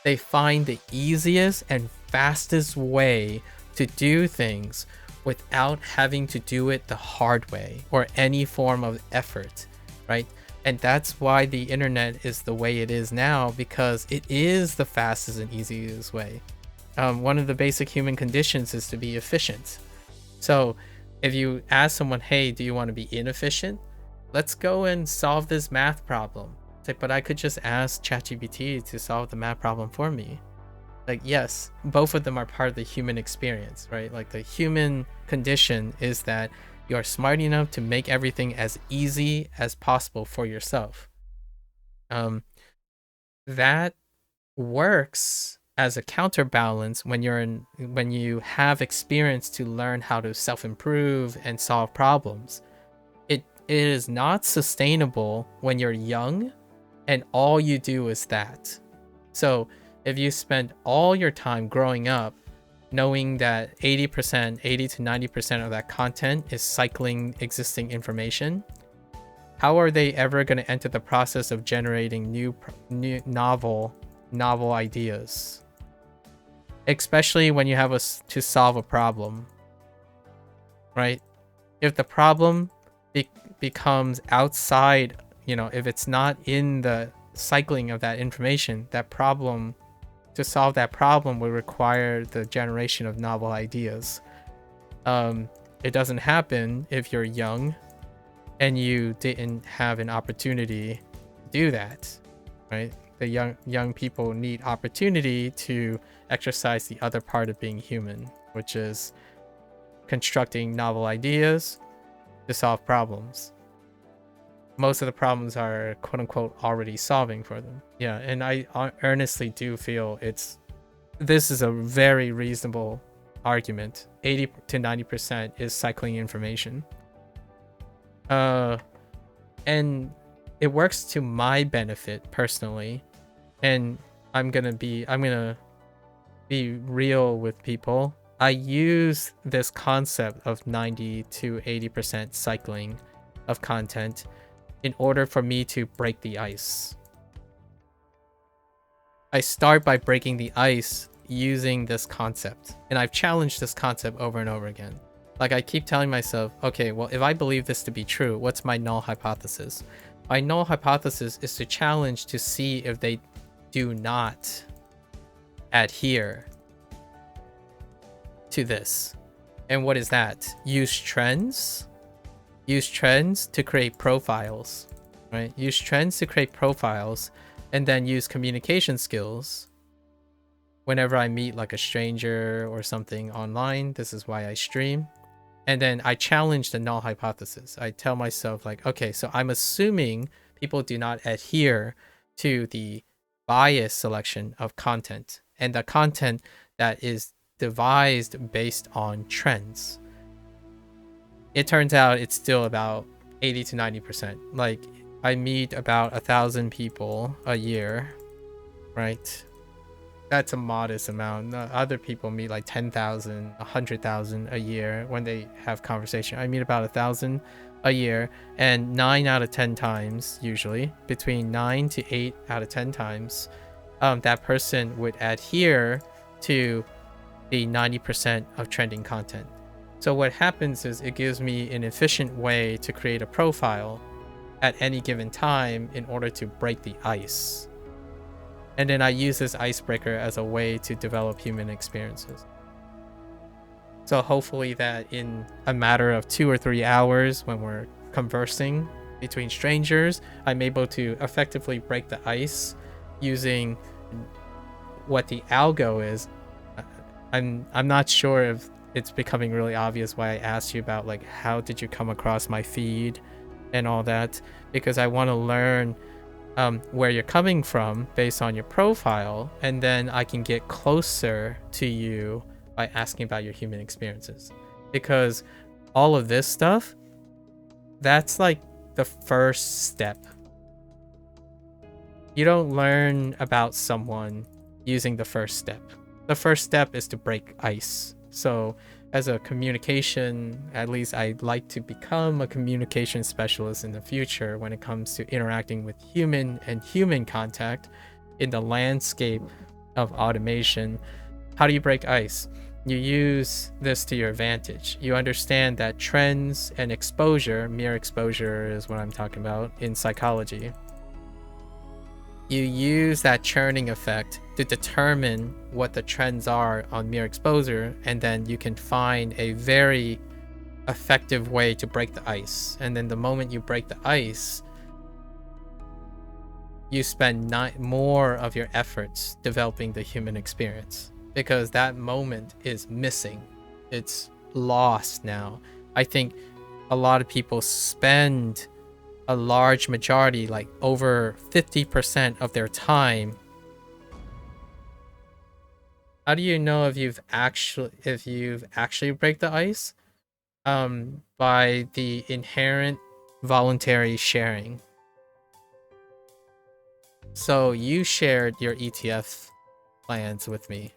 they find the easiest and fastest way to do things without having to do it the hard way or any form of effort, right? And that's why the internet is the way it is now, because it is the fastest and easiest way. One of the basic human conditions is to be efficient. So if you ask someone, hey, do you want to be inefficient? Let's go and solve this math problem. It's like, but I could just ask ChatGPT to solve the math problem for me. Like, yes, both of them are part of the human experience, right? Like the human condition is that you're smart enough to make everything as easy as possible for yourself. That works as a counterbalance when you have experience to learn how to self-improve and solve problems. It is not sustainable when you're young and all you do is that. So if you spend all your time growing up knowing that 80 to 90% of that content is cycling existing information, how are they ever going to enter the process of generating new novel ideas? Especially when you have to solve a problem, right? If the problem becomes outside, if it's not in the cycling of that information, that problem, to solve that problem will require the generation of novel ideas. It doesn't happen if you're young and you didn't have an opportunity to do that, right? The young people need opportunity to exercise the other part of being human, which is constructing novel ideas to solve problems. Most of the problems are quote unquote already solving for them. Yeah, and I earnestly do feel this is a very reasonable argument. 80 to 90% is cycling information. And it works to my benefit personally. And I'm gonna be real with people. I use this concept of 90 to 80% cycling of content in order for me to break the ice. I start by breaking the ice using this concept. And I've challenged this concept over and over again. Like I keep telling myself, okay, well, if I believe this to be true, what's my null hypothesis? My null hypothesis is to challenge to see if they do not adhere to this. And what is that? Use trends. Use trends to create profiles, right? Use trends to create profiles, and then use communication skills. Whenever I meet like a stranger or something online, this is why I stream. And then I challenge the null hypothesis. I tell myself like, okay, so I'm assuming people do not adhere to the bias selection of content, and the content that is devised based on trends. It turns out it's still about 80 to 90%. Like I meet about 1,000 people a year, right? That's a modest amount. Other people meet like 10,000, 100,000 a year when they have conversation. I meet about 1,000 a year, and 9 out of 10 times, usually between 9 to 8 out of 10 times, that person would adhere to the 90% of trending content. So what happens is it gives me an efficient way to create a profile at any given time in order to break the ice. And then I use this icebreaker as a way to develop human experiences. So hopefully that in a matter of 2 or 3 hours when we're conversing between strangers, I'm able to effectively break the ice using what the algo is. I'm not sure if it's becoming really obvious why I asked you about like how did you come across my feed and all that, because I want to learn where you're coming from based on your profile, and then I can get closer to you by asking about your human experiences. Because all of this stuff, that's like the first step. You don't learn about someone using the first step. The first step is to break ice. So as a communication, at least I'd like to become a communication specialist in the future when it comes to interacting with human and human contact in the landscape of automation. How do you break ice? You use this to your advantage. You understand that trends and exposure, mere exposure is what I'm talking about in psychology. You use that churning effect to determine what the trends are on mere exposure, and then you can find a very effective way to break the ice. And then the moment you break the ice, you spend more of your efforts developing the human experience, because that moment is missing. It's lost now. I think a lot of people spend a large majority, like over 50% of their time. How do you know if you've actually break the ice? By the inherent voluntary sharing. So you shared your ETF plans with me.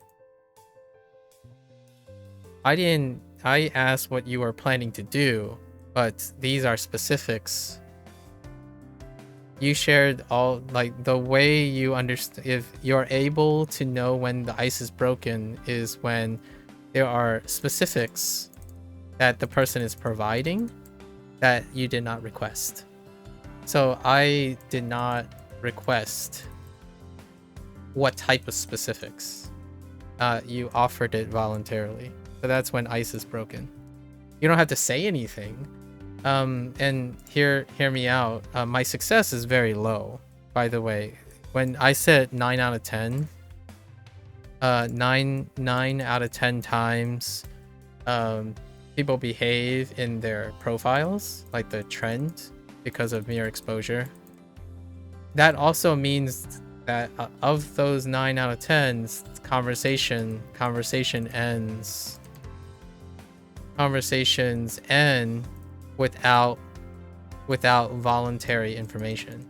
I asked what you were planning to do, but these are specifics. You shared all, like, the way you understand. If you're able to know when the ice is broken is when there are specifics that the person is providing that you did not request. So I did not request what type of specifics. You offered it voluntarily. So that's when ice is broken. You don't have to say anything. And hear me out. My success is very low, by the way. When I said 9 out of 10, 9 out of 10 times, people behave in their profiles, like the trend, because of mere exposure. That also means that of those 9 out of 10s, conversation ends. Conversations end without voluntary information.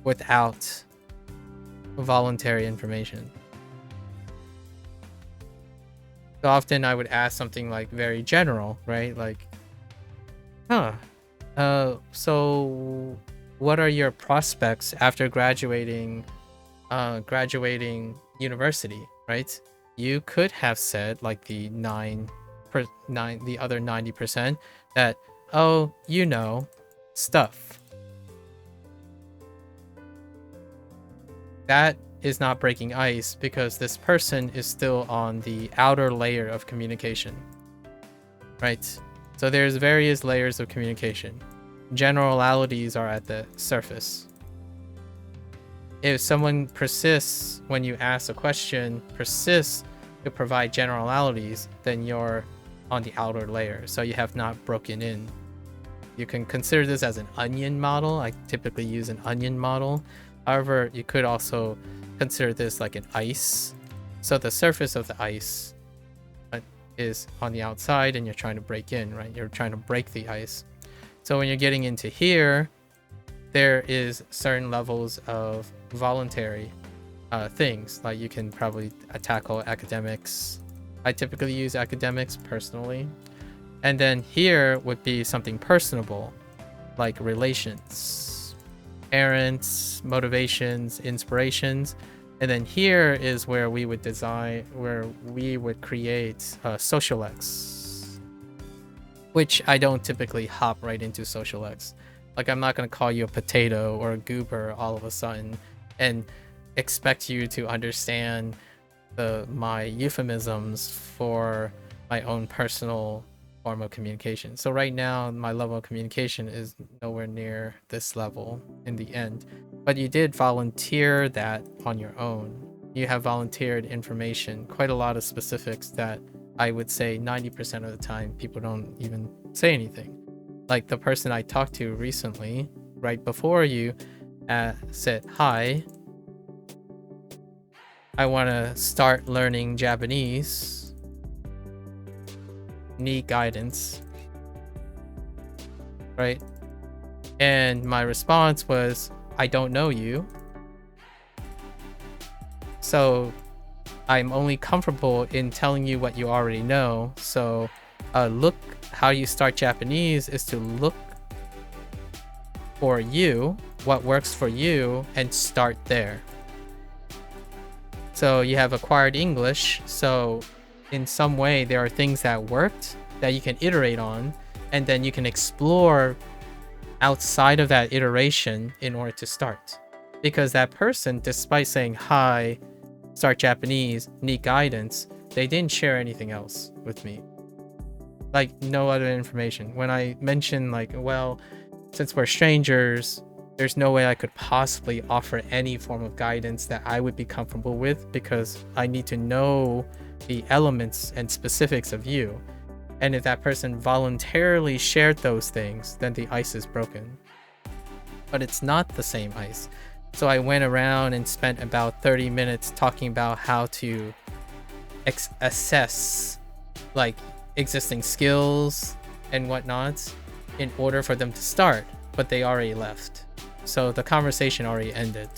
Without voluntary information. So often I would ask something like very general, right? Like, so what are your prospects after graduating graduating university, right? You could have said like the the other 90% that, oh, you know, stuff. That is not breaking ice because this person is still on the outer layer of communication, right? So there's various layers of communication. Generalities are at the surface. If someone persists when you ask a question, persists to provide generalities, then you're on the outer layer. So you have not broken in. You can consider this as an onion model. I typically use an onion model. However, you could also consider this like an ice. So the surface of the ice is on the outside and you're trying to break in, right? You're trying to break the ice. So when you're getting into here, there is certain levels of voluntary things. Like you can probably tackle academics. I typically use academics personally. And then here would be something personable, like relations, parents, motivations, inspirations. And then here is where we would create social X, which I don't typically hop right into social X. Like I'm not going to call you a potato or a goober all of a sudden and expect you to understand my euphemisms for my own personal form of communication. So right now, my level of communication is nowhere near this level in the end. But you did volunteer that on your own. You have volunteered information, quite a lot of specifics that I would say 90% of the time people don't even say anything. Like the person I talked to recently, right before you, said, "Hi, I want to start learning Japanese. Need guidance." Right? And my response was, "I don't know you. So I'm only comfortable in telling you what you already know. So look, how you start Japanese is to look for you, what works for you, and start there. So you have acquired English. So in some way, there are things that worked that you can iterate on, and then you can explore outside of that iteration in order to start. Because that person, despite saying, 'Hi, start Japanese, need guidance,' they didn't share anything else with me. Like no other information. When I mentioned like, well, since we're strangers, there's no way I could possibly offer any form of guidance that I would be comfortable with because I need to know the elements and specifics of you. And if that person voluntarily shared those things, then the ice is broken. But it's not the same ice. So I went around and spent about 30 minutes talking about how to assess like existing skills and whatnot in order for them to start, but they already left. So the conversation already ended.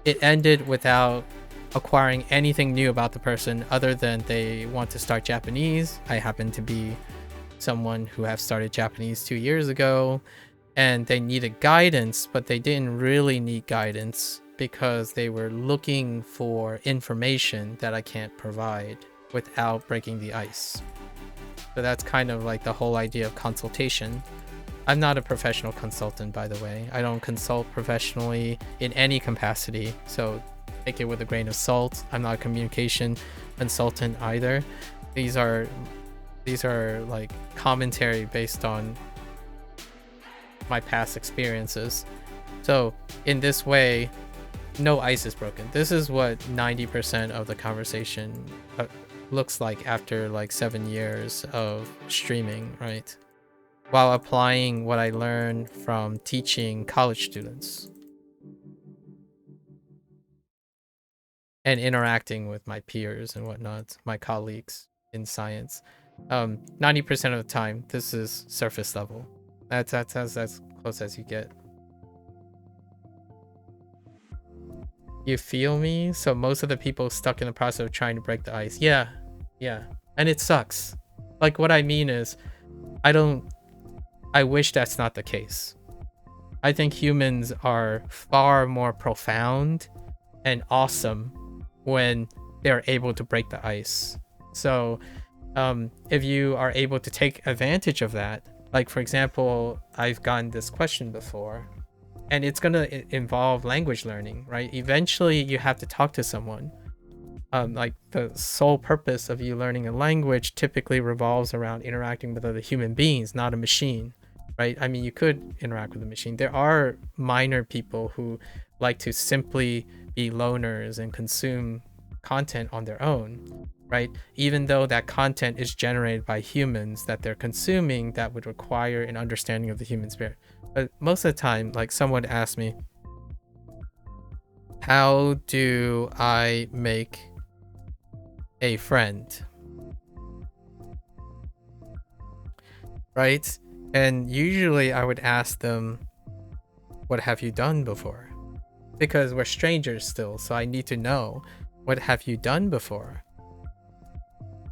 It ended without acquiring anything new about the person other than they want to start Japanese. I happen to be someone who have started Japanese 2 years ago, and they needed guidance, but they didn't really need guidance because they were looking for information that I can't provide without breaking the ice. So that's kind of like the whole idea of consultation. I'm not a professional consultant, by the way. I don't consult professionally in any capacity, so take it with a grain of salt. I'm not a communication consultant either. These are like commentary based on my past experiences. So in this way, no ice is broken. This is what 90% of the conversation looks like after like 7 years of streaming, right? While applying what I learned from teaching college students and interacting with my peers and whatnot, my colleagues in science. 90% of the time, this is surface level. That's as close as you get. You feel me? So most of the people stuck in the process of trying to break the ice. Yeah. And it sucks. Like what I mean is, I wish that's not the case. I think humans are far more profound and awesome when they're able to break the ice. So if you are able to take advantage of that, like for example, I've gotten this question before, and it's going to involve language learning, right? Eventually you have to talk to someone. Like the sole purpose of you learning a language typically revolves around interacting with other human beings, not a machine, right? I mean, you could interact with a machine. There are minor people who like to simply be loners and consume content on their own, right? Even though that content is generated by humans that they're consuming, that would require an understanding of the human spirit. But most of the time, like someone asked me, how do I make a friend? Right? And usually I would ask them, what have you done before? Because we're strangers still, so I need to know, what have you done before?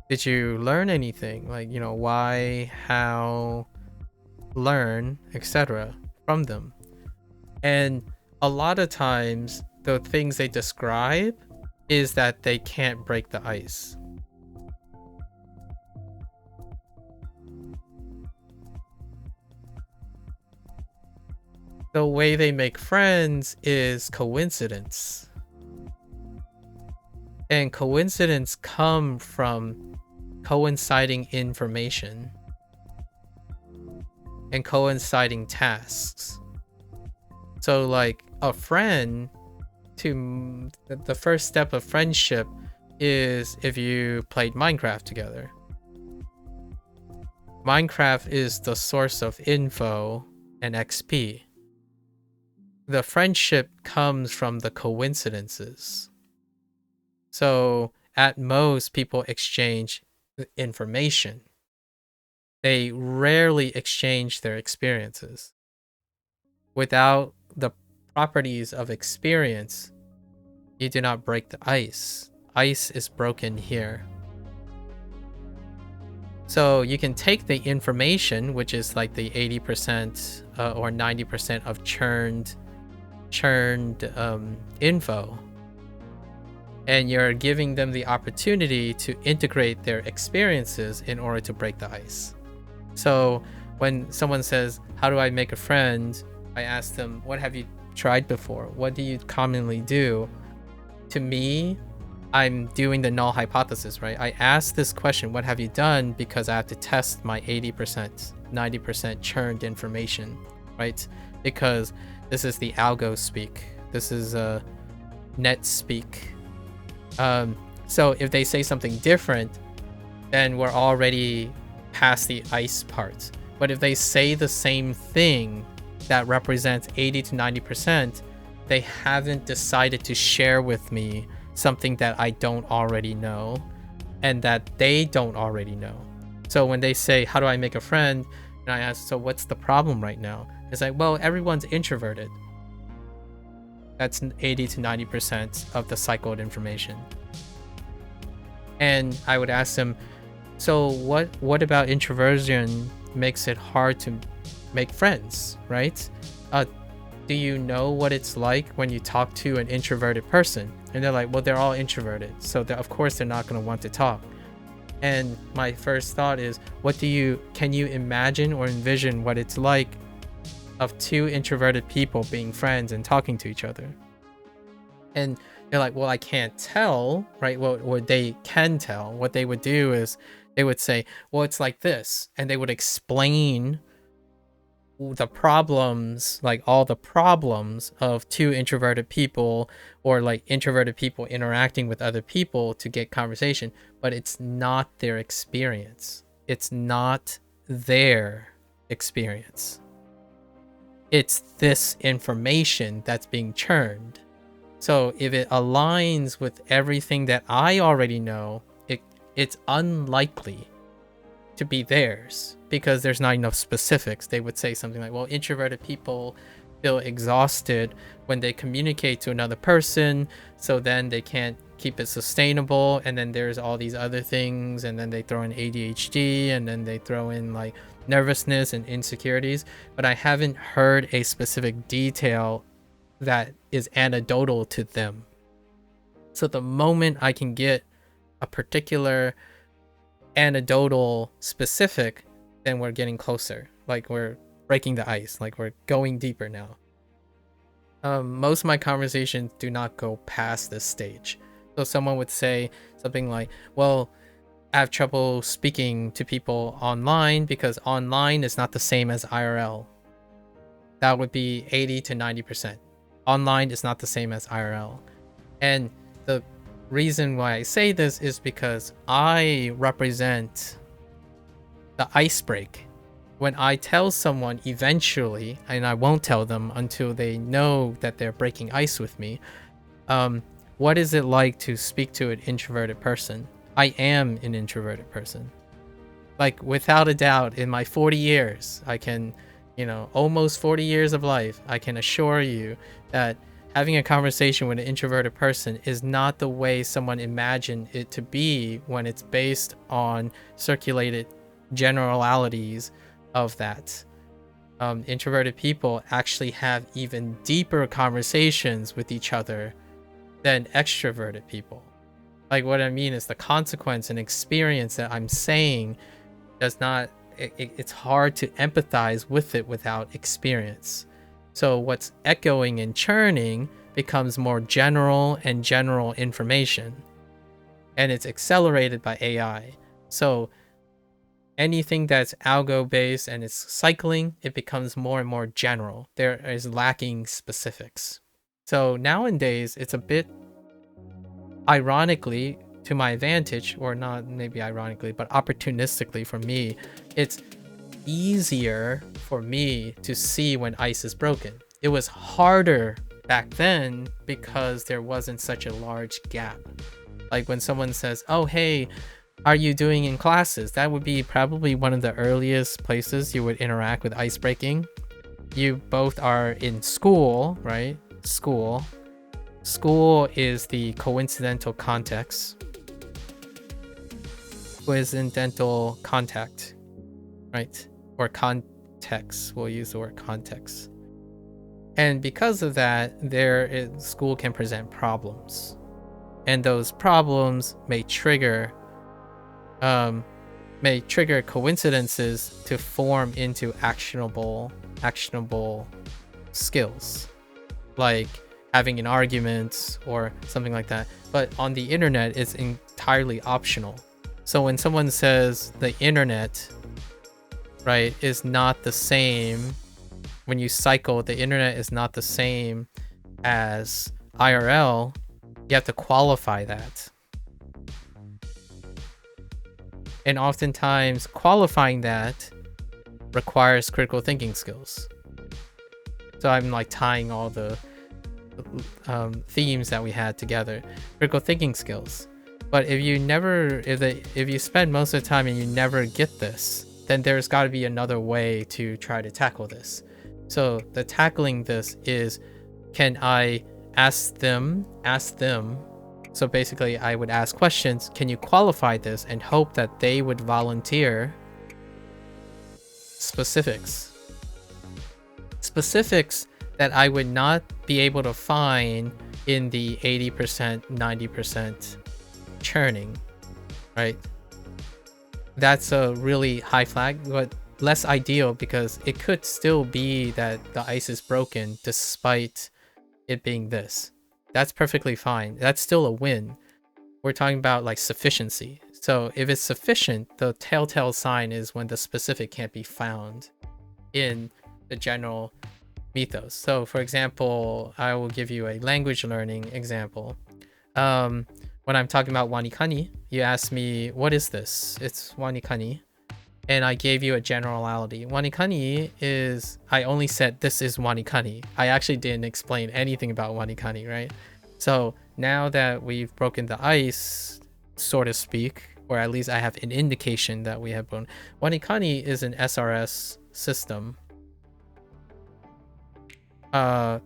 Did you learn anything? Like, you know, why, how, learn, etc. from them. And a lot of times, the things they describe is that they can't break the ice. The way they make friends is coincidence. And coincidence come from coinciding information and coinciding tasks. So like a friend, to the first step of friendship is if you played Minecraft together. Minecraft is the source of info and XP. The friendship comes from the coincidences. So at most, people exchange information. They rarely exchange their experiences. Without the properties of experience, you do not break the ice. Ice is broken here. So you can take the information, which is like the 80% or 90% of churned info, and you're giving them the opportunity to integrate their experiences in order to break the ice. So when someone says, how do I make a friend? I ask them, what have you tried before? What do you commonly do? To me, I'm doing the null hypothesis, right? I ask this question, what have you done? Because I have to test my 80%, 90% churned information, right? Because this is the algo speak. This is net speak. So if they say something different, then we're already past the ice part. But if they say the same thing that represents 80 to 90%, they haven't decided to share with me something that I don't already know and that they don't already know. So when they say, how do I make a friend? And I ask, so what's the problem right now? It's like, well, everyone's introverted. That's 80 to 90% of the cycled information. And I would ask them, so what about introversion makes it hard to make friends, right? Do you know what it's like when you talk to an introverted person? And they're like, well, they're all introverted, so of course they're not going to want to talk. And my first thought is, can you imagine or envision what it's like of two introverted people being friends and talking to each other? And they're like, well, I can't tell, right? Well, what they can tell, what they would do is they would say, well, it's like this. And they would explain the problems, like all the problems of two introverted people, or like introverted people interacting with other people to get conversation, but it's not their experience. It's not their experience. It's this information that's being churned. So if it aligns with everything that I already know, it's unlikely to be theirs because there's not enough specifics. They would say something like, well, introverted people feel exhausted when they communicate to another person, so then they can't keep it sustainable, and then there's all these other things, and then they throw in ADHD, and then they throw in like nervousness and insecurities. But I haven't heard a specific detail that is anecdotal to them. So the moment I can get a particular anecdotal specific, then we're getting closer. Like we're breaking the ice, like we're going deeper now. Most of my conversations do not go past this stage. So someone would say something like, well, I have trouble speaking to people online because online is not the same as IRL. That would be 80 to 90%. Online is not the same as IRL. And the reason why I say this is because I represent the ice break. When I tell someone eventually, and I won't tell them until they know that they're breaking ice with me, what is it like to speak to an introverted person? I am an introverted person. Like, without a doubt, in my 40 years, I can, almost 40 years of life, I can assure you that having a conversation with an introverted person is not the way someone imagined it to be when it's based on circulated generalities of that. Introverted people actually have even deeper conversations with each other than extroverted people. Like, what I mean is the consequence and experience that I'm saying does not, it's hard to empathize with it without experience. So what's echoing and churning becomes more general and general information, and it's accelerated by AI. So anything that's algo based and it's cycling, it becomes more and more general. There is lacking specifics. So nowadays, it's a bit ironically to my advantage, or not maybe ironically, but opportunistically for me, it's easier for me to see when ice is broken. It was harder back then because there wasn't such a large gap. Like when someone says, oh, hey, are you doing in classes? That would be probably one of the earliest places you would interact with ice breaking. You both are in school, right? School is the coincidental context. Coincidental contact, right? Or context. We'll use the word context. And because of that, school can present problems. And those problems may trigger coincidences to form into actionable skills, like having an argument or something like that. But on the internet, it's entirely optional. So when someone says the internet, right, is not the same, when you cycle, the internet is not the same as IRL, you have to qualify that. And oftentimes qualifying that requires critical thinking skills. So I'm like tying all the themes that we had together. Critical thinking skills. But if you spend most of the time and you never get this, then there's got to be another way to try to tackle this. So the tackling this is, can I ask them? So basically I would ask questions, can you qualify this, and hope that they would volunteer specifics that I would not be able to find in the 80%, 90% churning, right? That's a really high flag, but less ideal because it could still be that the ice is broken despite it being this. That's perfectly fine. That's still a win. We're talking about like sufficiency. So if it's sufficient, the telltale sign is when the specific can't be found in the general mythos. So for example, I will give you a language learning example. When I'm talking about WaniKani, you ask me, what is this? It's WaniKani. And I gave you a generality. WaniKani is, I only said this is WaniKani. I actually didn't explain anything about WaniKani, right? So now that we've broken the ice, so to speak, or at least I have an indication that we have broken, WaniKani is an SRS system.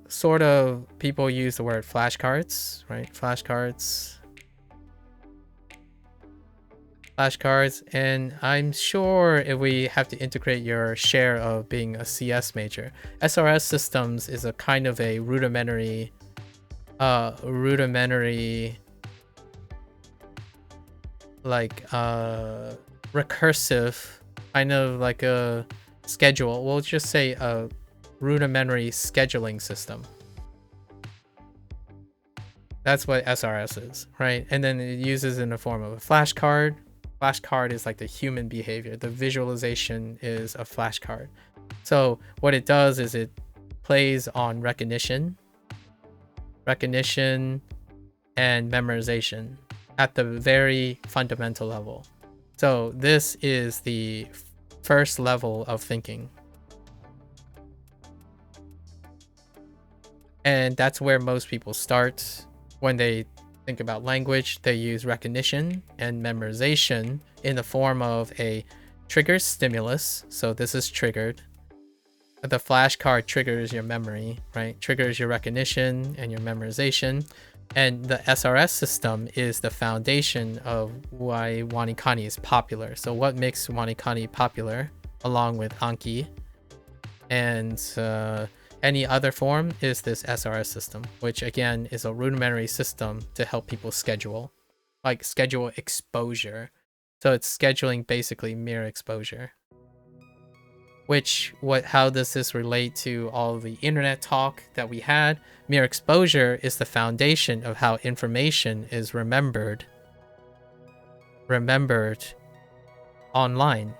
Sort of, people use the word flashcards, right? Flashcards, and I'm sure if we have to integrate your share of being a CS major, SRS systems is a kind of a rudimentary like recursive kind of like a schedule. We'll just say a rudimentary scheduling system. That's what SRS is, right? And then it uses in the form of a flashcard. Flashcard is like the human behavior. The visualization is a flashcard. So what it does is it plays on recognition and memorization at the very fundamental level. So this is the first level of thinking. And that's where most people start when they think about language. They use recognition and memorization in the form of a trigger stimulus. So this is triggered. The flashcard triggers your memory, right? Triggers your recognition and your memorization. And the SRS system is the foundation of why WaniKani is popular. So what makes WaniKani popular, along with Anki and any other form, is this SRS system, which again is a rudimentary system to help people schedule, like schedule exposure. So it's scheduling basically mere exposure. How does this relate to all the internet talk that we had? Mere exposure is the foundation of how information is remembered online.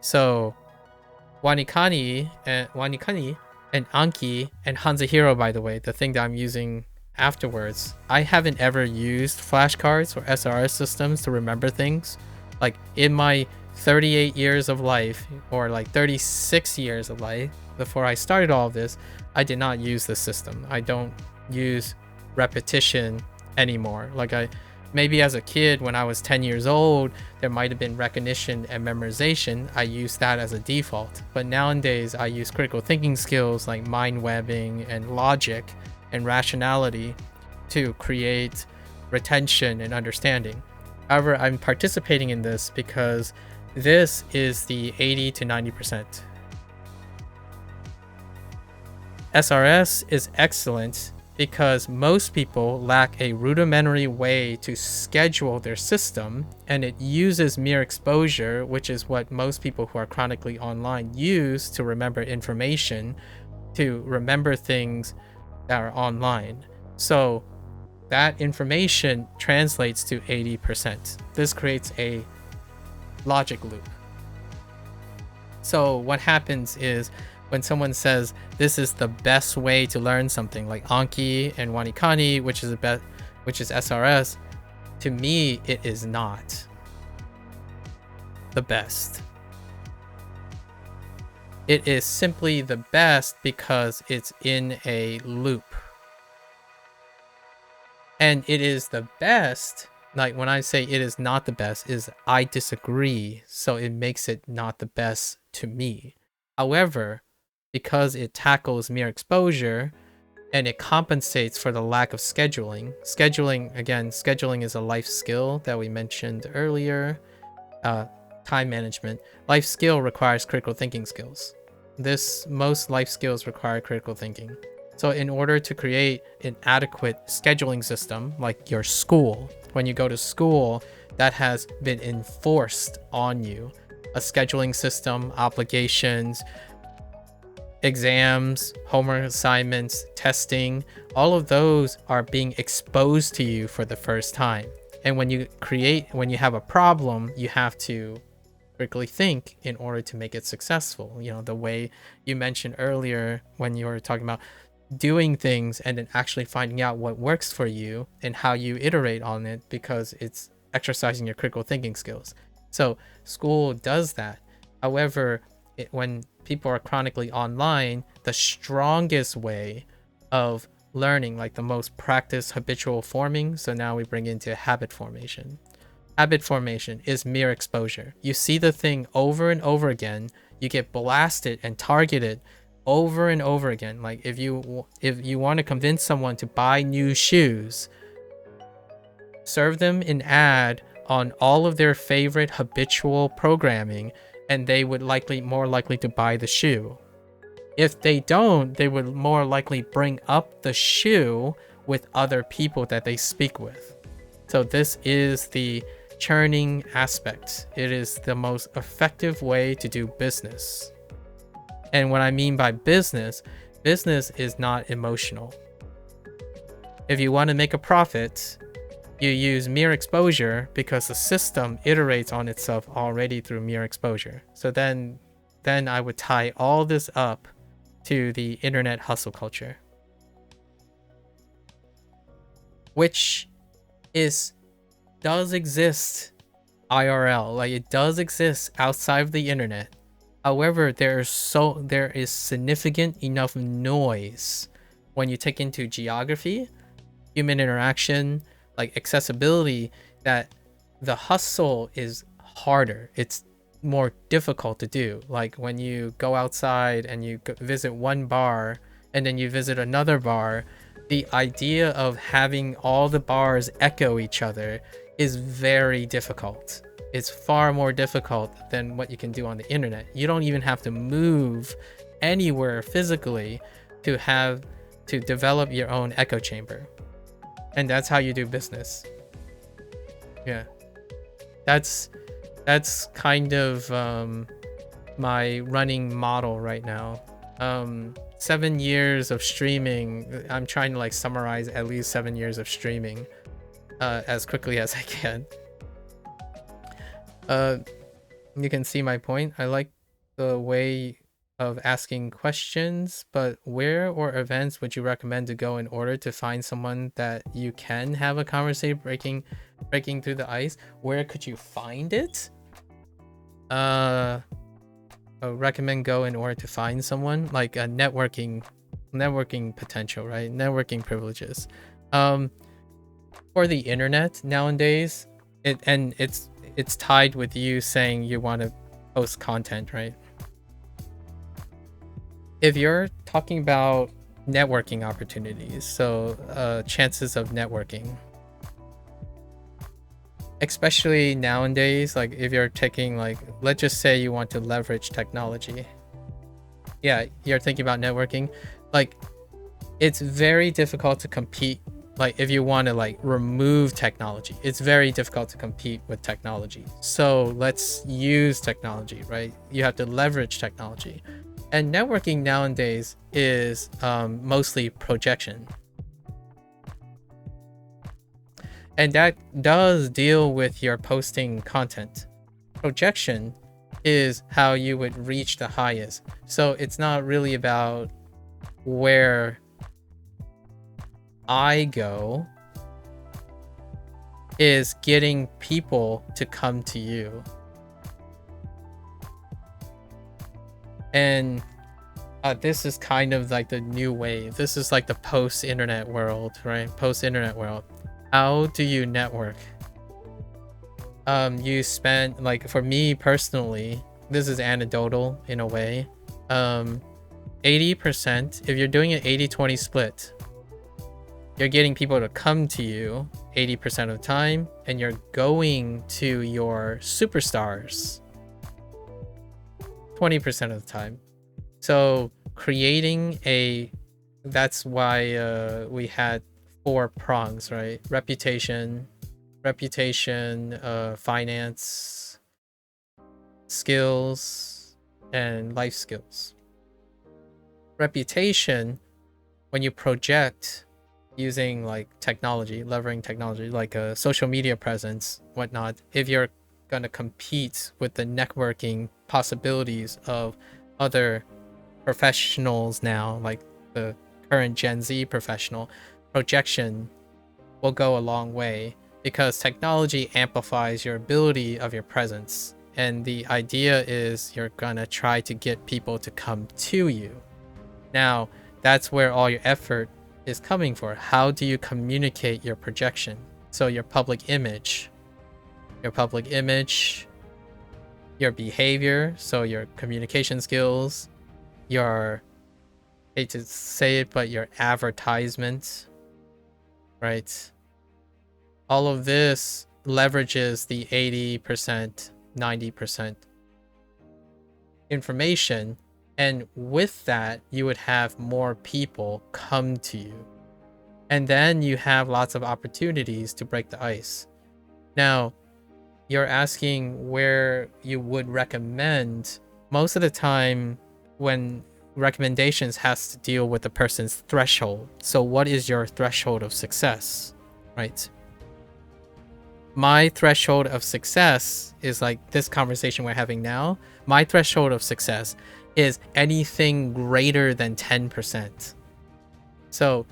So WaniKani and Anki and Hanzahiro, by the way, the thing that I'm using afterwards, I haven't ever used flashcards or SRS systems to remember things. Like in my 38 years of life, or like 36 years of life before I started all of this, I did not use this system. I don't use repetition anymore. Like maybe as a kid when I was 10 years old, there might have been recognition and memorization. I used that as a default. But nowadays I use critical thinking skills like mind webbing and logic and rationality to create retention and understanding. However, I'm participating in this because this is the 80 to 90%. SRS is excellent because most people lack a rudimentary way to schedule their system, and it uses mere exposure, which is what most people who are chronically online use to remember information, to remember things that are online. So that information translates to 80%. This creates a logic loop. So what happens is when someone says this is the best way to learn something, like Anki and WaniKani, which is SRS, to me it is not the best. It is simply the best because it's in a loop. And it is the best, like when I say it is not the best, is I disagree, so it makes it not the best to me. However, because it tackles mere exposure and it compensates for the lack of scheduling. Scheduling is a life skill that we mentioned earlier. Time management. Life skill requires critical thinking skills. Most life skills require critical thinking. So in order to create an adequate scheduling system, like your school, when you go to school, that has been enforced on you. A scheduling system, obligations, exams, homework assignments, testing, all of those are being exposed to you for the first time. And when you have a problem, you have to critically think in order to make it successful. You know, the way you mentioned earlier when you were talking about doing things and then actually finding out what works for you and how you iterate on it, because it's exercising your critical thinking skills. So school does that. However, when people are chronically online, the strongest way of learning, like the most practiced habitual forming, so now we bring into habit formation. Habit formation is mere exposure. You see the thing over and over again, you get blasted and targeted over and over again. Like if you want to convince someone to buy new shoes, serve them an ad on all of their favorite habitual programming, and they would more likely to buy the shoe. If they don't, they would more likely bring up the shoe with other people that they speak with. So this is the churning aspect. It is the most effective way to do business. And what I mean by business is not emotional. If you want to make a profit, you use mere exposure because the system iterates on itself already through mere exposure. So then I would tie all this up to the internet hustle culture, which does exist IRL. Like, it does exist outside of the internet. However, there is significant enough noise when you take into geography, human interaction, like accessibility, that the hustle is harder. It's more difficult to do. Like when you go outside and you visit one bar and then you visit another bar, the idea of having all the bars echo each other is very difficult. It's far more difficult than what you can do on the internet. You don't even have to move anywhere physically to develop your own echo chamber. And that's how you do business. Yeah. That's kind of my running model right now. 7 years of streaming. I'm trying to like summarize at least 7 years of streaming as quickly as I can. You can see my point. I like the way of asking questions, but where or events would you recommend to go in order to find someone that you can have a conversation breaking through the ice? Where could you find it? Recommend go in order to find someone, like a networking potential, right? Networking privileges. For the internet nowadays, it's tied with you saying you want to post content, right? If you're talking about networking opportunities, so chances of networking, especially nowadays, like if you're taking, like, let's just say you want to leverage technology. Yeah, you're thinking about networking. Like, it's very difficult to compete. Like, if you want to like remove technology, it's very difficult to compete with technology. So let's use technology, right? You have to leverage technology. And networking nowadays is mostly projection. And that does deal with your posting content. Projection is how you would reach the highest. So it's not really about where I go, is getting people to come to you. And this is kind of like the new wave. This is like the post-internet world, right? Post-internet world. How do you network? You spend, like, for me personally, this is anecdotal in a way. 80%, if you're doing an 80-20 split, you're getting people to come to you 80% of the time, and you're going to your superstars 20% of the time. So creating that's why we had 4 prongs, right? Reputation, finance, skills, and life skills. Reputation, when you project using like technology, leveraging technology, like a social media presence, whatnot, if you're gonna compete with the networking possibilities of other professionals now, like the current Gen Z professional, projection will go a long way, because technology amplifies your ability of your presence. And the idea is you're gonna try to get people to come to you. Now, that's where all your effort is coming for. How do you communicate your projection? So your public image, your behavior, so your communication skills, your, hate to say it, but your advertisements, right? All of this leverages the 80%, 90% information, and with that, you would have more people come to you. And then you have lots of opportunities to break the ice. Now, you're asking where you would recommend. Most of the time when recommendations has to deal with the person's threshold. So what is your threshold of success, right? My threshold of success is like this conversation we're having now. My threshold of success is anything greater than 10%. So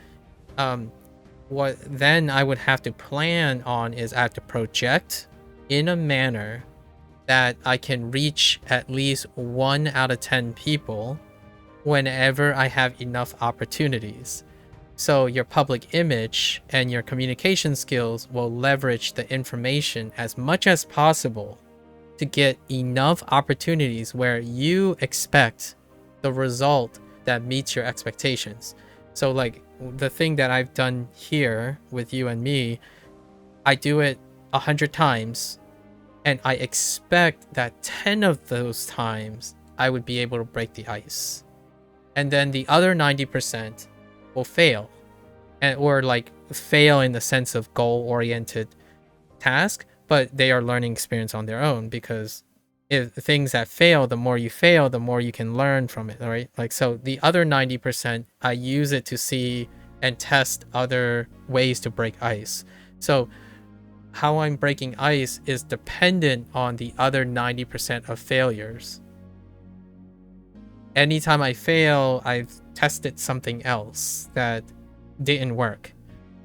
what then I would have to plan on is I have to project in a manner that I can reach at least 1 out of 10 people whenever I have enough opportunities. So your public image and your communication skills will leverage the information as much as possible to get enough opportunities where you expect the result that meets your expectations. So like the thing that I've done here with you and me, I do it 100 times and I expect that 10 of those times I would be able to break the ice. And then the other 90% will fail, or like fail in the sense of goal-oriented task, but they are learning experience on their own, because if things that fail, the more you can learn from it, right? Like, so the other 90%, I use it to see and test other ways to break ice. So how I'm breaking ice is dependent on the other 90% of failures. Anytime I fail, I've tested something else that didn't work.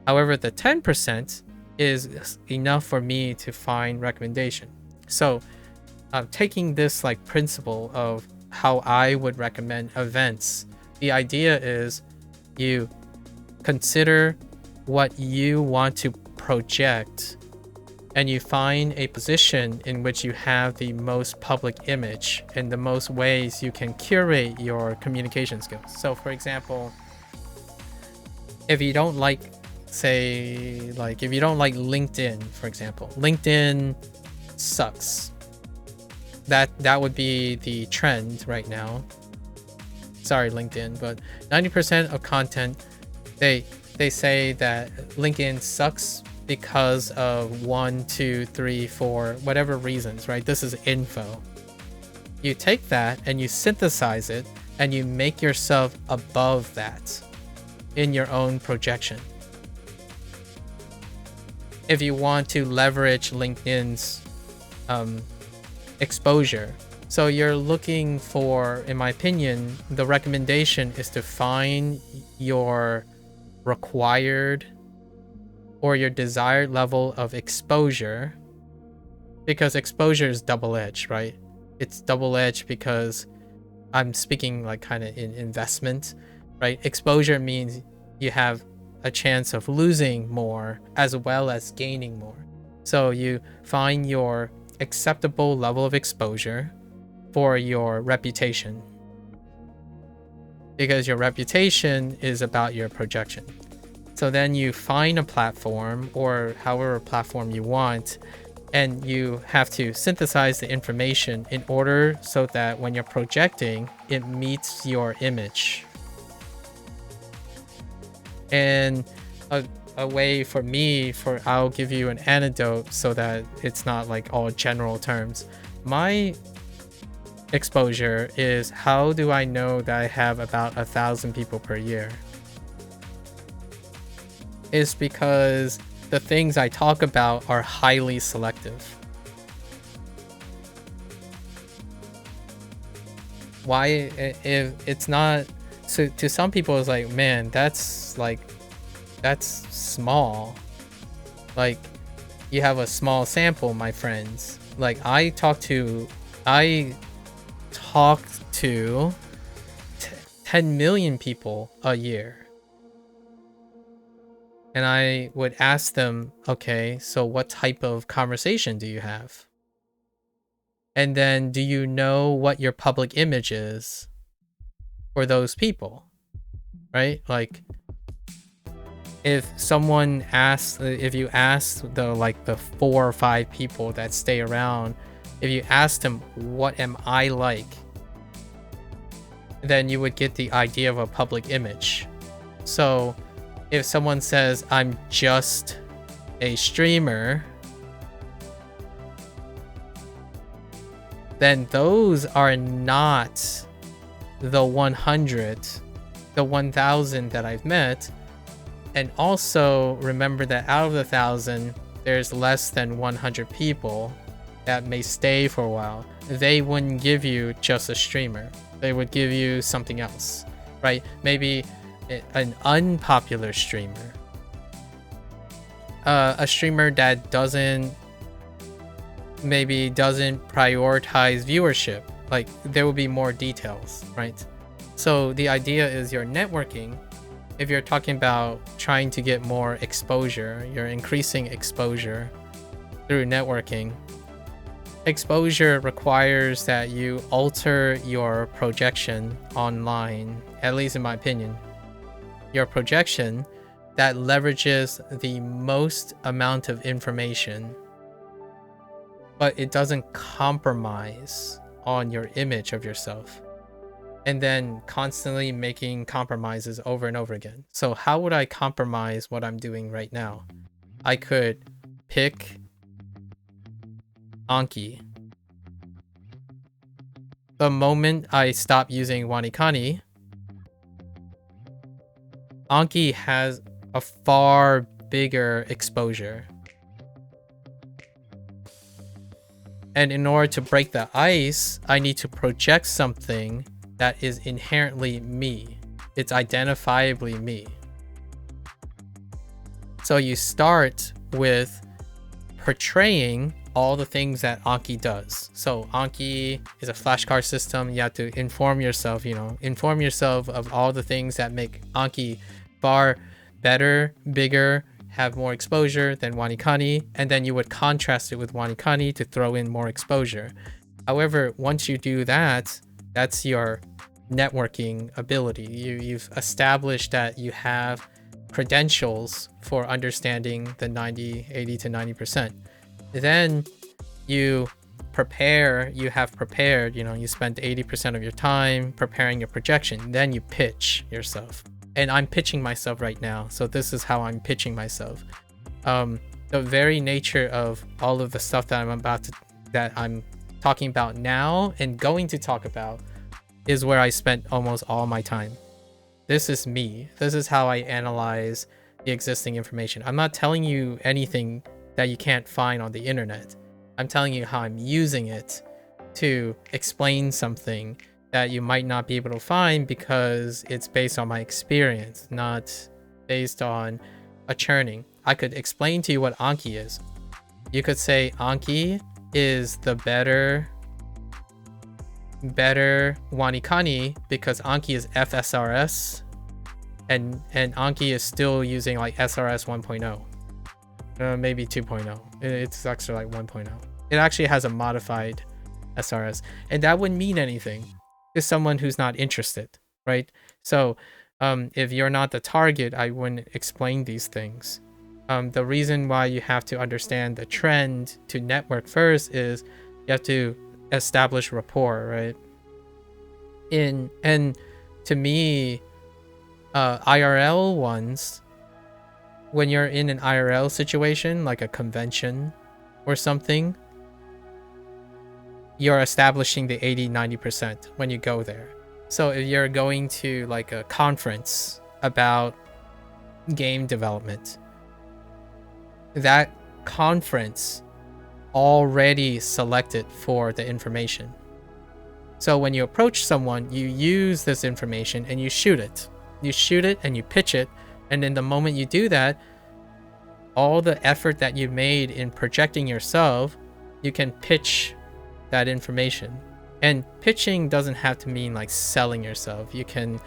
However, the 10% is enough for me to find recommendation. So taking this like principle of how I would recommend events, the idea is you consider what you want to project and you find a position in which you have the most public image and the most ways you can curate your communication skills. So for example, if you don't like, say, like if you don't like LinkedIn, for example, LinkedIn sucks. That would be the trend right now. Sorry, LinkedIn, but 90% of content, they say that LinkedIn sucks because of 1, 2, 3, 4, whatever reasons, right? This is info. You take that and you synthesize it and you make yourself above that in your own projection. If you want to leverage LinkedIn's exposure, so you're looking for, in my opinion, the recommendation is to find your required or your desired level of exposure, because exposure is double-edged, right? It's double-edged because I'm speaking like kind of in investment, right? Exposure means you have a chance of losing more as well as gaining more. So you find your acceptable level of exposure for your reputation, because your reputation is about your projection. So then you find a platform, or however platform you want, and you have to synthesize the information in order so that when you're projecting, it meets your image. And a way for me, I'll give you an anecdote so that it's not like all general terms. My exposure is, how do I know that I have about 1,000 people per year? Is because the things I talk about are highly selective. Why? If it's not, so to some people it's like, man, that's small. Like, you have a small sample, my friends. Like, I talk to 10 million people a year. And I would ask them, okay, so what type of conversation do you have? And then, do you know what your public image is for those people? Right? Like, if someone asks, if you ask the 4 or 5 people that stay around, if you ask them, what am I like? Then you would get the idea of a public image. So if someone says, I'm just a streamer, then those are not the 100, the 1000 that I've met. And also remember that out of the 1000, there's less than 100 people that may stay for a while. They wouldn't give you just a streamer. They would give you something else, right? Maybe an unpopular streamer. A streamer that doesn't prioritize viewership. Like, there will be more details, right? So the idea is you're networking. If you're talking about trying to get more exposure, you're increasing exposure through networking. Exposure requires that you alter your projection online, at least in my opinion. Your projection that leverages the most amount of information, but it doesn't compromise on your image of yourself, and then constantly making compromises over and over again. So how would I compromise what I'm doing right now? I could pick Anki. The moment I stop using WaniKani, Anki has a far bigger exposure. And in order to break the ice, I need to project something that is inherently me. It's identifiably me. So you start with portraying all the things that Anki does. So Anki is a flashcard system. You have to inform yourself, inform yourself of all the things that make Anki far better, bigger, have more exposure than WaniKani, and then you would contrast it with WaniKani to throw in more exposure. However, once you do that, that's your networking ability. You've established that you have credentials for understanding the 80 to 90%. Then you prepare, you spend 80% of your time preparing your projection. Then you pitch yourself. And I'm pitching myself right now. So this is how I'm pitching myself. The very nature of all of the stuff that I'm talking about now and going to talk about is where I spent almost all my time. This is me. This is how I analyze the existing information. I'm not telling you anything that you can't find on the internet. I'm telling you how I'm using it to explain something that you might not be able to find because it's based on my experience, not based on a churning. I could explain to you what Anki is. You could say Anki is the better WaniKani because Anki is FSRS and Anki is still using like SRS 1.0. Maybe 2.0. It's actually like 1.0. It actually has a modified SRS, and that wouldn't mean anything to someone who's not interested, right? So if you're not the target, I wouldn't explain these things. The reason why you have to understand the trend to network first is you have to establish rapport, right? And to me, IRL ones, when you're in an IRL situation, like a convention or something, you're establishing the 80-90% when you go there. So if you're going to like a conference about game development, that conference already selected for the information. So when you approach someone, you use this information and you shoot it. You shoot it and you pitch it. And then the moment you do that, all the effort that you made in projecting yourself, you can pitch that information. And pitching doesn't have to mean like selling yourself. You can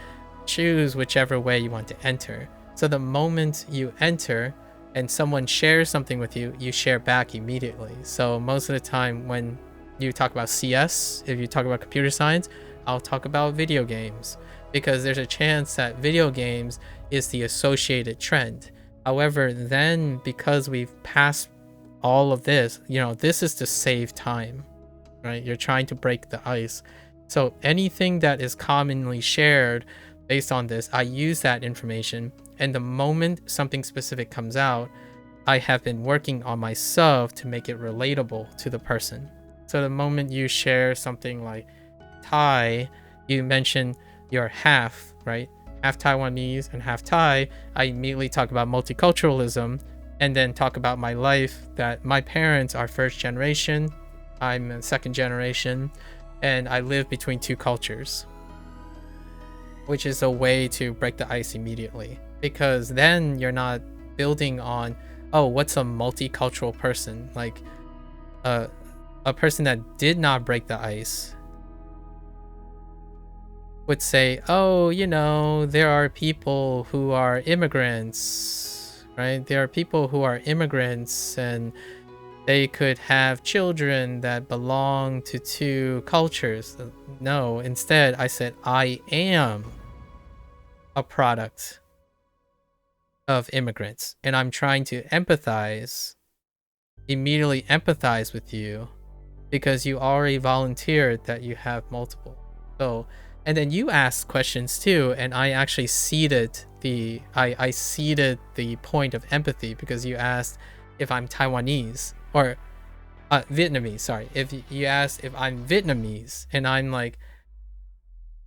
choose whichever way you want to enter. So the moment you enter and someone shares something with you, you share back immediately. So most of the time when you talk about CS, if you talk about computer science, I'll talk about video games because there's a chance that video games is the associated trend. However, then because we've passed all of this, this is to save time. Right? You're trying to break the ice. So anything that is commonly shared based on this, I use that information. And the moment something specific comes out, I have been working on myself to make it relatable to the person. So the moment you share something like Thai, you mention you're half, right? Half Taiwanese and half Thai. I immediately talk about multiculturalism and then talk about my life, that my parents are first generation, I'm second generation, and I live between two cultures, which is a way to break the ice immediately, because then you're not building on, oh, what's a multicultural person? Like a person that did not break the ice would say, oh, you know, there are people who are immigrants, right? There are people who are immigrants and they could have children that belong to two cultures. No, instead I said, I am a product of immigrants and I'm trying to immediately empathize with you because you already volunteered that you have multiple. So, and then you asked questions too, and I actually seeded the point of empathy, because you asked if I'm Taiwanese or Vietnamese, sorry. If you asked if I'm Vietnamese, and I'm like,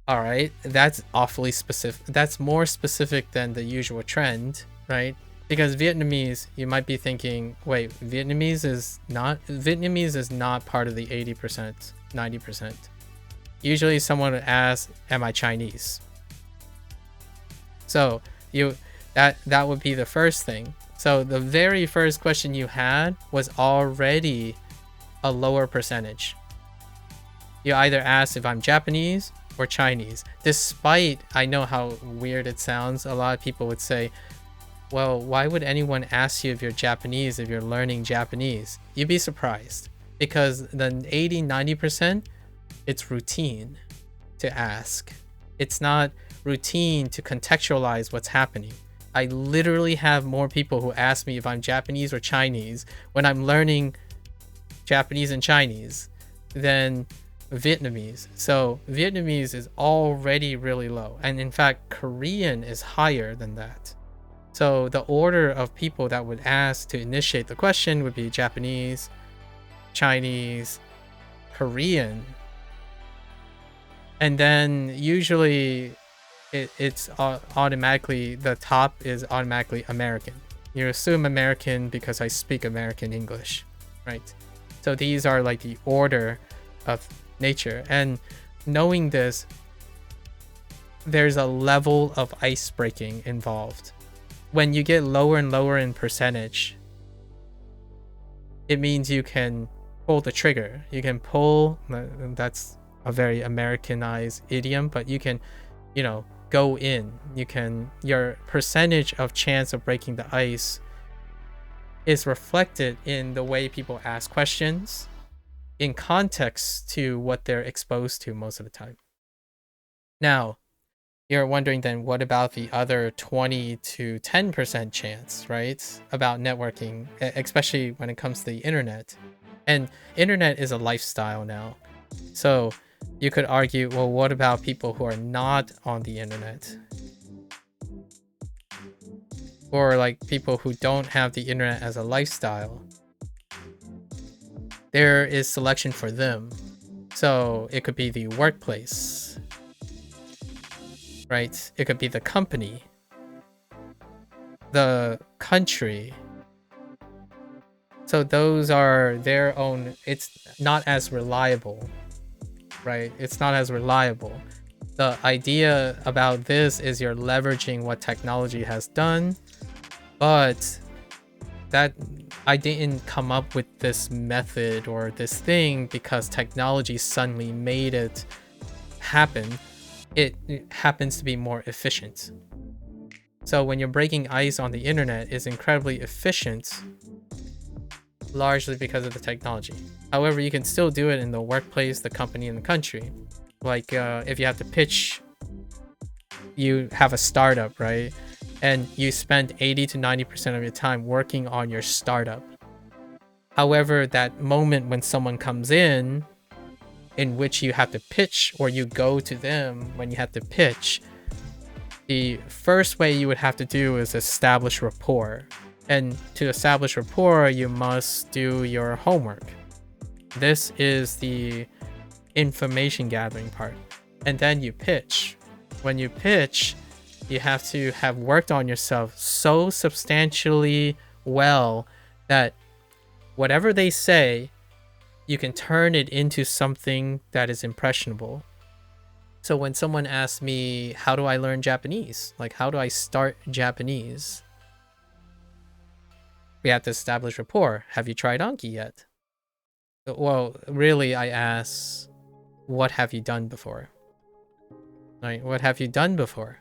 all right, that's awfully specific. That's more specific than the usual trend, right? Because Vietnamese, you might be thinking, wait, Vietnamese is not part of the 80%, 90%. Usually someone would ask, am I Chinese? So that would be the first thing. So the very first question you had was already a lower percentage. You either asked if I'm Japanese or Chinese. Despite, I know how weird it sounds, a lot of people would say, well, why would anyone ask you if you're Japanese if you're learning Japanese? You'd be surprised, because the 80-90%, it's routine to ask. It's not routine to contextualize what's happening. I literally have more people who ask me if I'm Japanese or Chinese when I'm learning Japanese and Chinese than Vietnamese. So Vietnamese is already really low, and in fact Korean is higher than that. So the order of people that would ask to initiate the question would be Japanese, Chinese, Korean, and then usually it's automatically, the top is automatically American. You assume American because I speak American English, right? So these are like the order of nature. And knowing this, there's a level of ice breaking involved. When you get lower and lower in percentage, it means you can pull the trigger. You can pull, that's a very Americanized idiom, but you can, you know, go in. You can, your percentage of chance of breaking the ice is reflected in the way people ask questions in context to what they're exposed to most of the time. Now, you're wondering then, what about the other 20 to 10% chance, right? About networking, especially when it comes to the internet. And internet is a lifestyle now. So you could argue, well, what about people who are not on the internet? Or like people who don't have the internet as a lifestyle. There is selection for them. So it could be the workplace, right? It could be the company, the country. So those are their own, it's not as reliable, right? It's not as reliable. The idea about this is you're leveraging what technology has done, but that I didn't come up with this method or this thing because technology suddenly made it happen. It happens to be more efficient. So when you're breaking ice on the internet, it's incredibly efficient, largely because of the technology. However, you can still do it in the workplace, the company, and the country. Like if you have to pitch, you have a startup, right? And you spend 80 to 90% of your time working on your startup. However, that moment when someone comes in which you have to pitch, or you go to them when you have to pitch, the first way you would have to do is establish rapport. And to establish rapport, you must do your homework. This is the information gathering part. And then you pitch. When you pitch, you have to have worked on yourself so substantially well that whatever they say, you can turn it into something that is impressionable. So when someone asks me, how do I learn Japanese? Like, how do I start Japanese? We have to establish rapport. Have you tried Anki yet? Well, really, I ask, what have you done before? Right? What have you done before?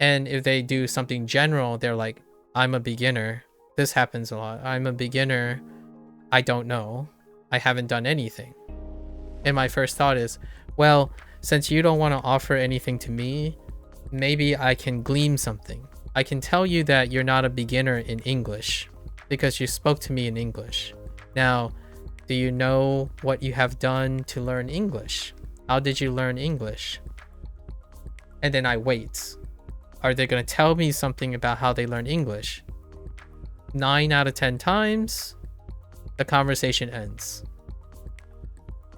And if they do something general, they're like, I'm a beginner. This happens a lot. I'm a beginner. I don't know. I haven't done anything. And my first thought is, well, since you don't want to offer anything to me, maybe I can glean something. I can tell you that you're not a beginner in English because you spoke to me in English. Now, do you know what you have done to learn English? How did you learn English? And then I wait. Are they going to tell me something about how they learn English? 9 out of 10 times, the conversation ends.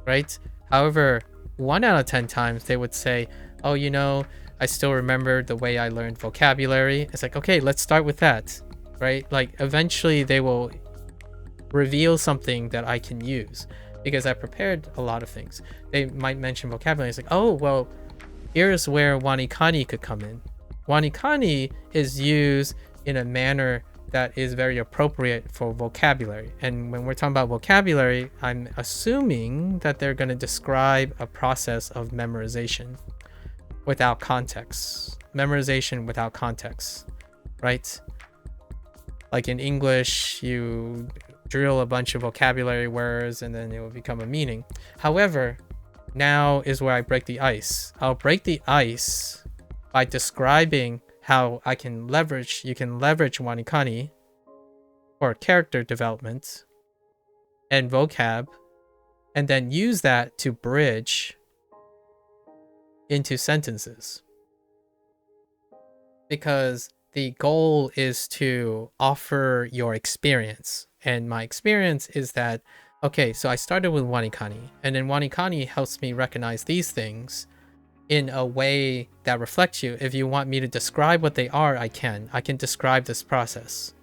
Right? However, 1 out of 10 times, they would say, oh, you know, I still remember the way I learned vocabulary. It's like, okay, let's start with that. Right? Like, eventually they will reveal something that I can use because I prepared a lot of things. They might mention vocabulary. It's like, oh, well, here's where WaniKani could come in. WaniKani is used in a manner that is very appropriate for vocabulary. And when we're talking about vocabulary, I'm assuming that they're going to describe a process of memorization without context. Memorization without context, right? Like in English, you drill a bunch of vocabulary words and then it will become a meaning. However, now is where I break the ice. I'll break the ice by describing how you can leverage WaniKani for character development and vocab, and then use that to bridge into sentences. Because the goal is to offer your experience. And my experience is that, okay, so I started with WaniKani, and then WaniKani helps me recognize these things in a way that reflects you. If you want me to describe what they are, I can describe this process.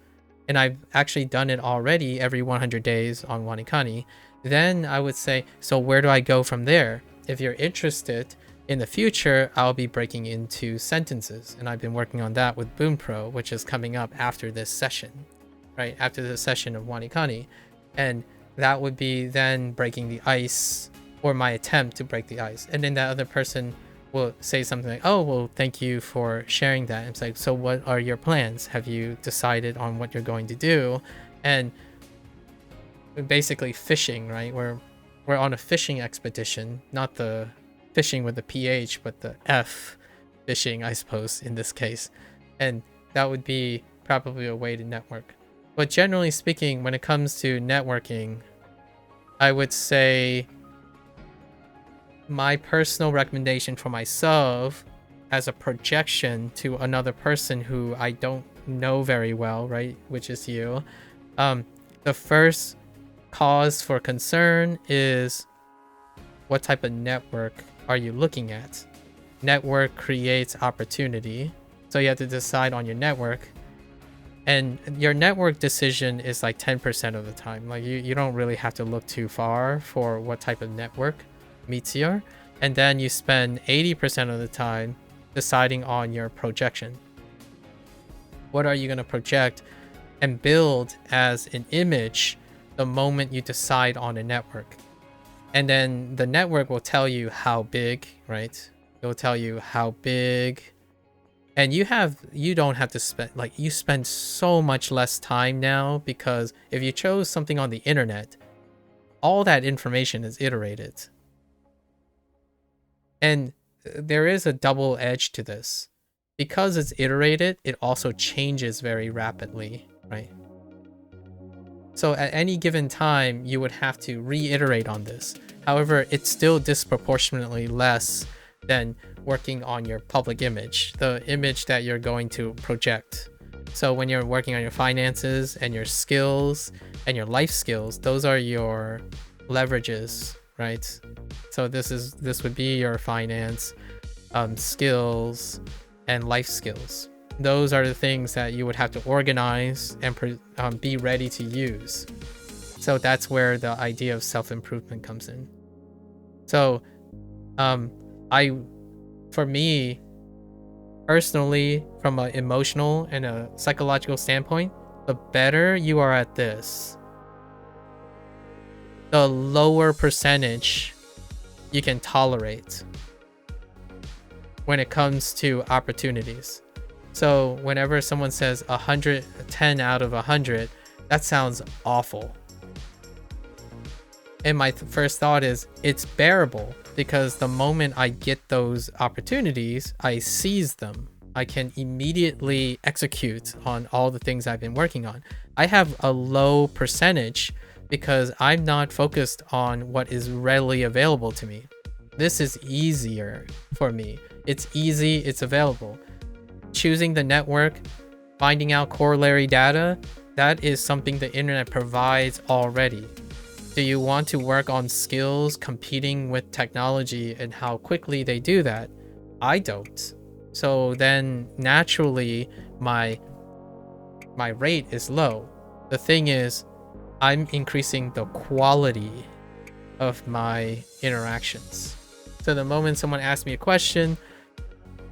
And I've actually done it already every 100 days on WaniKani. Then I would say, so where do I go from there? If you're interested, in the future, I'll be breaking into sentences. And I've been working on that with Boom Pro, which is coming up after this session, right? After the session of WaniKani. And that would be then breaking the ice, or my attempt to break the ice. And then that other person will say something like, oh, well, thank you for sharing that. And it's like, so what are your plans? Have you decided on what you're going to do? And basically fishing, right? We're on a fishing expedition, not the fishing with the PH, but the F fishing, I suppose, in this case. And that would be probably a way to network. But generally speaking, when it comes to networking, I would say my personal recommendation for myself as a projection to another person who I don't know very well, right, which is you, the first cause for concern is what type of network are you looking at? Network creates opportunity, so you have to decide on your network, and your network decision is like 10% of the time. Like you don't really have to look too far for what type of network meets you, and then you spend 80% of the time deciding on your projection. What are you going to project and build as an image the moment you decide on a network? And then the network will tell you how big, right? It will tell you how big, and you don't have to spend, like, you spend so much less time now, because if you chose something on the internet, all that information is iterated. And there is a double edge to this. Because it's iterated, it also changes very rapidly, right? So at any given time, you would have to reiterate on this. However, it's still disproportionately less than working on your public image, the image that you're going to project. So when you're working on your finances and your skills and your life skills, those are your leverages, right? So this would be your finance, skills, and life skills. Those are the things that you would have to organize and be ready to use. So that's where the idea of self-improvement comes in. So for me personally, from an emotional and a psychological standpoint, the better you are at this, the lower percentage you can tolerate when it comes to opportunities. So whenever someone says 110 out of 100, that sounds awful. And my first thought is it's bearable, because the moment I get those opportunities, I seize them. I can immediately execute on all the things I've been working on. I have a low percentage because I'm not focused on what is readily available to me. This is easier for me. It's easy, it's available. Choosing the network, finding out corollary data, that is something the internet provides already. Do you want to work on skills competing with technology and how quickly they do that? I don't. So then naturally my rate is low. The thing is, I'm increasing the quality of my interactions. So the moment someone asks me a question,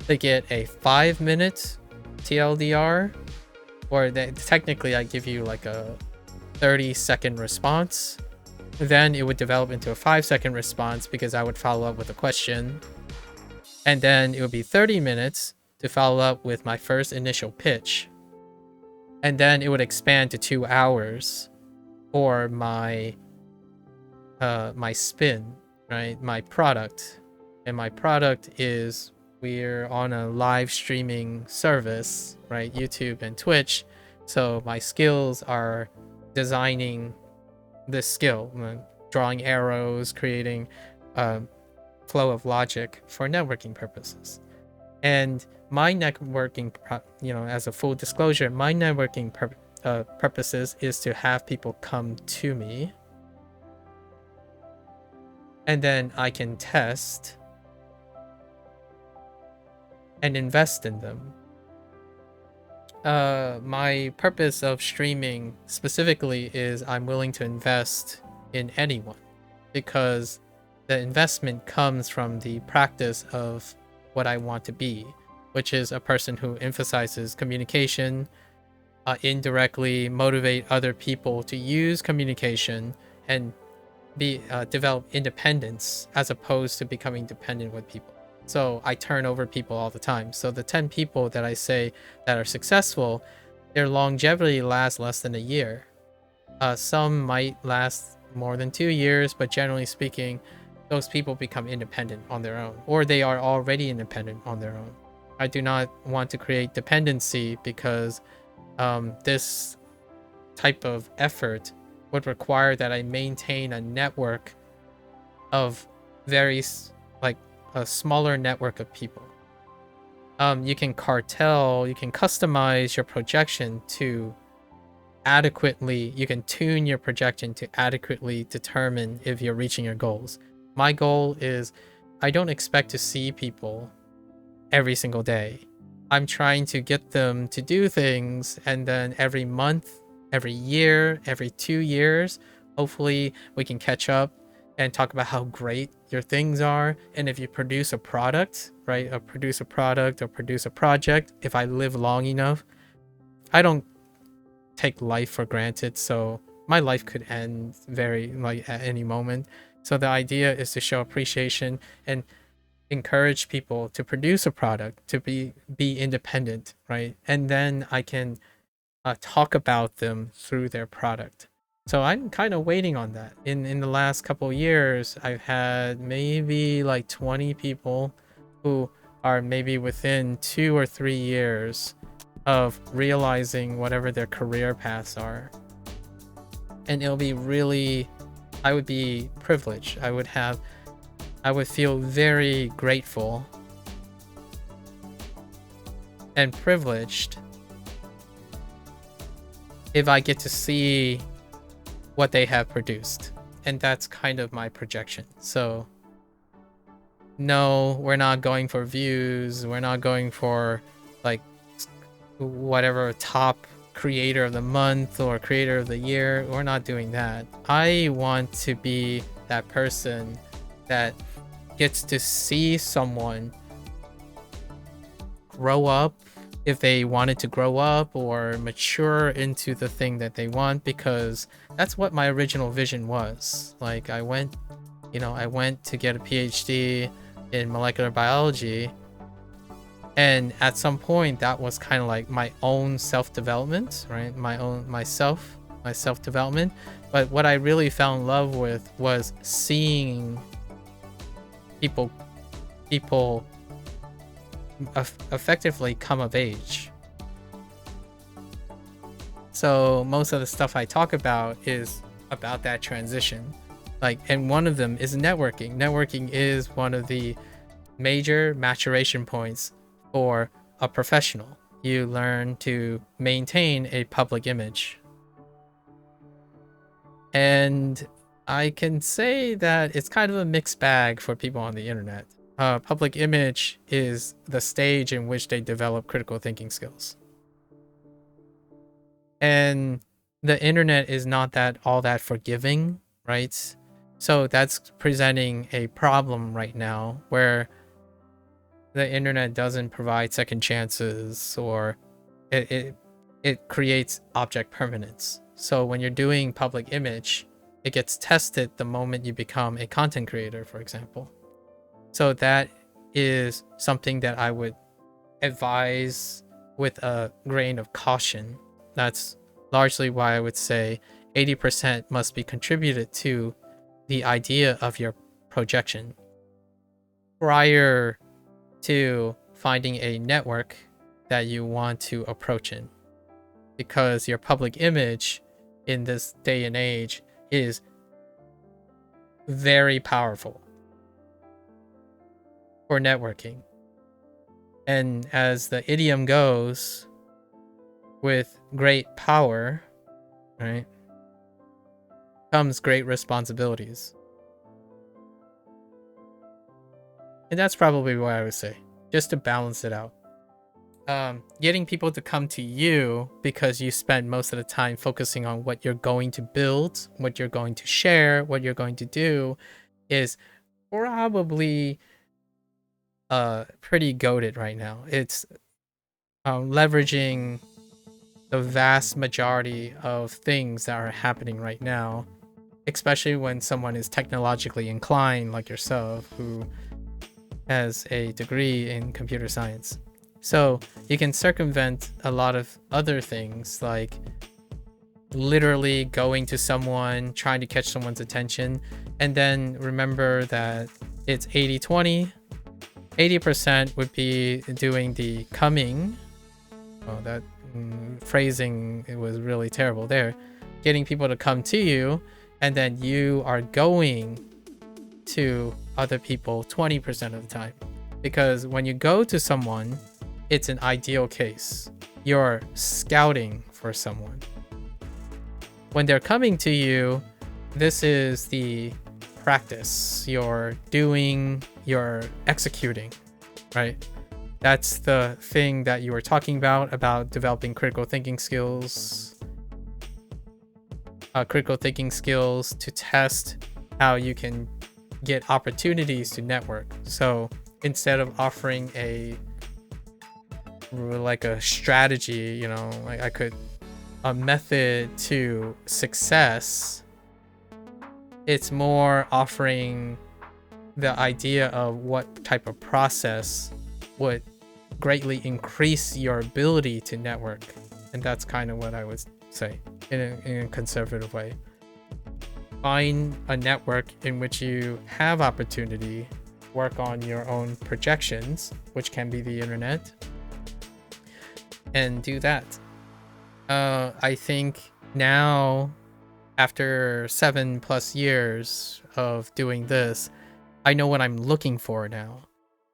they get a 5-minute TLDR, or technically I give you like a 30-second response. Then it would develop into a 5-second response because I would follow up with a question. And then it would be 30 minutes to follow up with my first initial pitch. And then it would expand to 2 hours for my spin, right? My product. And my product is, we're on a live streaming service, right? YouTube and Twitch. So my skills are designing this skill, drawing arrows, creating a flow of logic for networking purposes. And my networking, as a full disclosure, my networking purposes is to have people come to me, and then I can test and invest in them. My purpose of streaming specifically is I'm willing to invest in anyone, because the investment comes from the practice of what I want to be, which is a person who emphasizes communication, indirectly motivate other people to use communication and develop independence as opposed to becoming dependent with people. So I turn over people all the time. So the 10 people that I say that are successful, their longevity lasts less than a year. Some might last more than 2 years, but generally speaking, those people become independent on their own, or they are already independent on their own. I do not want to create dependency because this type of effort would require that I maintain a network of a smaller network of people. You can customize your projection to you can tune your projection to adequately determine if you're reaching your goals. My goal is, I don't expect to see people every single day. I'm trying to get them to do things, and then every month, every year, every 2 years, hopefully we can catch up and talk about how great your things are. And if you produce a product, right, or produce a project, if I live long enough, I don't take life for granted, so my life could end at any moment. So the idea is to show appreciation and encourage people to produce a product, to be independent, right? And then I can talk about them through their product. So I'm kind of waiting on that. In the last couple of years, I've had maybe like 20 people who are maybe within 2 or 3 years of realizing whatever their career paths are. And it'll be really, I would be privileged. I would feel very grateful and privileged if I get to see what they have produced. And that's kind of my projection. So no, we're not going for views. We're not going for like whatever top creator of the month or creator of the year. We're not doing that. I want to be that person that gets to see someone grow up if they wanted to grow up or mature into the thing that they want, because that's what my original vision was. Like I went to get a PhD in molecular biology, and at some point that was kind of like my own self-development, right? My self-development. But what I really fell in love with was seeing people effectively come of age. So most of the stuff I talk about is about that transition. Like, and one of them is networking. Networking is one of the major maturation points for a professional. You learn to maintain a public image. And I can say that it's kind of a mixed bag for people on the internet. Public image is the stage in which they develop critical thinking skills. And the internet is not all that forgiving, right? So that's presenting a problem right now where the internet doesn't provide second chances, or it creates object permanence. So when you're doing public image, it gets tested the moment you become a content creator, for example. So that is something that I would advise with a grain of caution. That's largely why I would say 80% must be contributed to the idea of your projection prior to finding a network that you want to approach in. Because your public image in this day and age is very powerful for networking. And as the idiom goes, with great power, right, comes great responsibilities. And that's probably what I would say, just to balance it out. Getting people to come to you because you spend most of the time focusing on what you're going to build, what you're going to share, what you're going to do is probably pretty goated right now. It's leveraging the vast majority of things that are happening right now, especially when someone is technologically inclined like yourself, who has a degree in computer science. So you can circumvent a lot of other things, like literally going to someone, trying to catch someone's attention, and then remember that it's 80-20. 80% would be doing the coming. Oh, that phrasing, it was really terrible there. Getting people to come to you, and then you are going to other people 20% of the time. Because when you go to someone, it's an ideal case. You're scouting for someone. When they're coming to you, this is the practice. You're doing, you're executing, right? That's the thing that you were talking about developing critical thinking skills. Critical thinking skills to test how you can get opportunities to network. So instead of offering a strategy, a method to success, it's more offering the idea of what type of process would greatly increase your ability to network. And that's kind of what I would say in a conservative way. Find a network in which you have opportunity, work on your own projections, which can be the internet, and do that. I think now, after 7+ years of doing this, I know what I'm looking for now.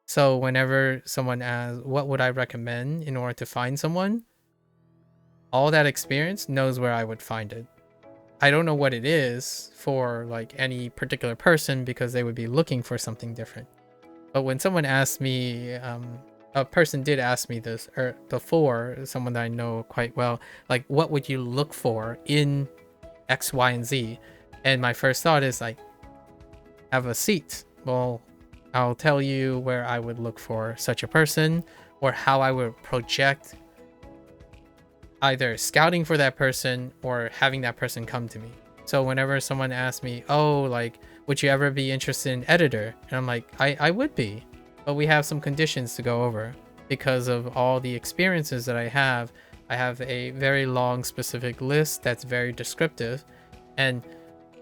So whenever someone asks, what would I recommend in order to find someone? all that experience knows where I would find it. I don't know what it is for like any particular person because they would be looking for something different. But when someone asked me, a person did ask me this before, someone that I know quite well, like, what would you look for in X, Y, and Z? And my first thought is like, have a seat. Well, I'll tell you where I would look for such a person, or how I would project either scouting for that person or having that person come to me. So whenever someone asks me, oh, like, would you ever be interested in editor? And I'm like, I would be, but we have some conditions to go over because of all the experiences that I have. I have a very long specific list that's very descriptive, and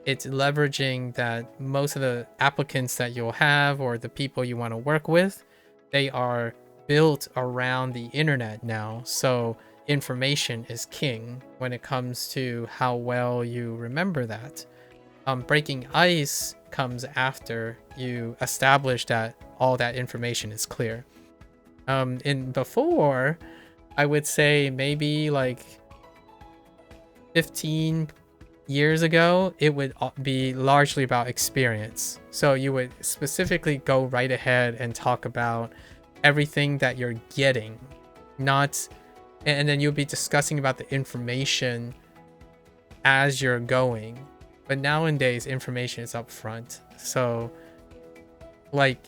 it's leveraging that most of the applicants that you'll have or the people you want to work with, they are built around the internet now. So information is king when it comes to how well you remember that. Breaking ice comes after you establish that all that information is clear. In before, I would say maybe like 15 years ago, it would be largely about experience. So you would specifically go right ahead and talk about everything that you're getting, not, and then you'll be discussing about the information as you're going. But nowadays, information is up front. So like,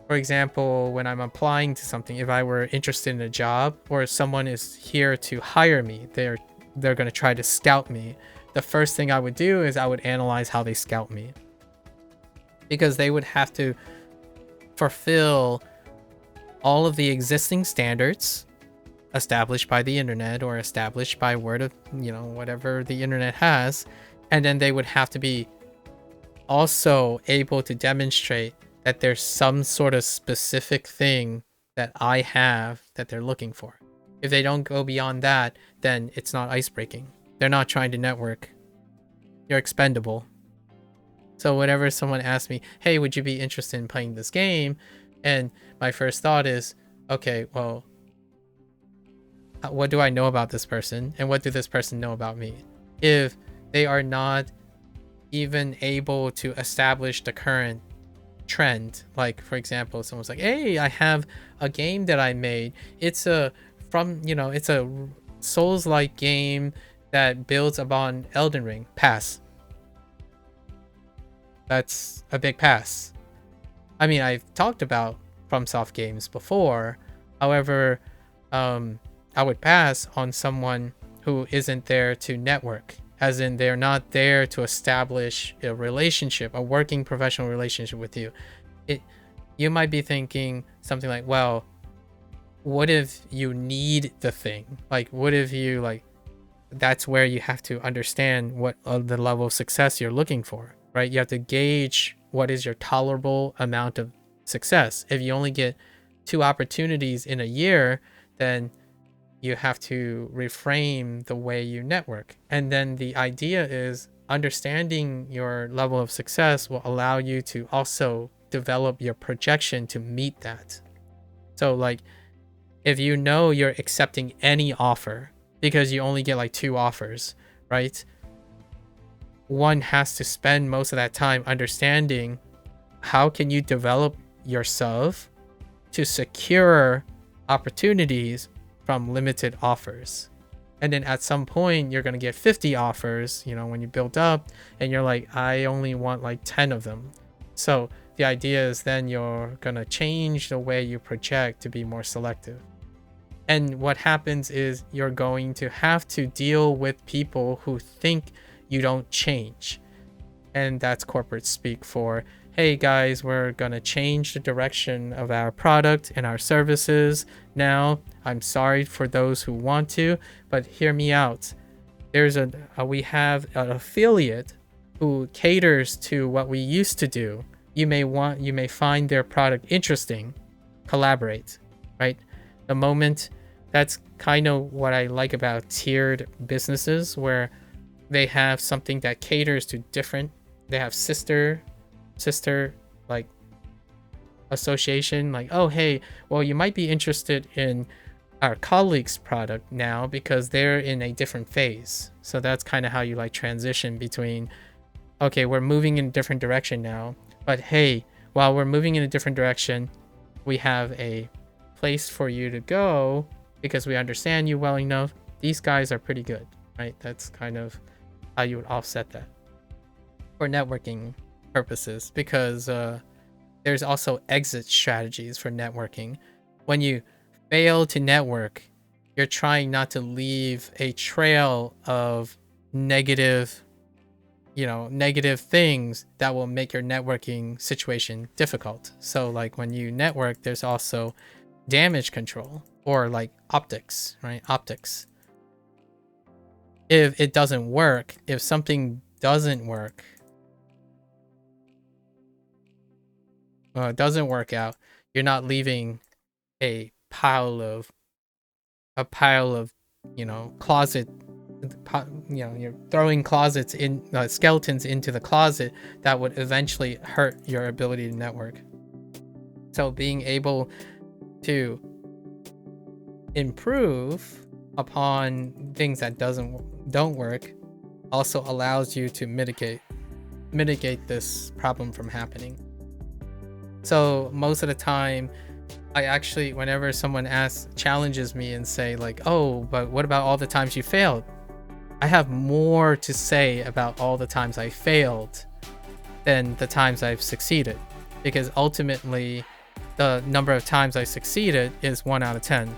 for example, when I'm applying to something, if I were interested in a job or if someone is here to hire me, they're going to try to scout me. The first thing I would do is I would analyze how they scout me, because they would have to fulfill all of the existing standards established by the internet or established by word of, whatever the internet has. And then they would have to be also able to demonstrate that there's some sort of specific thing that I have that they're looking for. If they don't go beyond that, then it's not icebreaking. They're not trying to network. You're expendable. So whenever someone asks me, hey, would you be interested in playing this game? And my first thought is, okay, well, what do I know about this person? And what do this person know about me? If they are not even able to establish the current trend, like for example, someone's like, hey, I have a game that I made. It's a Souls-like game that builds upon Elden Ring. Pass. That's a big pass. I mean, I've talked about FromSoft games before. However, I would pass on someone who isn't there to network, as in they're not there to establish a relationship, a working professional relationship with you. You might be thinking something like, well, what if you need the thing? Like, what if you like, that's where you have to understand what the level of success you're looking for, right? You have to gauge what is your tolerable amount of success. If you only get 2 opportunities in a year, then you have to reframe the way you network. And then the idea is understanding your level of success will allow you to also develop your projection to meet that. So like, if you know you're accepting any offer because you only get like 2 offers, right? One has to spend most of that time understanding how can you develop yourself to secure opportunities from limited offers. And then at some point you're going to get 50 offers, when you build up, and you're like, I only want like 10 of them. So the idea is then you're going to change the way you project to be more selective. And what happens is you're going to have to deal with people who think you don't change. And that's corporate speak for, hey guys, we're going to change the direction of our product and our services. Now, I'm sorry for those who want to, but hear me out. We have an affiliate who caters to what we used to do. You may find their product interesting. Collaborate, right? The moment, that's kind of what I like about tiered businesses, where they have something that caters to different, they have sister like association, like, oh hey, well, you might be interested in our colleagues' product now because they're in a different phase. So that's kind of how you like transition between, okay, we're moving in a different direction now, but hey, while we're moving in a different direction, we have a place for you to go because we understand you well enough. These guys are pretty good, right? That's kind of how you would offset that for networking purposes, because there's also exit strategies for networking. When you fail to network, you're trying not to leave a trail of negative, negative things that will make your networking situation difficult. So like when you network, there's also damage control, or like optics, right? Optics. If it doesn't work, if something doesn't work, it doesn't work out, you're not leaving a pile of closet, you're throwing closets in, skeletons into the closet that would eventually hurt your ability to network. So being able to improve upon things that don't work also allows you to mitigate this problem from happening. So most of the time, I actually, whenever someone challenges me and say like, oh, but what about all the times you failed? I have more to say about all the times I failed than the times I've succeeded, because ultimately the number of times I succeeded is 1 out of 10.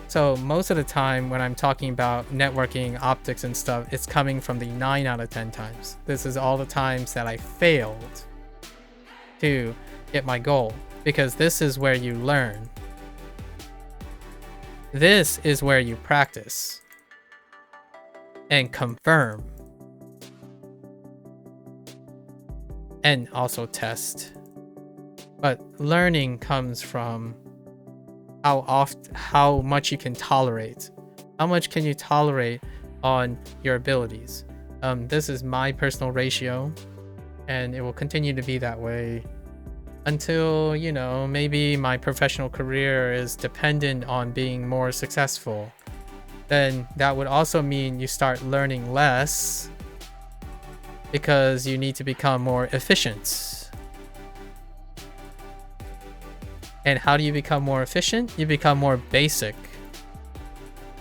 So most of the time when I'm talking about networking, optics and stuff, it's coming from the 9 out of 10 times. This is all the times that I failed to get my goal, because this is where you learn. This is where you practice and confirm and also test. But learning comes from how much you can tolerate. How much can you tolerate on your abilities? This is my personal ratio, and it will continue to be that way until, maybe my professional career is dependent on being more successful. Then that would also mean you start learning less because you need to become more efficient. And how do you become more efficient? You become more basic,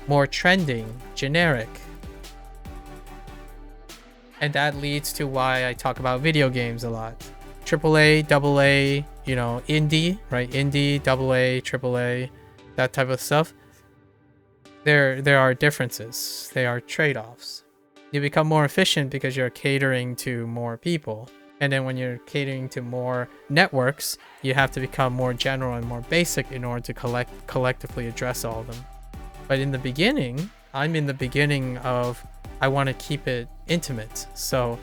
more trending, generic. And that leads to why I talk about video games a lot. AAA, AA, indie, right? Indie, AA, AAA, that type of stuff. There are differences. They are trade-offs. You become more efficient because you're catering to more people. And then when you're catering to more networks, you have to become more general and more basic in order to collectively address all of them. But in the beginning, I'm in the beginning of, I want to keep it intimate. So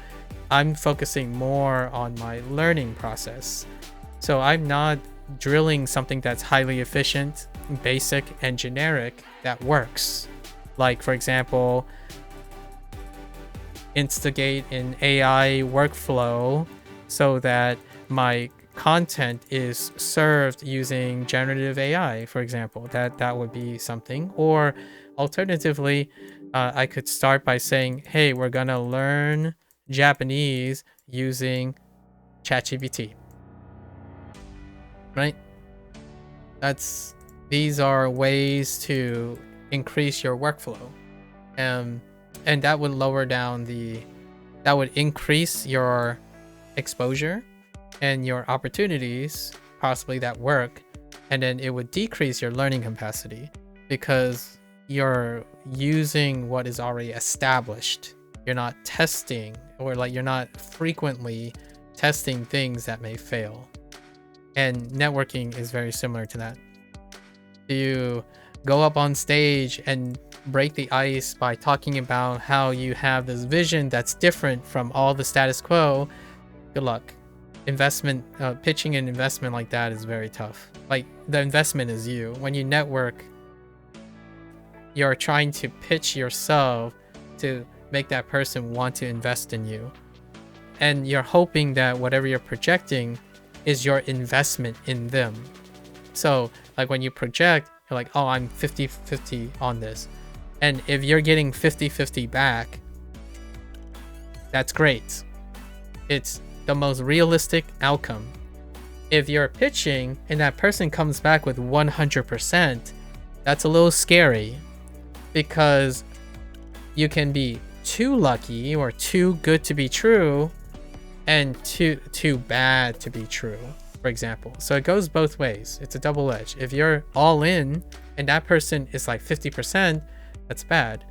I'm focusing more on my learning process. So I'm not drilling something that's highly efficient, basic, and generic that works. Like, for example, instigate an AI workflow so that my content is served using generative AI, for example. That would be something. Or alternatively, I could start by saying, hey, we're gonna learn Japanese using ChatGPT, right? These are ways to increase your workflow, and that would lower down that would increase your exposure and your opportunities, possibly that work, and then it would decrease your learning capacity because you're using what is already established. You're not testing, or like you're not frequently testing things that may fail. And networking is very similar to that. You go up on stage and break the ice by talking about how you have this vision that's different from all the status quo. Good luck. Pitching an investment like that is very tough. Like, the investment is you. When you network, you're trying to pitch yourself to make that person want to invest in you. And you're hoping that whatever you're projecting is your investment in them. So like when you project, You're like, oh, I'm 50-50 on this. And if you're getting 50-50 back, that's great. It's the most realistic outcome. If you're pitching and that person comes back with 100%, that's a little scary, because you can be too lucky or too good to be true and too bad to be true, for example. So it goes both ways. It's a double edge. If you're all in and that person is like 50%, that's bad.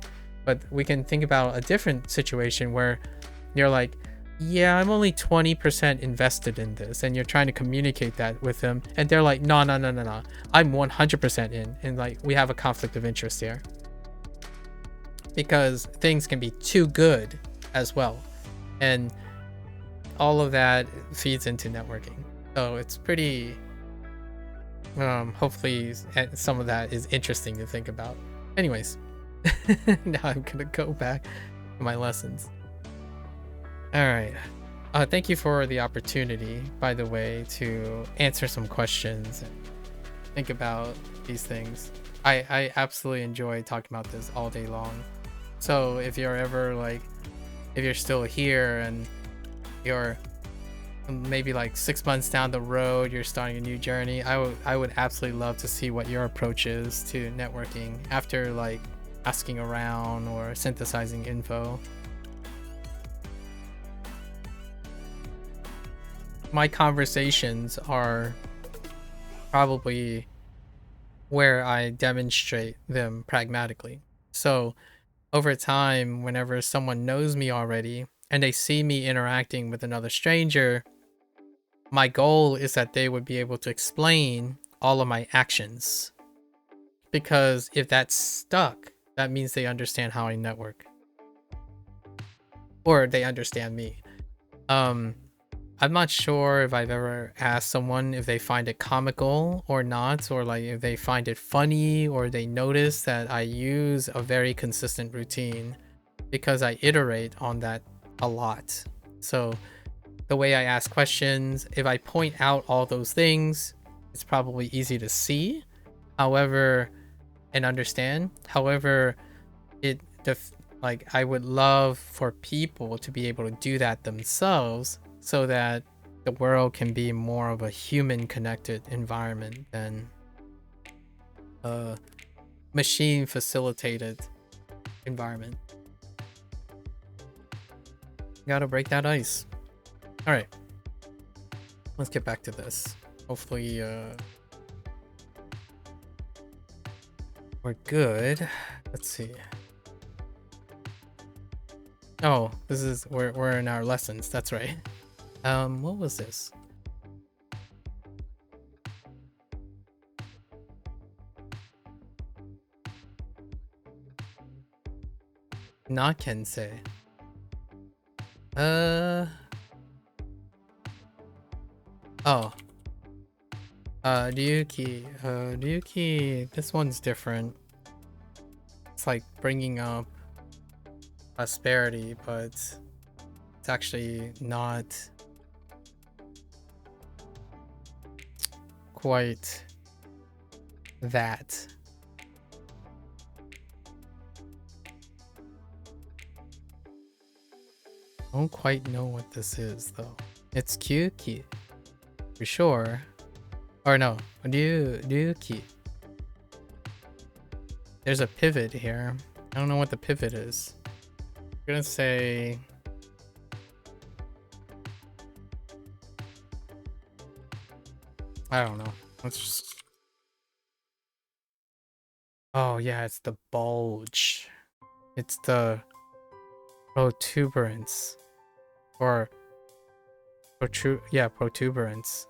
But we can think about a different situation where you're like, yeah, I'm only 20% invested in this, and you're trying to communicate that with them, and they're like, no, I'm 100% in, and like we have a conflict of interest here, because things can be too good as well, and all of that feeds into networking. So it's pretty hopefully some of that is interesting to think about. Anyways, now I'm gonna go back to my lessons. All right. Thank you for the opportunity, by the way, to answer some questions and think about these things. I absolutely enjoy talking about this all day long. So if you're ever like, if you're still here and you're maybe like 6 months down the road, you're starting a new journey, I would absolutely love to see what your approach is to networking after like asking around or synthesizing info. My conversations are probably where I demonstrate them pragmatically. So over time, whenever someone knows me already and they see me interacting with another stranger, my goal is that they would be able to explain all of my actions. Because if that's stuck, that means they understand how I network. Or they understand me. I'm not sure if I've ever asked someone if they find it comical or not, or like if they find it funny, or they notice that I use a very consistent routine, because I iterate on that a lot. So the way I ask questions, if I point out all those things, it's probably easy to see, however, and understand. However, I would love for people to be able to do that themselves, so that the world can be more of a human connected environment than a machine facilitated environment. Gotta break that ice. All right, let's get back to this. Hopefully we're good. Let's see. Oh, this is we're in our lessons. That's right. What was this? Not Kensei. Oh. Ryuki. Ryuki, this one's different. It's like bringing up prosperity, but it's actually not quite that. I don't quite know what this is though. It's Kyuki for sure. Or no, Ryuki. There's a pivot here. I don't know what the pivot is. I'm gonna say I don't know. Let's just... Oh yeah, it's the bulge. It's the protuberance. Or protuberance.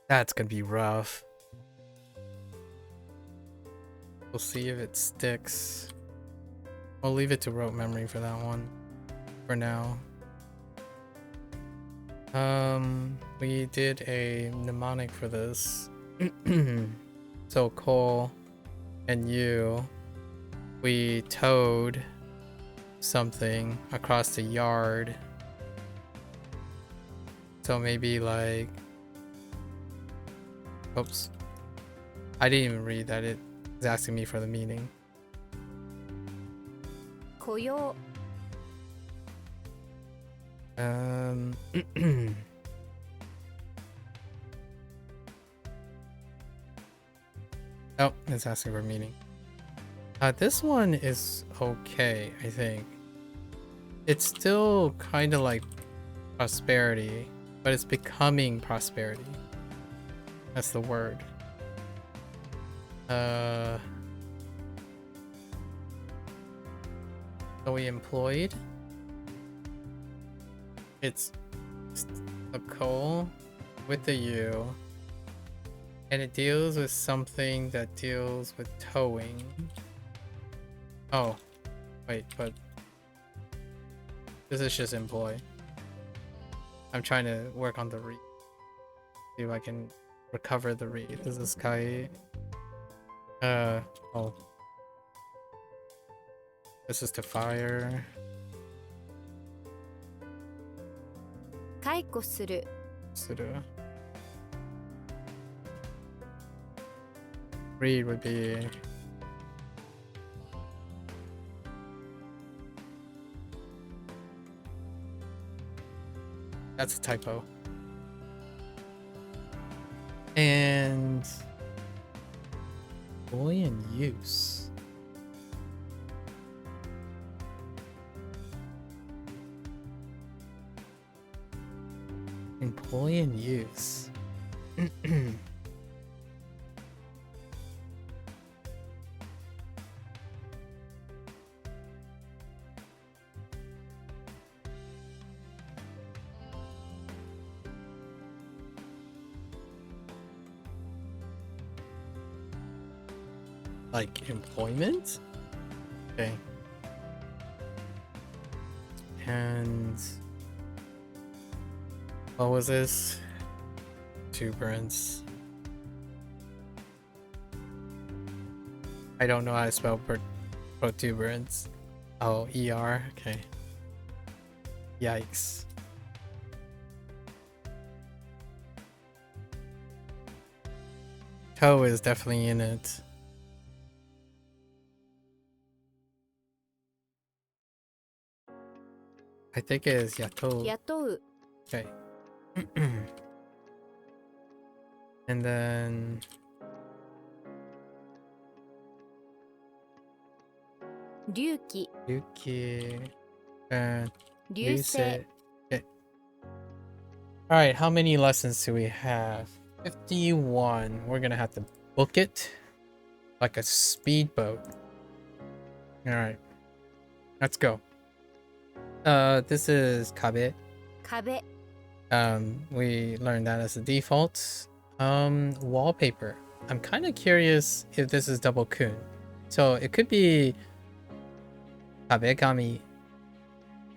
That's gonna be rough. We'll see if it sticks. We'll leave it to rote memory for that one for now. We did a mnemonic for this. So Cole and you, we towed something across the yard. So maybe like, oops. I didn't even read that. It was asking me for the meaning. 雇用 Oh, it's asking for meaning. This one is okay, I think. It's still kind of like prosperity, but it's becoming prosperity. That's the word. Are we employed? It's a coal with the U, and it deals with something that deals with towing. Oh, wait, but this is just employ. I'm trying to work on the read. See if I can recover the read. This is Kai. Oh. This is to fire. 解雇する Suru. Read would be that's a typo. And boy in use. Employee in use. Like employment? Okay. And what was this? Protuberance. I don't know how to spell protuberance. Oh, ER. Okay. Yikes. Toe is definitely in it. I think it is yato. 雇う Okay. And then 隆起 Yuki and 流星 Okay. Alright, how many lessons do we have? 51. We're gonna have to book it like a speedboat. Alright. Let's go. This is Kabe. 壁 We learned that as a default. Wallpaper. I'm kind of curious if this is double kun. So it could be kabegami.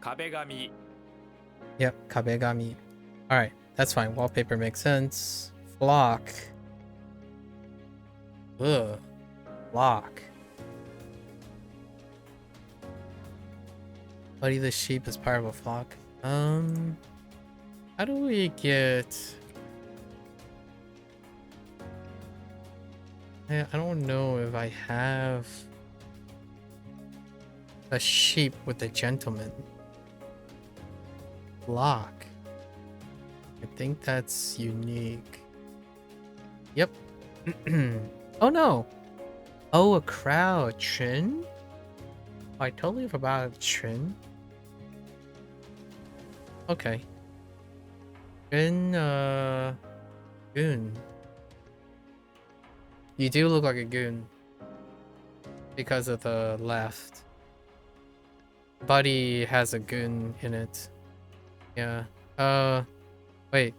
壁紙 Yep, kabegami. All right, that's fine. Wallpaper makes sense. Flock. Ugh. Flock. Buddy the sheep is part of a flock. How do we get? I don't know if I have a sheep with a gentleman. Flock. I think that's unique. Yep. Oh no. Oh, a crowd. Chin? I totally forgot Chin. Okay. Chin, goon. You do look like a goon. Because of the left. Buddy has a goon in it. Yeah. Wait.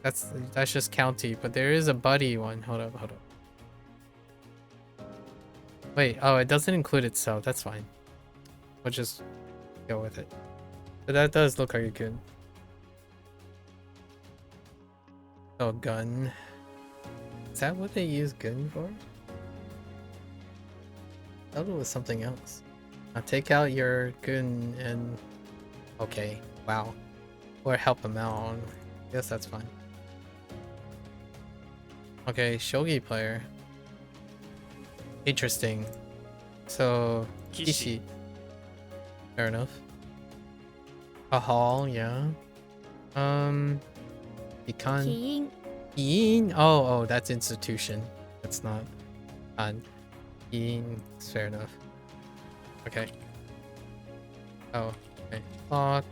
That's just county, but there is a buddy one. Hold up. Wait, oh, it doesn't include itself. That's fine. We'll just go with it. But that does look like a gun. Oh, gun. Is that what they use gun for? I thought it was something else. Now take out your gun and... Okay, wow. Or help him out. Guess that's fine. Okay, shogi player. Interesting. So, Kishi. Fair enough. A hall, yeah. Ikan. 起因 Yin. Oh, that's institution. That's not on. Yin. Fair enough. Okay. Oh, okay. Clock.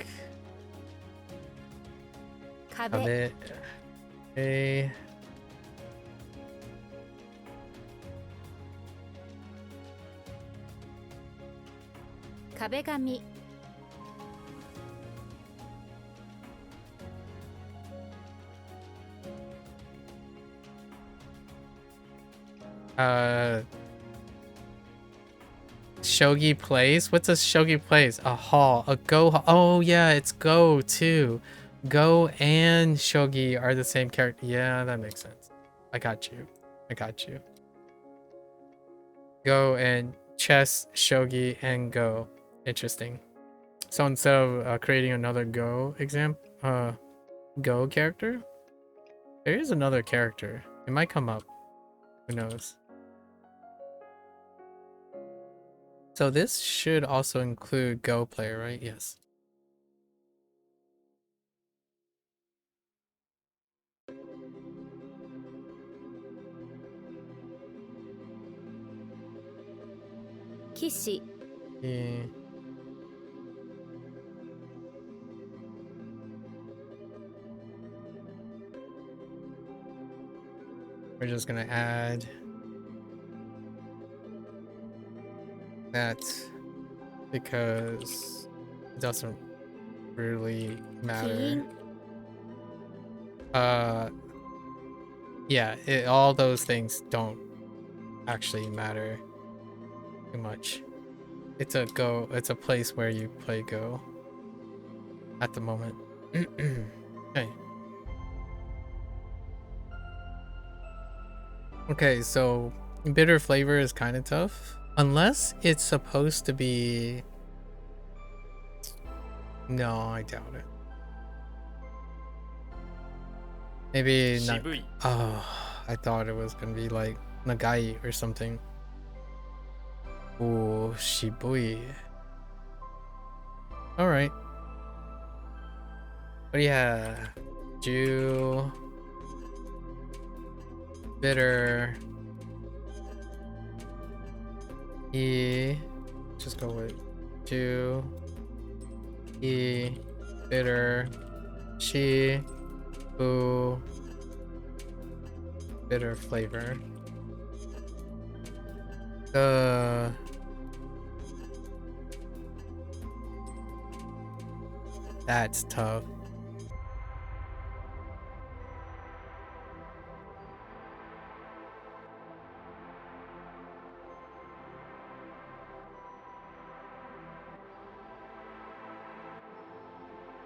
壁 Kabe. Okay. 壁紙 Shogi plays? What's a shogi plays? A hall. A go hall. Oh yeah, it's go too. Go and shogi are the same character. Yeah, that makes sense. I got you. I got you. Go and chess, shogi, and go. Interesting. So instead of creating another go go character, there is another character. It might come up. Who knows? So this should also include Go player, right? Yes. Kishi Yeah. We're just gonna add that because it doesn't really 起 matter. 因 Yeah, all those things don't actually matter too much. It's a go. It's a place where you play Go at the moment. Okay. Okay, so bitter flavor is kind of tough. Unless it's supposed to be... No, I doubt it. Maybe not... 渋い Oh, I thought it was gonna be like Nagai or something. Ooh, Shibui. Alright. But yeah, Jew... Bitter... E... Just go with Jew... E... Bitter... She... Boo... Bitter flavor. That's tough.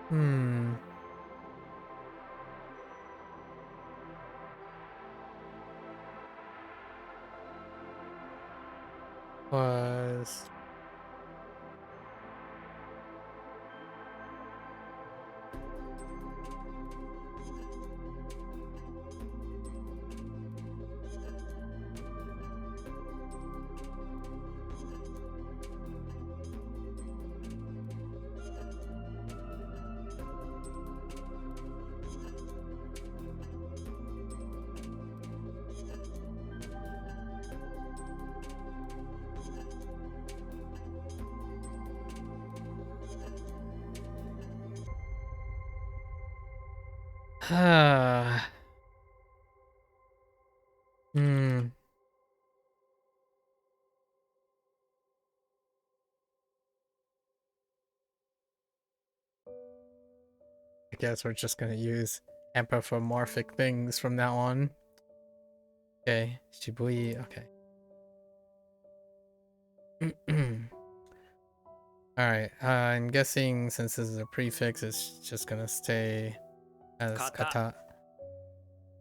Hmm. Was... Hmm. I guess we're just gonna use anthropomorphic things from now on. Okay, Shibui, okay. Alright, I'm guessing since this is a prefix, it's just gonna stay as Kata. kata.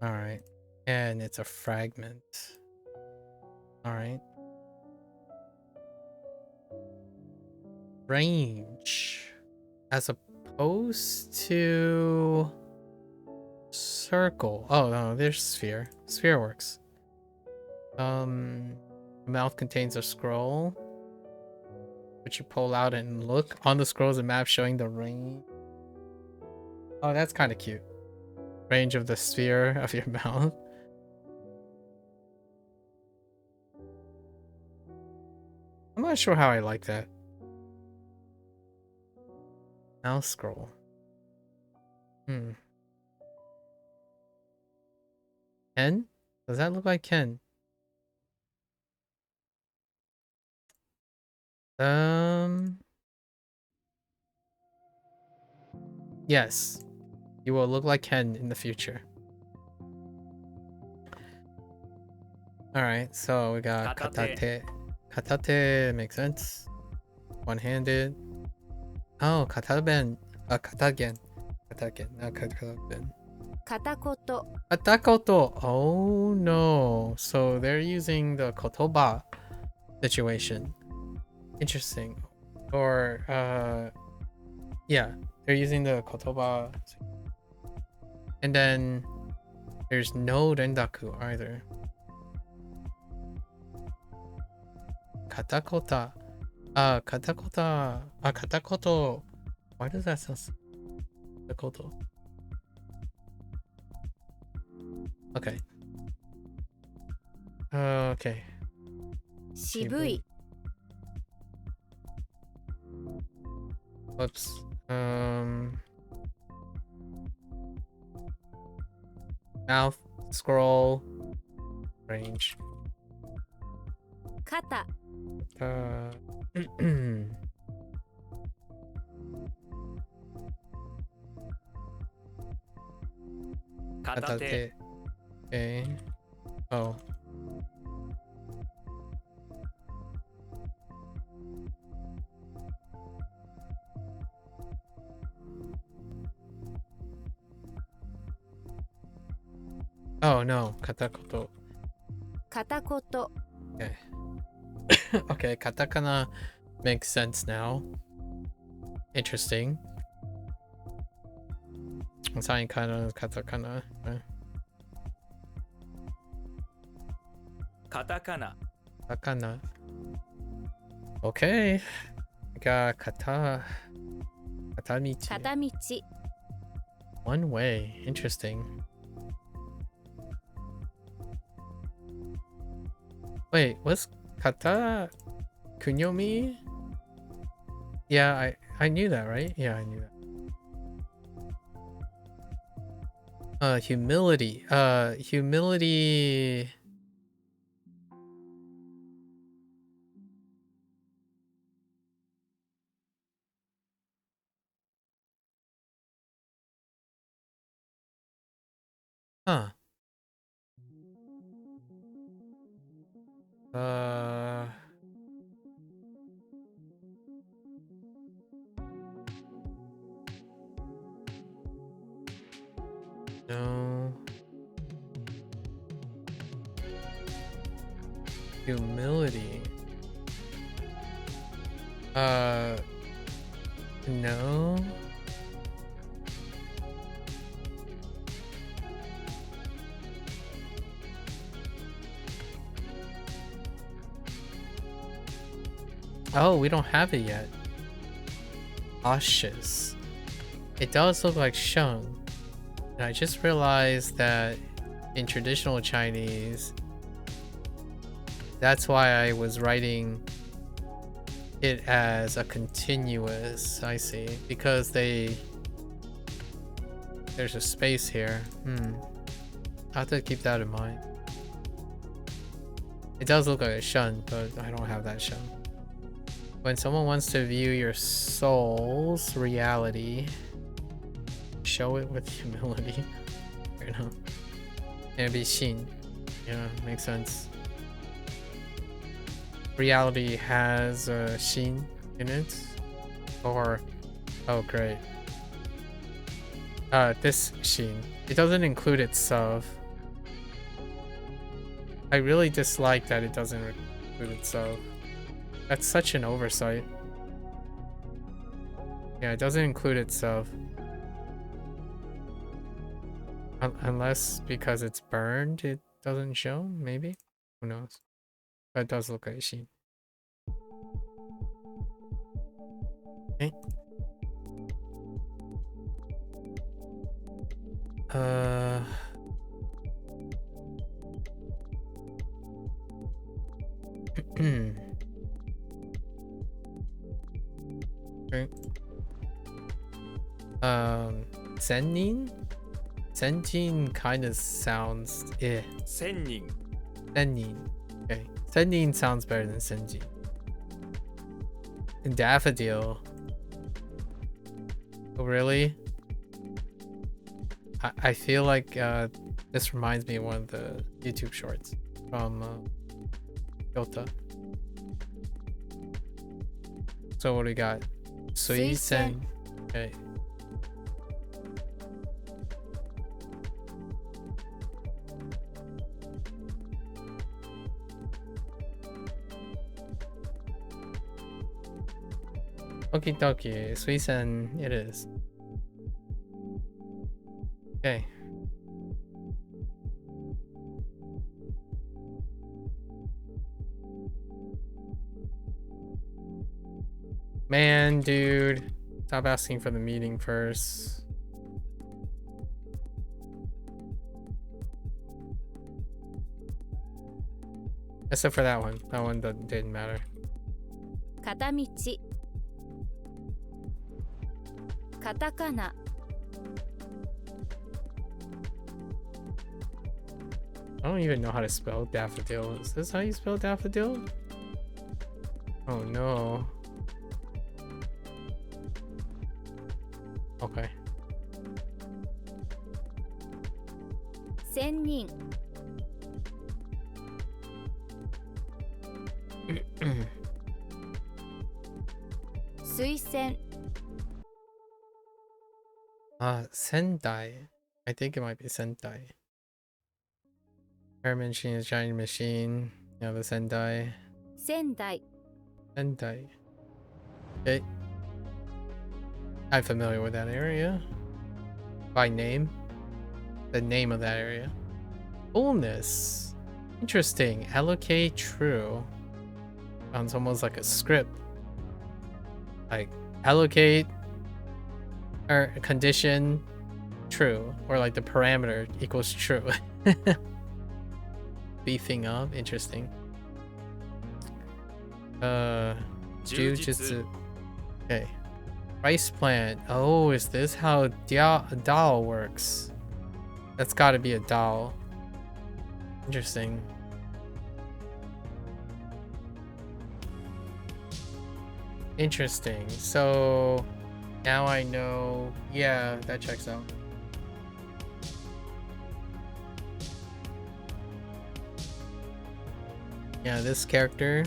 Alright, and it's a fragment. Alright. Range. As opposed to... circle. Oh no, there's sphere. Sphere works. The mouth contains a scroll, which you pull out and look. On the scroll is a map showing the range. Oh, that's kind of cute. Range of the sphere of your mouth. I'm not sure how I like that. Mouse scroll. Ken? Does that look like Ken? Yes. You will look like Ken in the future. Alright, so we got katate. Katate makes sense. One-handed. Oh, kataben. Katagen. Katagen, not kataben. 片言 Katakoto. Oh no. So they're using the kotoba situation. Interesting. Or yeah, they're using the kotoba. And then there's no rendaku either. Katakota. Katakota. Katakoto. Why does that sound so? Katakoto. Okay. Okay. 渋い Whoops. Mouth, scroll, range. 肩 片手 Okay. Oh. Oh no, katakoto. 片言 Okay. Okay, katakana makes sense now. Interesting. Sign kind of katakana. カタカナ Katakana. Okay. We got katamichi. 片道 One way. Interesting. Wait, what's kata kunyomi? Yeah, I knew that, right? Yeah, I knew that. Humility. Humility. Huh. No. Humility. No. Oh, we don't have it yet. Cautious. It does look like sheng. And I just realized that in traditional Chinese, that's why I was writing it as a continuous. I see. Because there's a space here. I have to keep that in mind. It does look like a shun, but I don't have that shun. When someone wants to view your soul's reality, show it with humility. You know, it'd be shin. Yeah, makes sense. Reality has a shin in it, or oh great. This shin. It doesn't include itself. I really dislike that it doesn't include itself. That's such an oversight. Yeah, it doesn't include itself. Unless because it's burned, it doesn't show. Maybe. Who knows? But it does look Koichi. Okay. Okay. Sennin? Senjin kind of sounds 千人 Sennin. Okay. Sennin sounds better than Senjin. And Daffodil. Oh, really? I feel like this reminds me of one of the YouTube shorts from Yota. So what do we got? Suisen. Okay. Okie dokie, Suisen it is. Okay. Man, dude. Stop asking for the meeting first. Except for that one. That one didn't matter. 片道カタカナ I don't even know how to spell daffodil. Is this how you spell daffodil? Oh no. Okay. 千人推薦 Sendai. I think it might be Sendai. Air machine is giant machine. Yeah, the Sendai. 仙台 Sendai. Okay. I'm familiar with that area. By name. The name of that area. Fullness. Interesting. Allocate true. Sounds almost like a script. Like allocate or condition true. Or like the parameter equals true. Beefing up. Interesting. 充実 Jujutsu. Okay. Rice plant. Oh, is this how a doll works? That's gotta be a doll. Interesting. Interesting. So now I know. Yeah, that checks out. Yeah, this character.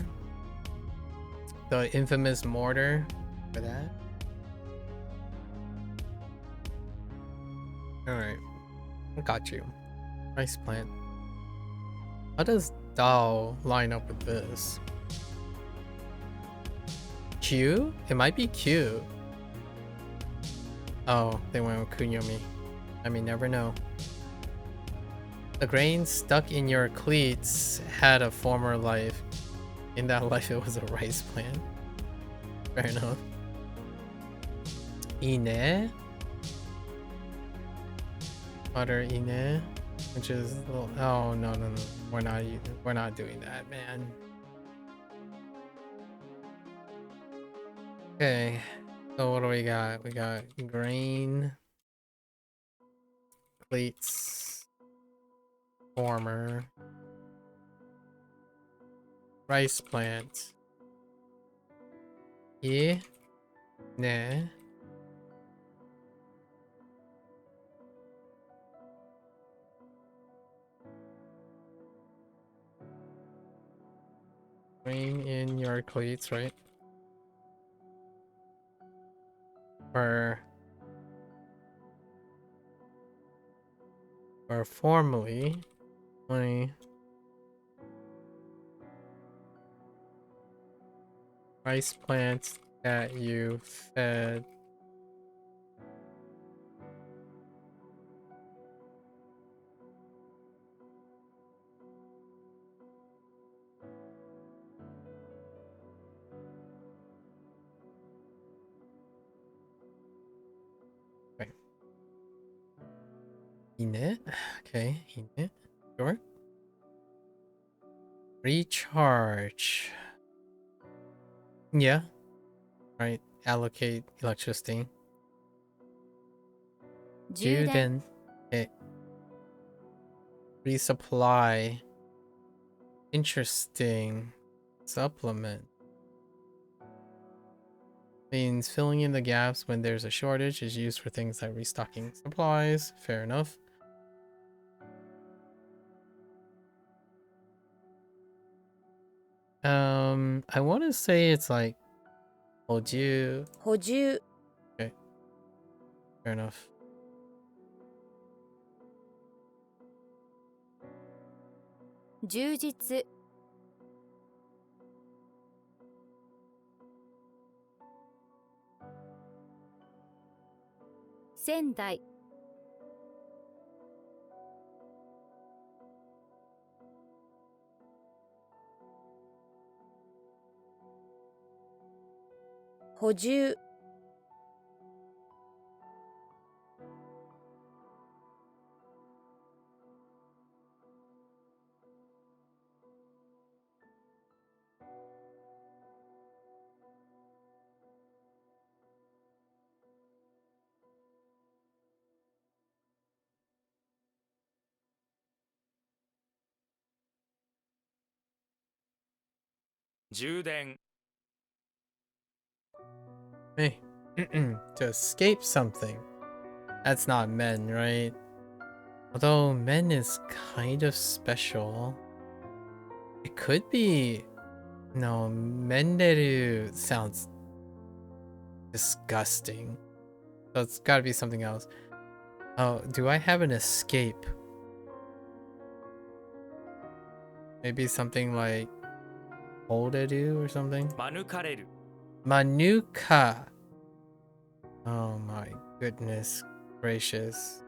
The infamous mortar. For that. Alright. Got you. Rice plant. How does doll line up with this? Q? It might be Q. Oh, they went with Kunyomi. I mean, never know. The grain stuck in your cleats had a former life. In that life, it was a rice plant. Fair enough. Ine? Butter ine? Which is oh no. We're not doing that, man. Okay. So what do we got? We got grain, cleats, former, rice plant. Yeah. Nah. Grain in your cleats, right? Or formally 20 rice plants that you fed Ine? Okay, Ine. Sure. Recharge. Yeah. Right. Allocate electricity. 充電 Juden. Okay. Resupply. Interesting. Supplement. Means filling in the gaps when there's a shortage is used for things like restocking supplies. Fair enough. I want to say it's like Hoju. 補充 Okay. Fair enough. 充実仙台補充 充電 Hey. To escape something. That's not men, right? Although men is kind of special. It could be. No, menderu sounds disgusting. So it's gotta be something else. Oh, do I have an escape? Maybe something like holderu or something? 免れる Manuka. Oh my goodness gracious.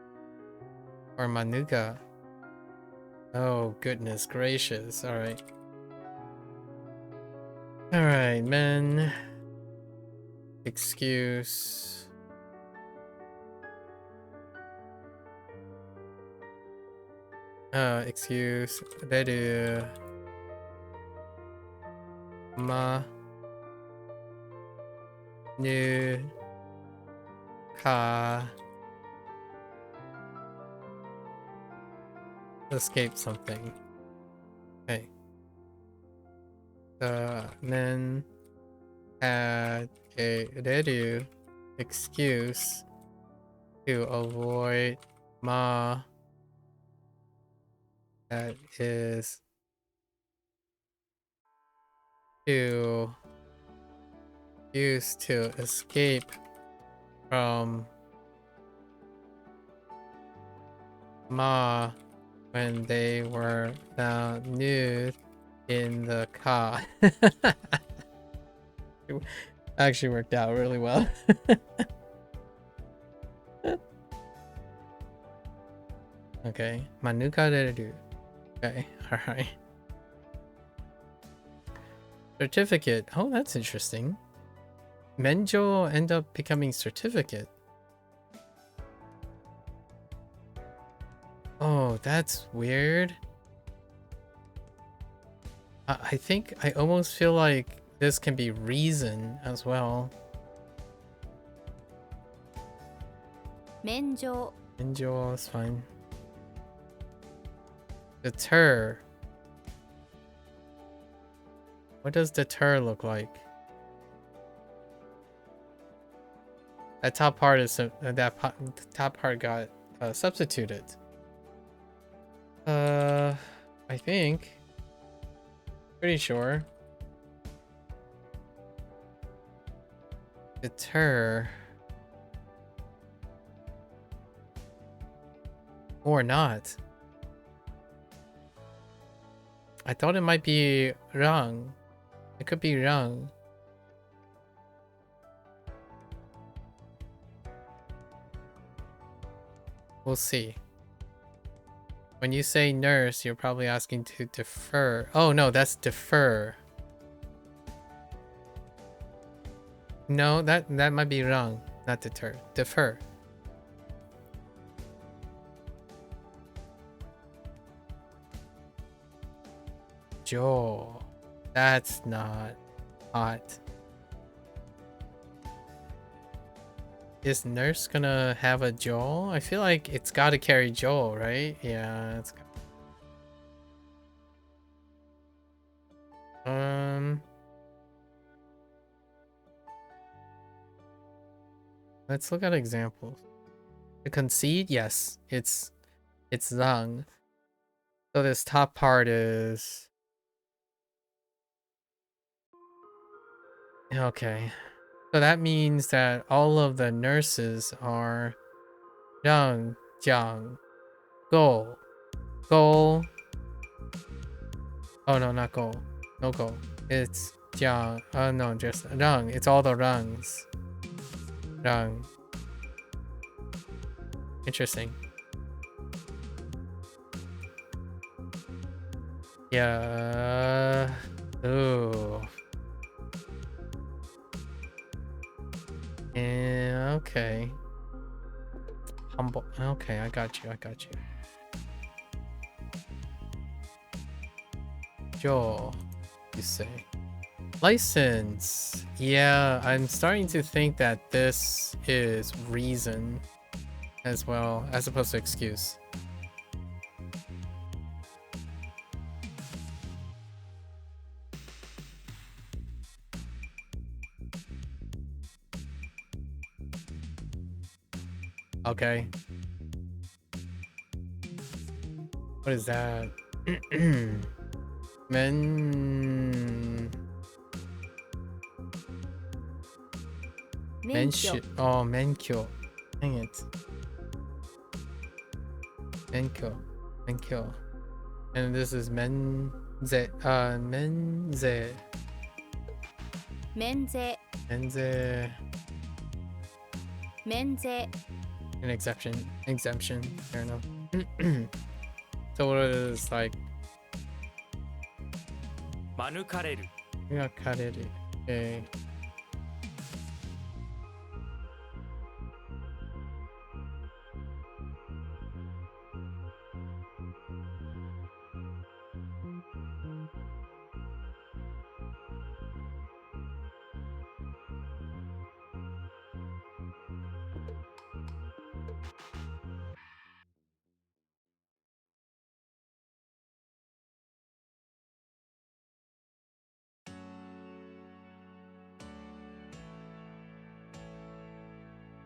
Or Manuka. Oh goodness gracious. Alright. Alright, men. Excuse. Excuse. Reru. Ma. Nu. Ka. Escape something. Okay. The men had a redu excuse to avoid ma, that is to use to escape from ma when they were found nude in the car. It actually worked out really well. Okay, Manuka deru. Okay, alright. Certificate. Oh, that's interesting. Menjo end up becoming certificate. Oh, that's weird. I think I almost feel like this can be reason as well. 免状 Menjo is fine. Deter. What does deter look like? That top part is the top part got substituted. I think. Pretty sure. Deter. Or not. I thought it might be wrong. It could be wrong. We'll see. When you say nurse, you're probably asking to defer. Oh no, that's defer. No, that might be wrong. Not deter. Defer. Jo. That's not hot. Is nurse gonna have a Jo? I feel like it's gotta carry Jo, right? Yeah, it's let's look at examples. To concede, yes, it's Zhang. So this top part is okay. So that means that all of the nurses are Zhang, Jiang, Go, Go. Oh no, not Go. No Go. It's Jiang. No, just Rang. It's all the Rangs. Rang. Interesting. Yeah. Ooh. Yeah, okay. Humble. Okay, I got you. Jo, you say. License. Yeah, I'm starting to think that this is reason as well, as opposed to excuse. Okay. What is that? Menkyo. Oh, menkyo. Dang it. Menkyo. And this is menze. Menze. An exemption. Fair enough. So what is like? 免れる Okay.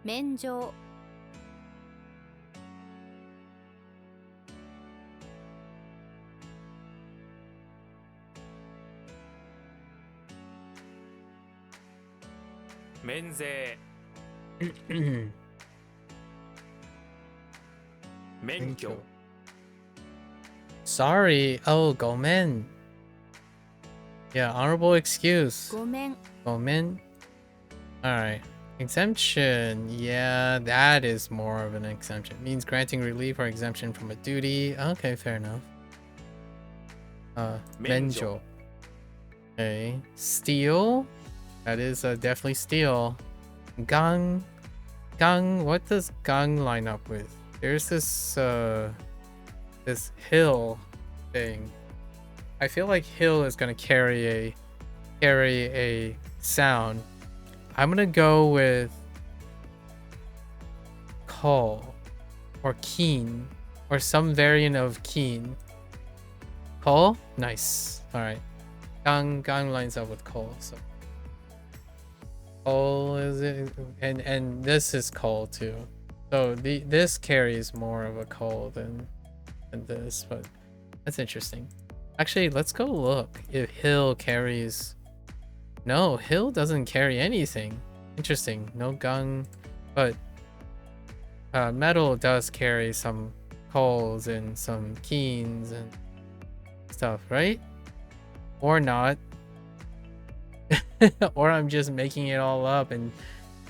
Menjo. Menze. Menkyo. Sorry. Oh, gomen. Yeah, honorable excuse. Gomen. Alright. Exemption. Yeah, that is more of an exemption. Means granting relief or exemption from a duty. Okay, fair enough. Menjo. Okay. Steal. That is definitely steal. Gang. What does gang line up with? There's this hill thing. I feel like hill is gonna carry a sound. I'm gonna go with call or keen or some variant of keen. Call? Nice. Alright. Gang lines up with call, so call is it, and this is call too. So this carries more of a call than this, but that's interesting. Actually, let's go look if hill carries. No, hill doesn't carry anything. Interesting. No gang, but metal does carry some calls and some keens and stuff, right? Or not. Or I'm just making it all up and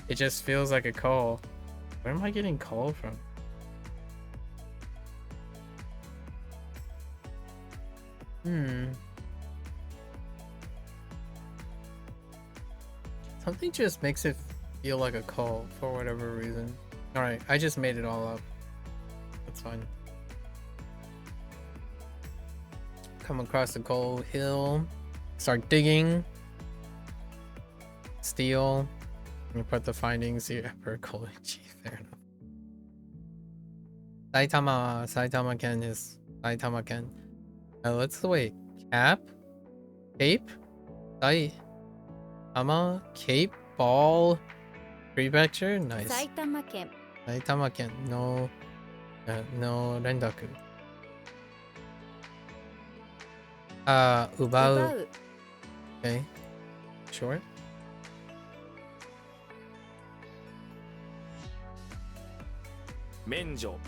it just feels like a call. Where am I getting call from? Something just makes it feel like a call for whatever reason. Alright, I just made it all up. That's fine. come across the gold hill, start digging, steal, and put the findings here for Koichi. Fair enough. Saitama Ken is Saitama Ken. Let's wait. Cape, Saitama, Cape, Ball, Prefecture. Nice. 埼玉県 Saitama Ken. No, no rendaku. 奪う。奪う Okay. Sure. 免除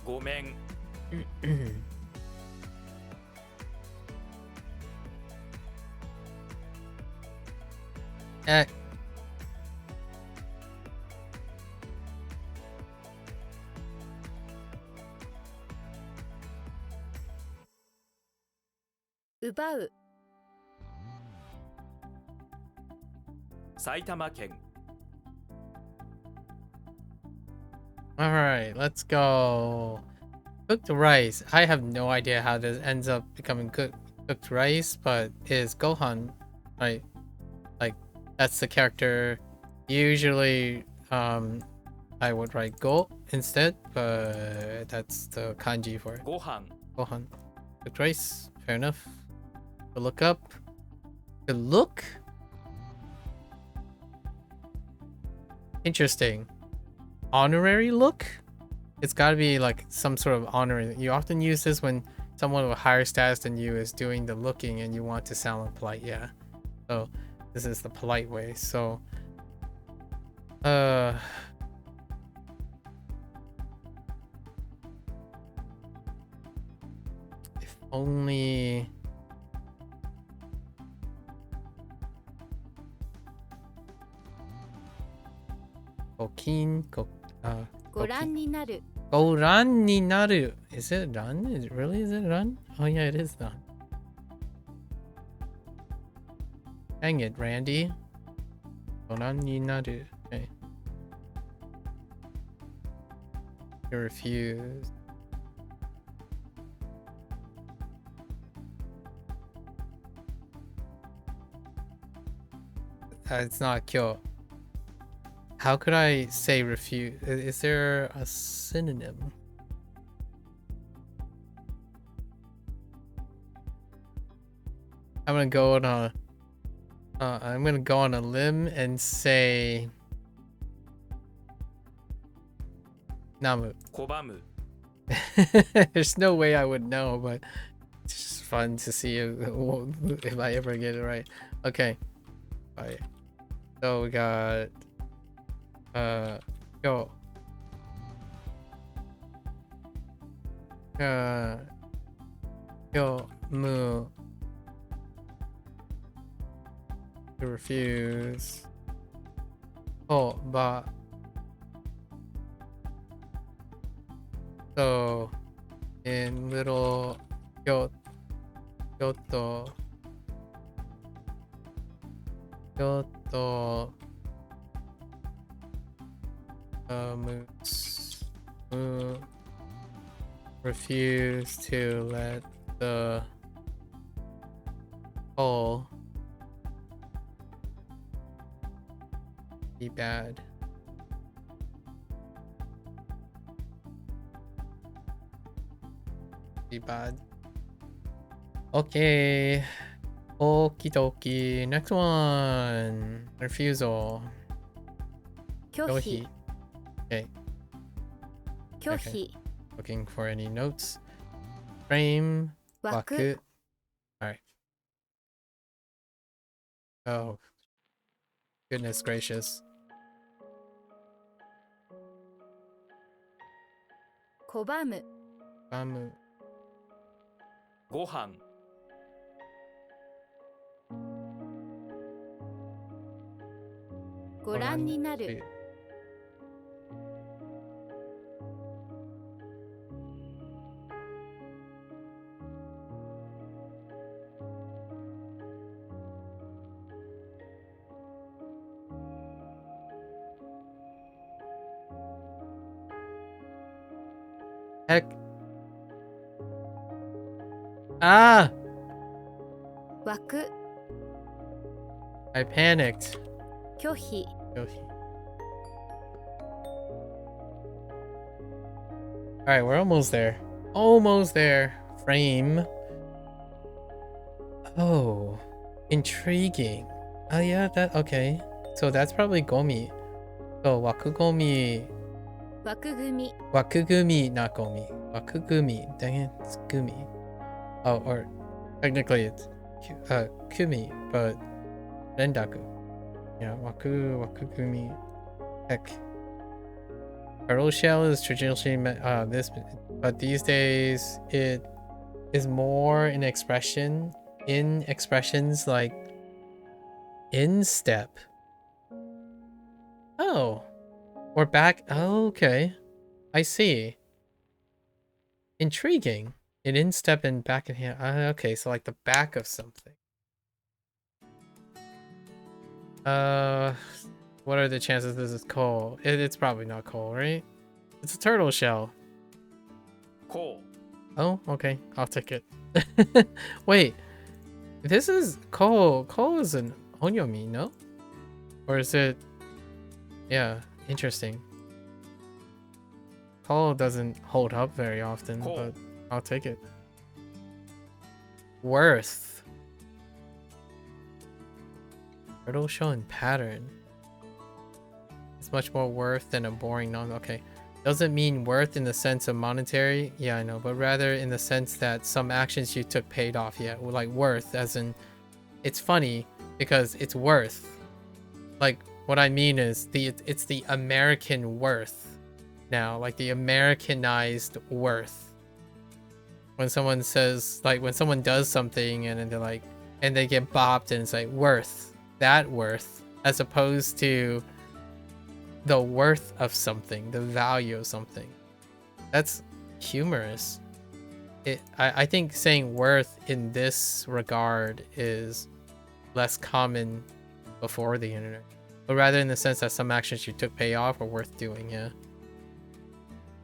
ごめん Eh. 奪う 埼玉県 Alright, let's go. Cooked rice. I have no idea how this ends up becoming cooked rice, but it is Gohan, right? Like, that's the character. Usually, I would write Go instead, but that's the kanji for it. ご飯 Gohan. Cooked rice. Fair enough. Good look up. Good look? Interesting. Honorary look? It's gotta be like some sort of honorary. You often use this when someone with higher status than you is doing the looking and you want to sound polite, yeah. So this is the polite way. So if onlyご覧になる Goran ni naru. Is it run? Is it run? Oh yeah, it is run. Dang it, Randy. Goran ni naru. Okay. You refuse. It's not kyo. How could I say refuse? Is there a synonym? I'm gonna go on a limb and say Namu. 拒む There's no way I would know, but it's just fun to see if I ever get it right. Okay. Alright. So we got yo. Yo mu. To refuse. Oh, but so in little Kyoto refuse to let the coal be bad. Be bad. Okay. Okie dokie. Next one. Refusal. 拒否 Okay. 拒否 Looking for any notes. Frame. 枠 Waku. Alright. Oh. Goodness gracious. 拒む Bamu. ご飯ご覧になる Alright. Heck. Ah! 湧く I panicked. 拒否 Alright, we're almost there. Almost there. Frame. Oh. Intriguing. Oh yeah, that okay. So that's probably gomi. So wakugomi. 枠組み Wakugumi, not gomi. Wakugumi. Dang it, it's gumi. Oh, or technically it's kumi, but rendaku. Yeah, wakugumi. Heck. Turtle shell is traditionally this, but these days it is more in expressions like instep. Oh, or back. Oh, okay, I see. Intriguing. In instep and back in hand. Okay, so like the back of something. What are the chances this is coal? It's probably not coal, right? It's a turtle shell. こ Oh, okay. I'll take it. Wait. This is coal. Coal is an onyomi, no? Or is it... Yeah, interesting. Coal doesn't hold up very often, Coal. but I'll take it. Worth. Turtle shell and pattern. It's much more worth than a boring non... Okay. Doesn't mean worth in the sense of monetary. Yeah, I know. But rather in the sense that some actions you took paid off. Yeah, like worth as in... It's funny because it's worth. Like, what I mean is it's the American worth now. Like the Americanized worth. When someone says... Like, when someone does something and then they're like... And they get bopped and it's like, worth. That worth. As opposed to... the worth of something, the value of something. That's humorous. I think saying worth in this regard is less common before the internet, but rather in the sense that some actions you took pay off are worth doing. Yeah,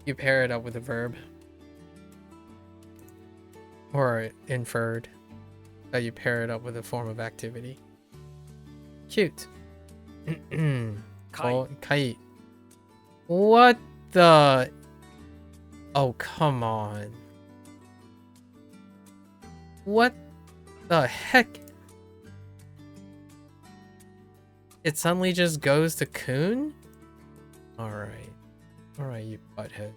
you pair it up with a verb or inferred that you pair it up with a form of activity. Cute. かい Oh, Kai. What the? Oh, come on. What the heck? It suddenly just goes to Kun? Alright. Alright, you butthead.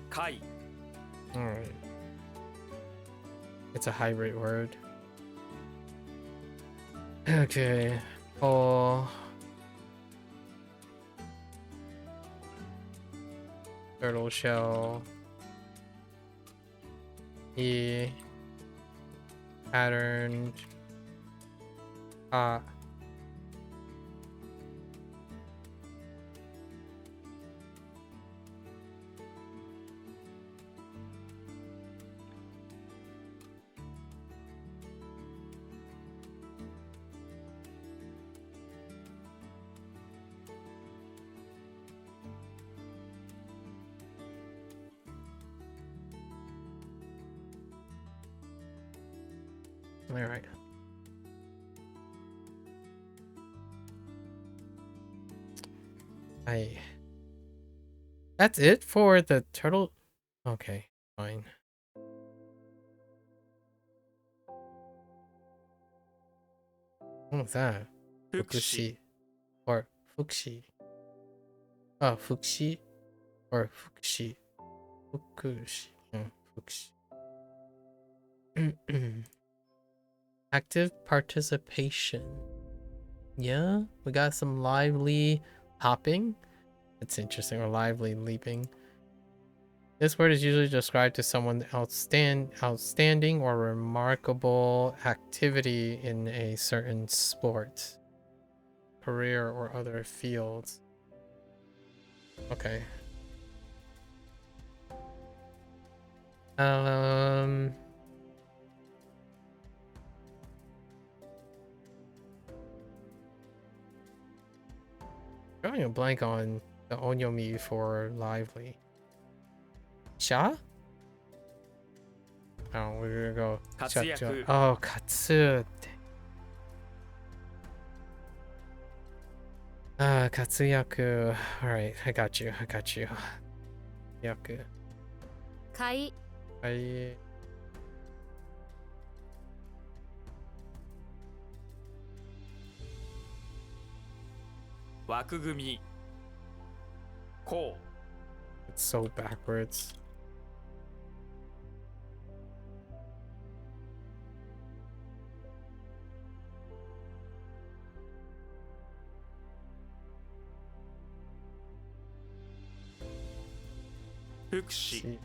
かい Alright. It's a hybrid word. Okay. Oh. Turtle shell. E. Pattern. Ah. All right. That's it for the turtle. Okay, fine. What was that? 福祉 Or fukushi. Oh, fukushi or fukushi. Fukushi. Fukushi. Active participation. Yeah, we got some lively hopping. That's interesting. Or lively leaping. This word is usually described to someone outstanding or remarkable activity in a certain sport, career, or other fields. Okay. Drawing a blank on the onyomi for lively. Sha? Oh, we're gonna go. 活躍 Oh, katsu. Katsuyaku. Alright, I got you. Yaku. 買い I. 枠組みこう It's so backwards. Fukushi.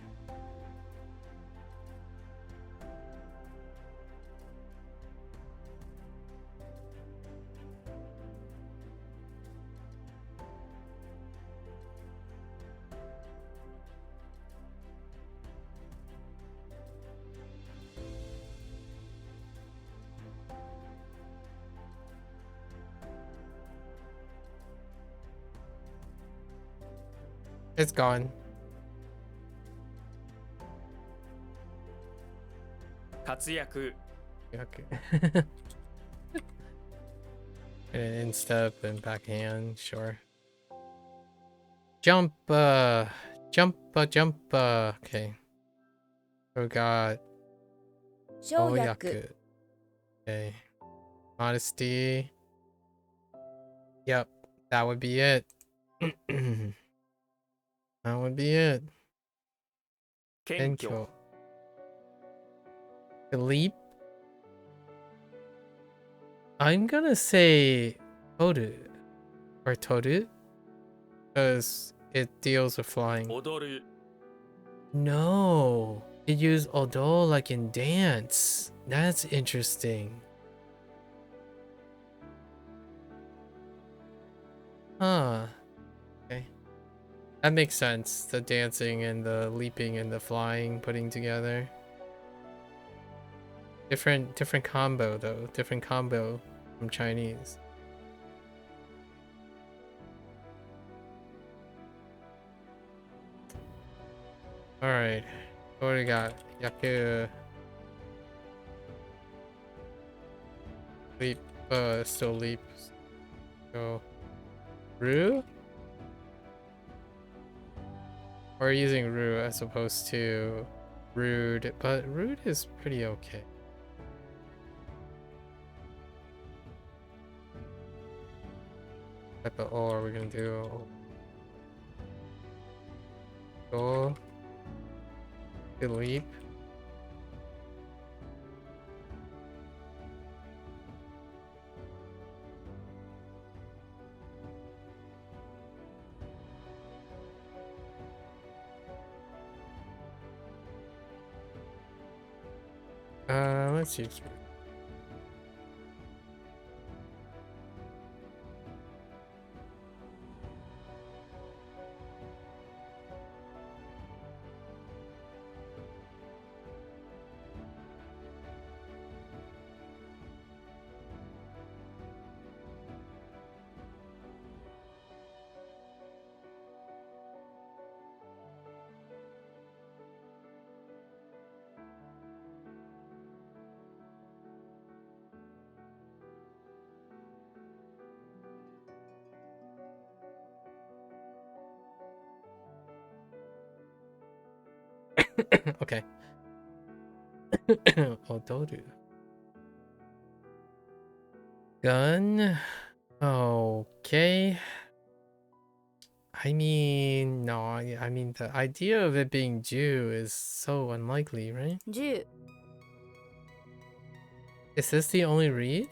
It's gone. 活躍 Okay. And instep and backhand, sure. Jump, jump. Okay. We got 生薬 Oyaku. Okay. Modesty. Yep, that would be it. That would be it. 謙虚 Tenkyo. The leap. I'm gonna say Toru or Toru because it deals with flying. 踊る No, it used odo like in dance. That's interesting. Huh. Okay. That makes sense. The dancing and the leaping and the flying putting together. Different combo though. Different combo from Chinese. Alright. What do we got? Yaku. Leap. Still leaps. Go. Ru? We're using Ru as opposed to Rude, but Rude is pretty okay. What type of O are we gonna do? Go. Leap. Let's use. Okay. Odoru. Gun. Okay. I mean, no, I mean, the idea of it being Jew is so unlikely, right? 10 Is this the only read?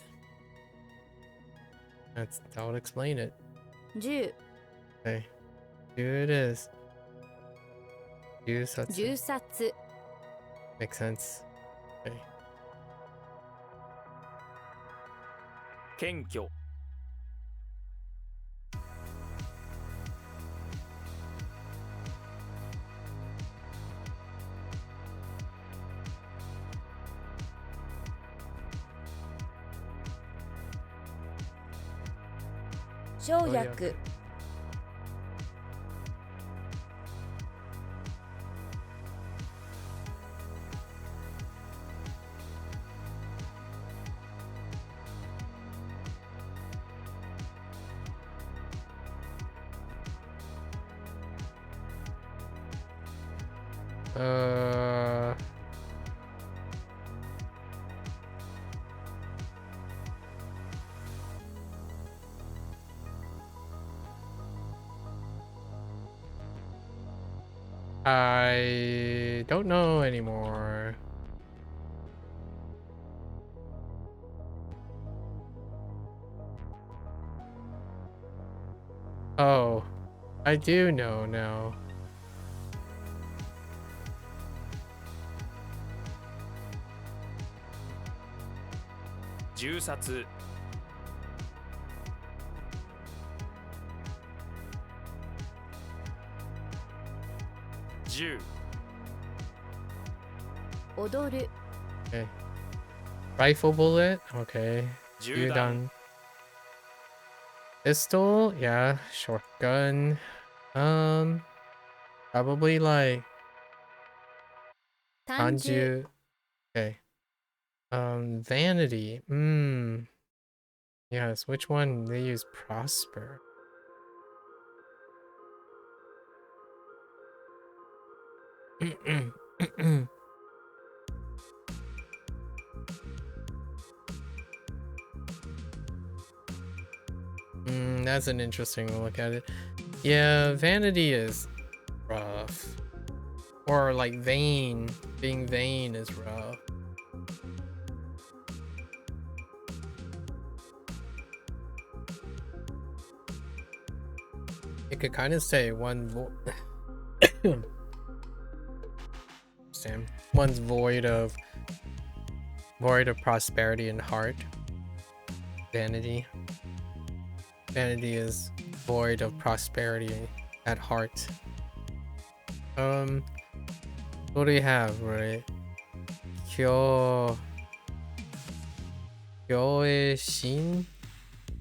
That would explain it. 10 Okay. Here it is. Jusatsu. 銃殺 Makes sense. Okay. 謙虚 生薬 Uh. I don't know anymore. Oh, I do know now. 銃殺 銃 踊る Okay. Rifle bullet. Okay. 銃弾 Gyudon. Pistol. Yeah. Shotgun. Probably like 単純 Anju. Okay. Vanity. Hmm. Yes. Which one? They use prosper. That's an interesting look at it. Yeah, vanity is rough. Or like vain. Being vain is rough. It could kind of say Sam. One's void of prosperity and heart. Vanity. Vanity is void of prosperity at heart. What do we have, right? Kyoe-shin?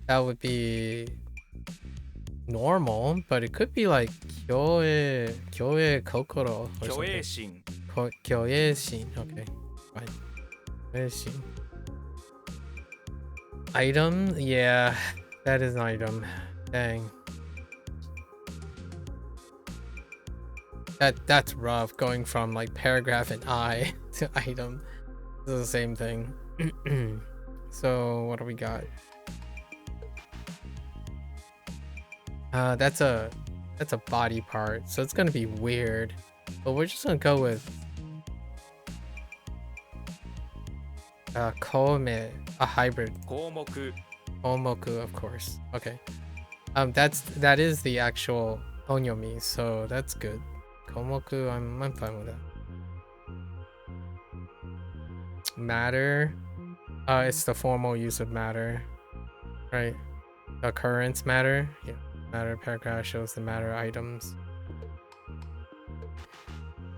That would be normal, but it could be like Kyoe Kokoro or 虚栄 something. 心 Kyoe-shin. Okay, fine. Kyoe-shin. Item? Yeah, that is an item. Dang. That's rough, going from like paragraph and I to item. It's the same thing. So what do we got? That's a body part, so it's gonna be weird. But we're just gonna go with Kome, a hybrid. 項目 Omoku, of course. Okay. That is the actual onyomi, so that's good. Komoku, I'm fine with that. Matter. It's the formal use of matter, right? Occurrence matter. Yeah. Matter paragraph shows the matter items.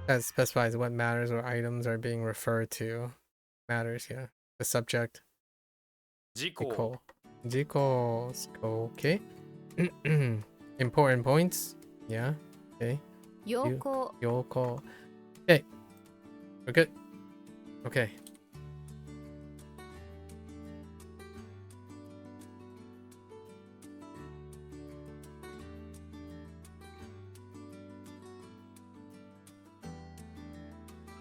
That specifies what matters or items are being referred to. Matters, yeah. The subject. 事項 Jiko. Jiko's okay. Important points. Yeah. Okay. 陽光 Yoko. Okay. We're good. Okay.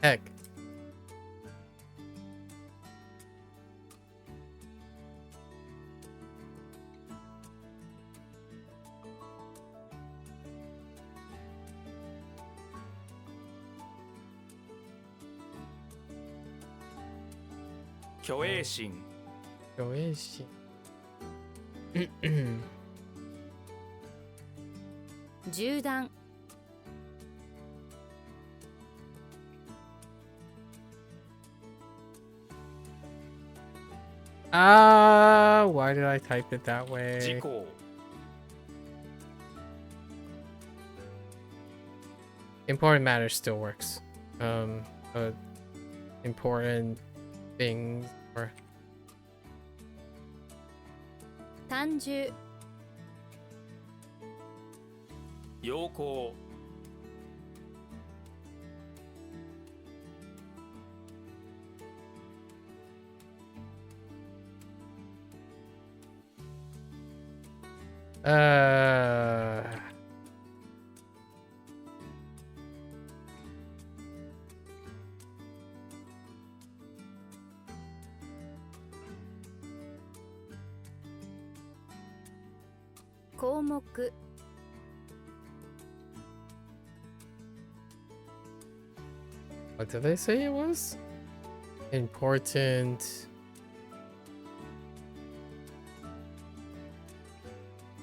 Heck. "虚栄心 Koichi. 銃弾 Why did I type it that way? 事項 Important matter still works. But important things or 単純 陽光項目 What did they say it was? Important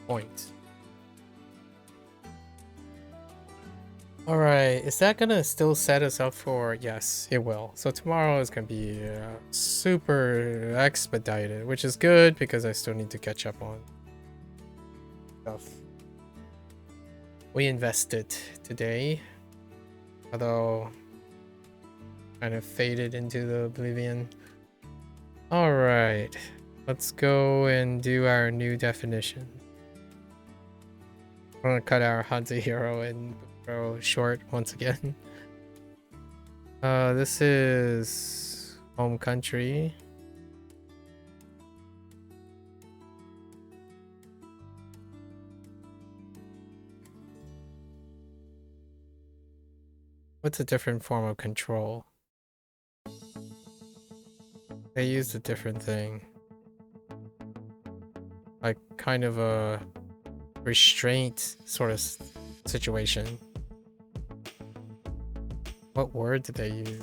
point. Alright, is that gonna still set us up for... Yes, it will. So tomorrow is gonna be super expedited, which is good because I still need to catch up on stuff we invested today. Although, kind of faded into the oblivion. Alright, let's go and do our new definition. I'm gonna cut our Hanzo Hero and Bro short once again. This is home country. What's a different form of control? They used a different thing. Like kind of a restraint sort of situation. What word did they use?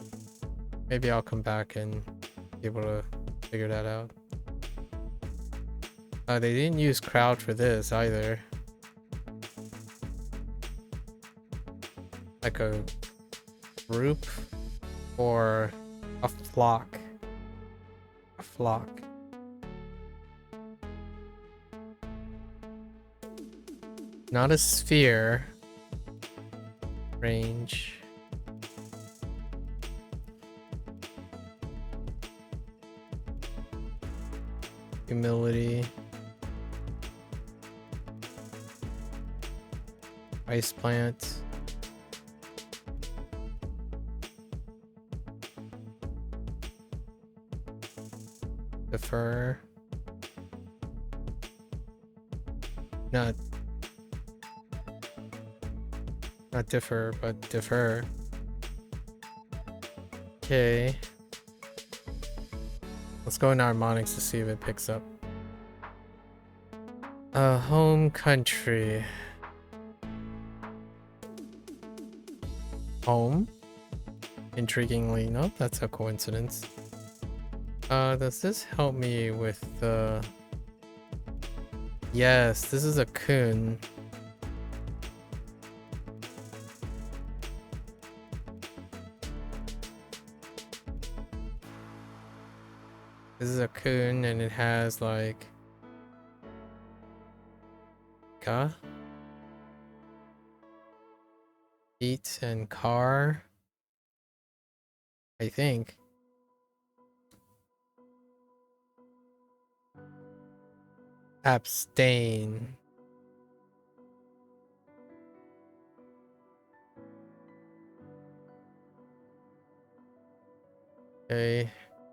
Maybe I'll come back and be able to figure that out. They didn't use crowd for this either. Like a group or a flock. A flock. Not a sphere. Range. Humility. Ice plant. Defer. Not differ, but defer. Okay. Let's go into harmonics to see if it picks up. Home country. Home? Intriguingly, no, that's a coincidence. Does this help me with the... Yes, this is a kun. This is a kun and it has like... Ka? Feet and car. I think. Abstain. Okay.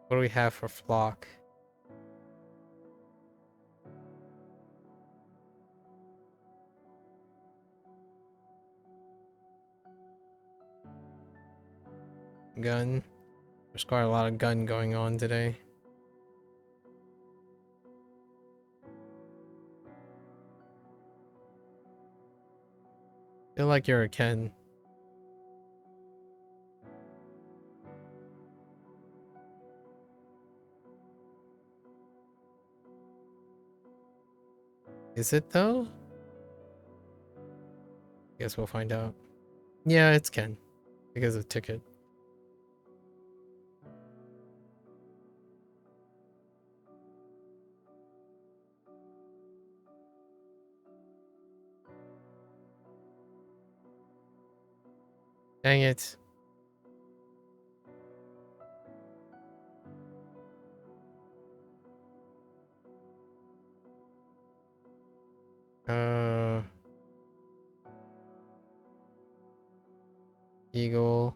What do we have for flock? Gun. There's quite a lot of gun going on today. Feel like you're a Ken. Is it though? Guess we'll find out. Yeah, it's Ken. Because of ticket. Dang it. Eagle.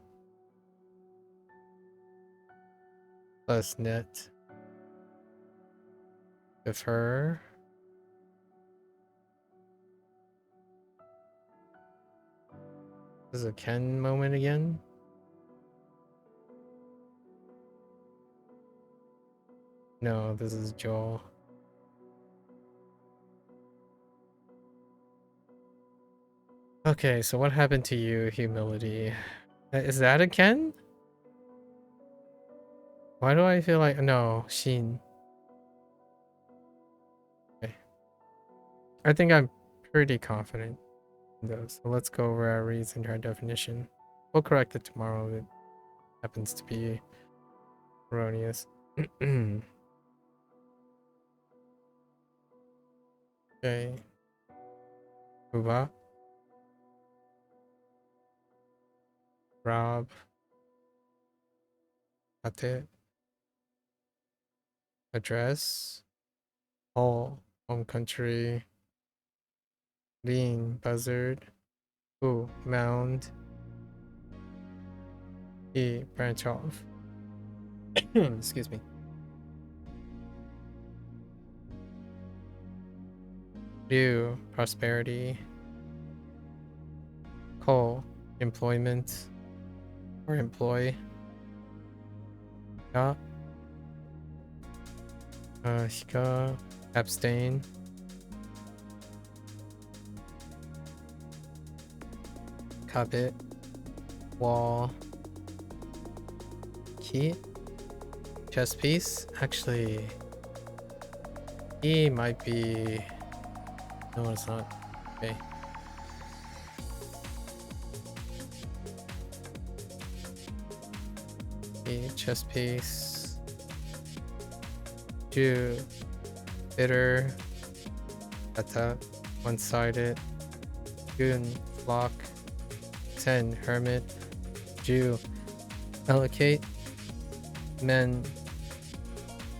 Plus net. Defer. This is a Ken moment again. No, this is Joel. Okay, so what happened to you, humility? Is that again? Why do I feel like no, Shin? Okay. I think I'm pretty confident in those. So let's go over our reads and our definition. We'll correct it tomorrow if it happens to be erroneous. Okay. Uba. Rob. Ate. Address. Hall. Home country. Lean. Buzzard. Ooh. Mound. E. Branch off. Excuse me. Do. Prosperity. Call. Employment. Or employ. Ya. Hika. Abstain. Kabit. Wall. Key. Chess piece. Actually, he might be. No, it's not. Okay. The chess piece. Ju. Bitter. Atta. One-sided. Gun. Flock. 10. Hermit. Ju. Allocate. Men.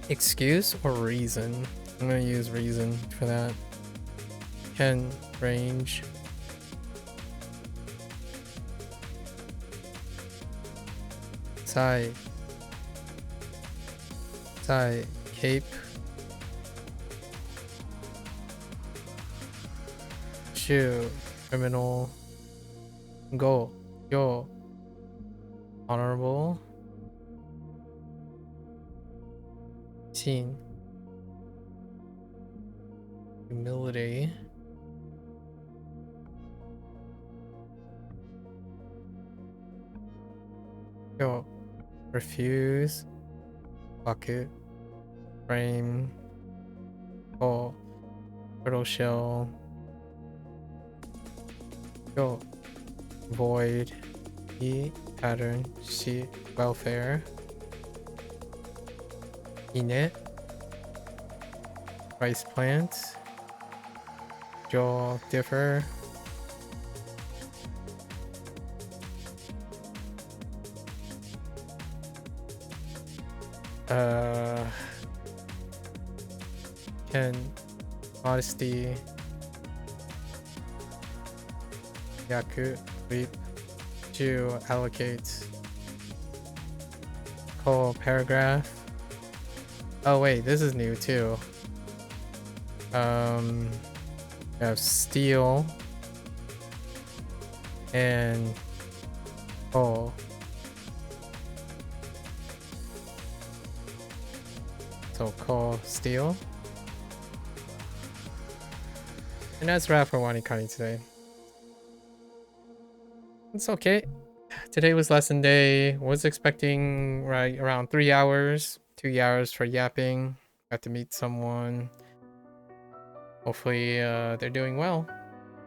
Excuse or reason? I'm gonna use reason for that. Ken. Range. Sai. Sai. Cape. Shu. Criminal. Go. Yo. Honorable. Teen. Humility. Yo. Refuse. Bucket. Frame. Oh. Turtle shell. Yo. Void. E. Pattern. C. Welfare. Init. Rice plant. Jaw. Differ. Ken. Modesty. Yaku. Reap. Ju. Allocate. Call. Paragraph. Oh wait, this is new too. We have steel and coal. So coal, steel. And that's wrap for WaniKani today. It's okay. Today was lesson day. Was expecting right around 3 hours. 2 hours for yapping. Got to meet someone. Hopefully they're doing well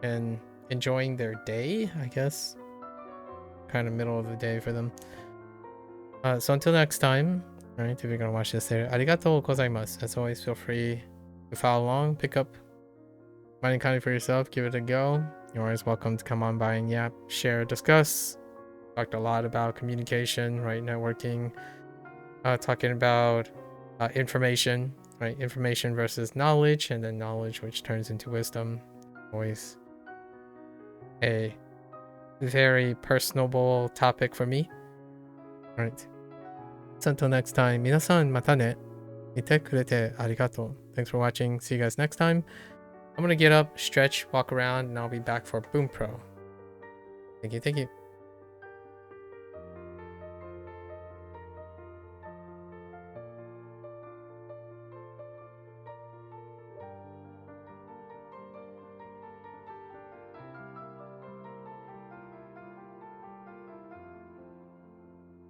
and enjoying their day, I guess. Kind of middle of the day for them. So until next time, right, if you're gonna watch this later, arigatou gozaimasu. As always, feel free to follow along, pick up WaniKani for yourself, give it a go. You're always welcome to come on by and yap, share, discuss. Talked a lot about communication, right, networking. Talking about information, right? Information versus knowledge, and then knowledge which turns into wisdom. Always a very personable topic for me. All right. So until next time, 皆さんまたね。見てくれてありがとう. Thanks for watching. See you guys next time. I'm gonna get up, stretch, walk around, and I'll be back for Boom Pro. Thank you, thank you.